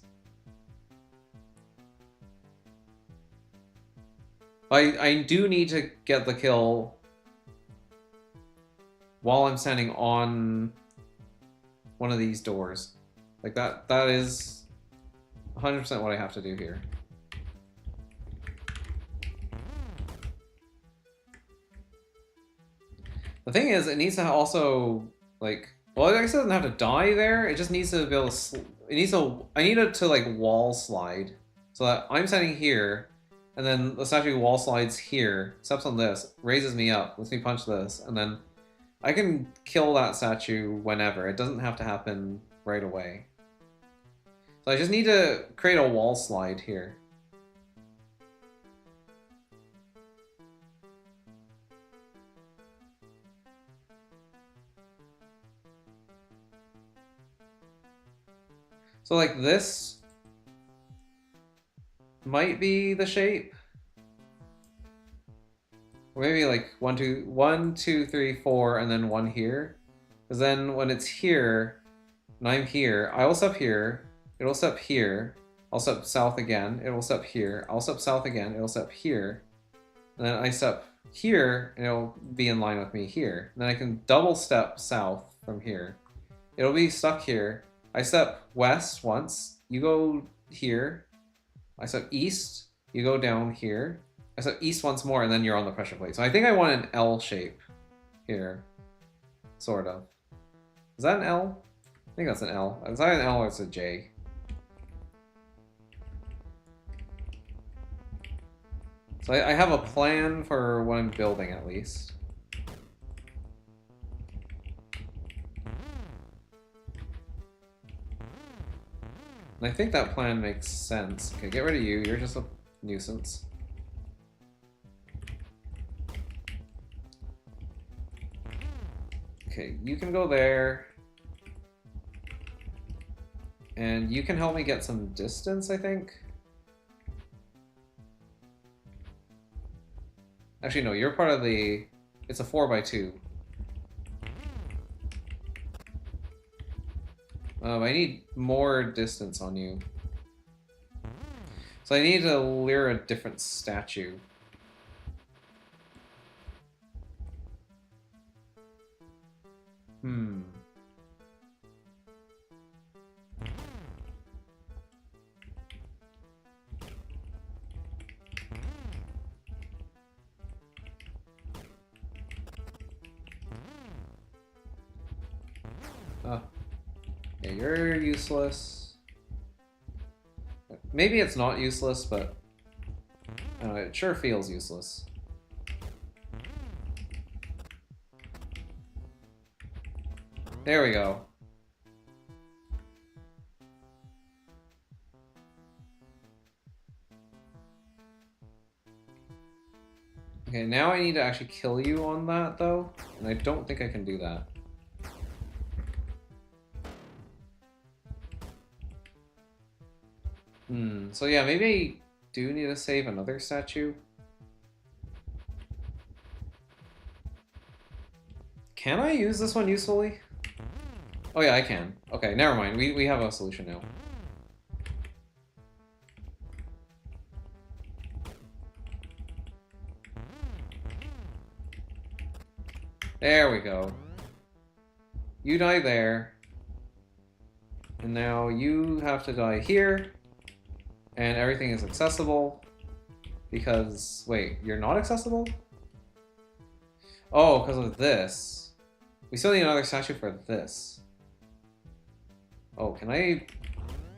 Speaker 1: I do need to get the kill while I'm standing on one of these doors. Like, that is 100% what I have to do here. The thing is, it needs to also, like... Well, I guess it doesn't have to die there. It just needs to be able to... It needs to... I need it to, like, wall slide. So that I'm standing here, and then the statue wall slides here, steps on this, raises me up, lets me punch this, and then I can kill that statue whenever. It doesn't have to happen right away. So I just need to create a wall slide here. So, like, this might be the shape. Or maybe like 1, 2, 3, 4, and then 1 here. Because then when it's here, and I'm here, I will step here, it'll step here, I'll step south again, it will step here, I'll step south again, it'll step here, and then I step here, and it'll be in line with me here. And then I can double step south from here. It'll be stuck here. I step west once, you go here, I step east, you go down here, I step east once more, and then you're on the pressure plate. So I think I want an L shape here, sort of. Is that an L? I think that's an L. Is that an L or it's a J? So I have a plan for what I'm building, at least. And I think that plan makes sense. Okay, get rid of you. You're just a nuisance. Okay, you can go there. And you can help me get some distance, I think. Actually, no, you're part of the... It's a 4x2. I need more distance on you. So I need to lure a different statue. Yeah, you're useless. Maybe it's not useless, but I don't know, it sure feels useless. There we go. Okay, now I need to actually kill you on that, though, and I don't think I can do that. So yeah, maybe I do need to save another statue. Can I use this one usefully? Oh yeah, I can. Okay, never mind. We have a solution now. There we go. You die there. And now you have to die here. And everything is accessible. Because, wait, you're not accessible? Oh, because of this. We still need another statue for this. Oh, can I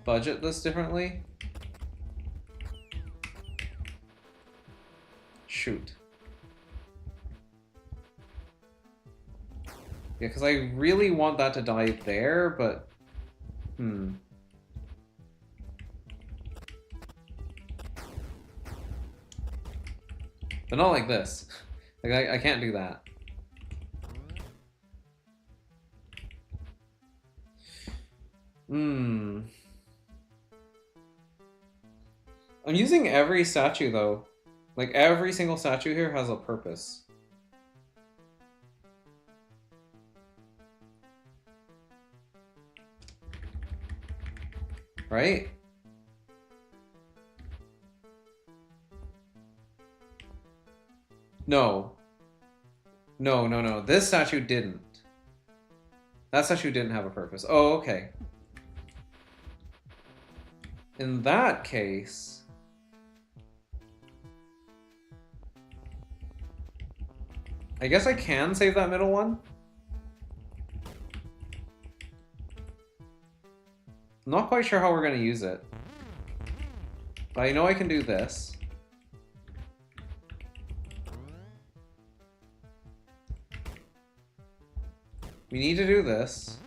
Speaker 1: budget this differently? Shoot. Yeah, because I really want that to die there, but... But not like this. Like, I can't do that. I'm using every statue, though. Like, every single statue here has a purpose. Right? No. No. This statue didn't. That statue didn't have a purpose. Oh, okay. In that case... I guess I can save that middle one. I'm not quite sure how we're going to use it. But I know I can do this. We need to do this.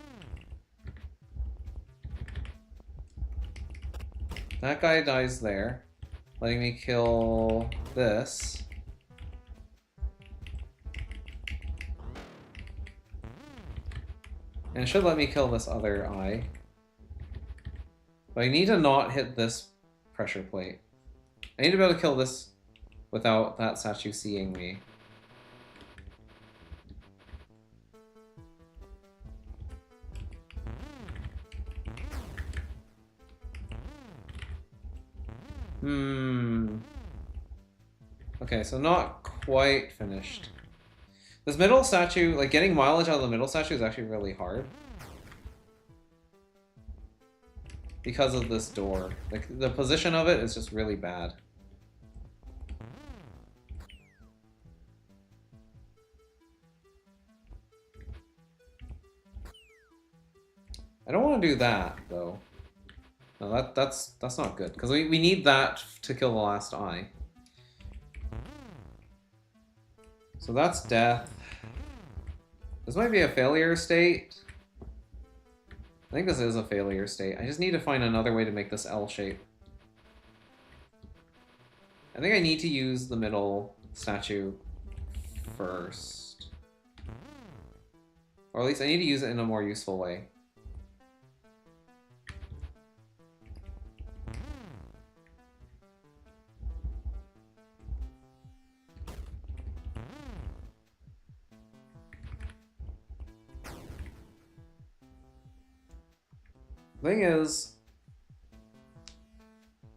Speaker 1: That guy dies there, letting me kill this. And it should let me kill this other eye. But I need to not hit this pressure plate. I need to be able to kill this without that statue seeing me. Okay, so not quite finished. This middle statue, like getting mileage out of the middle statue is actually really hard. Because of this door. Like, the position of it is just really bad. I don't want to do that, though. No, that's not good. Because we need that to kill the last eye. So that's death. This might be a failure state. I think this is a failure state. I just need to find another way to make this L shape. I think I need to use the middle statue first. Or at least I need to use it in a more useful way. The thing is,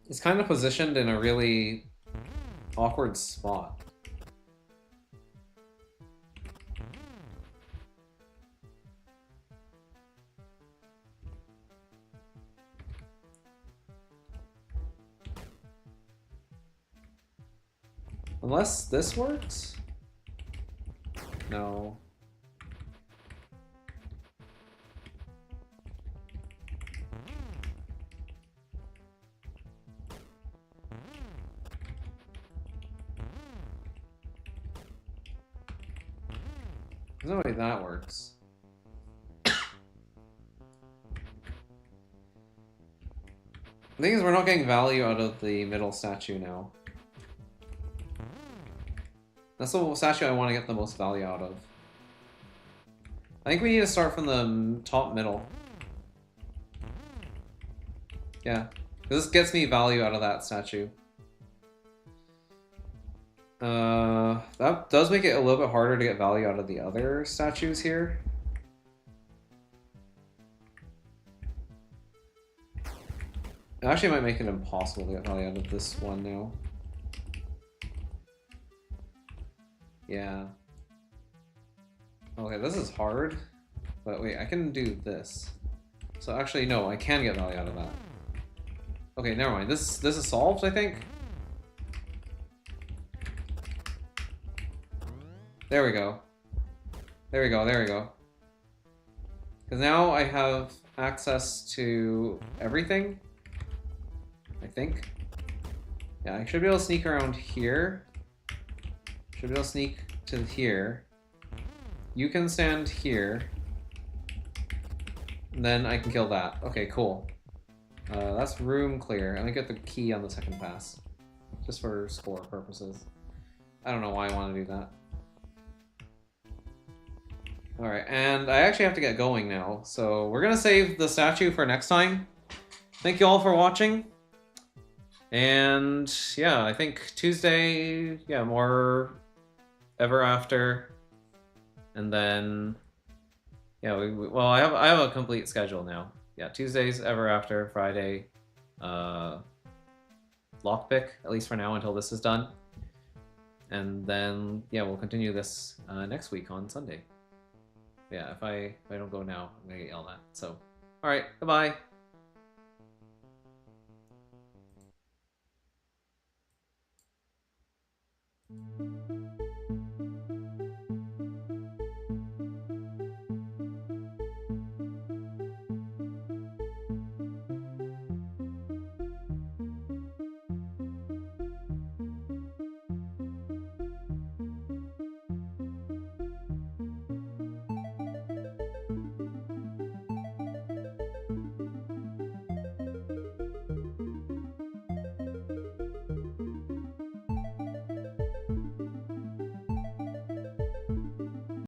Speaker 1: it's kind of positioned in a really awkward spot. Unless this works? No. There's no way that works. The thing is, we're not getting value out of the middle statue now. That's the statue I want to get the most value out of. I think we need to start from the top middle. Yeah, this gets me value out of that statue. That does make it a little bit harder to get value out of the other statues here. It actually might make it impossible to get value out of this one now. Yeah. Okay, this is hard. But wait, I can do this. So actually, no, I can get value out of that. Okay, never mind. This is solved, I think. There we go. There we go, there we go. Because now I have access to everything. I think. Yeah, I should be able to sneak around here. Should be able to sneak to here. You can stand here. And then I can kill that. Okay, cool. That's room clear. I'm gonna get the key on the second pass. Just for score purposes. I don't know why I want to do that. Alright, and I actually have to get going now, so we're gonna save the statue for next time. Thank you all for watching. And yeah, I think Tuesday, yeah, more Ever After. And then yeah, well, I have a complete schedule now. Yeah, Tuesdays Ever After, Friday lockpick, at least for now until this is done. And then yeah, we'll continue this next week on Sunday. Yeah, if I don't go now, I'm gonna get yelled at. So, all right, goodbye.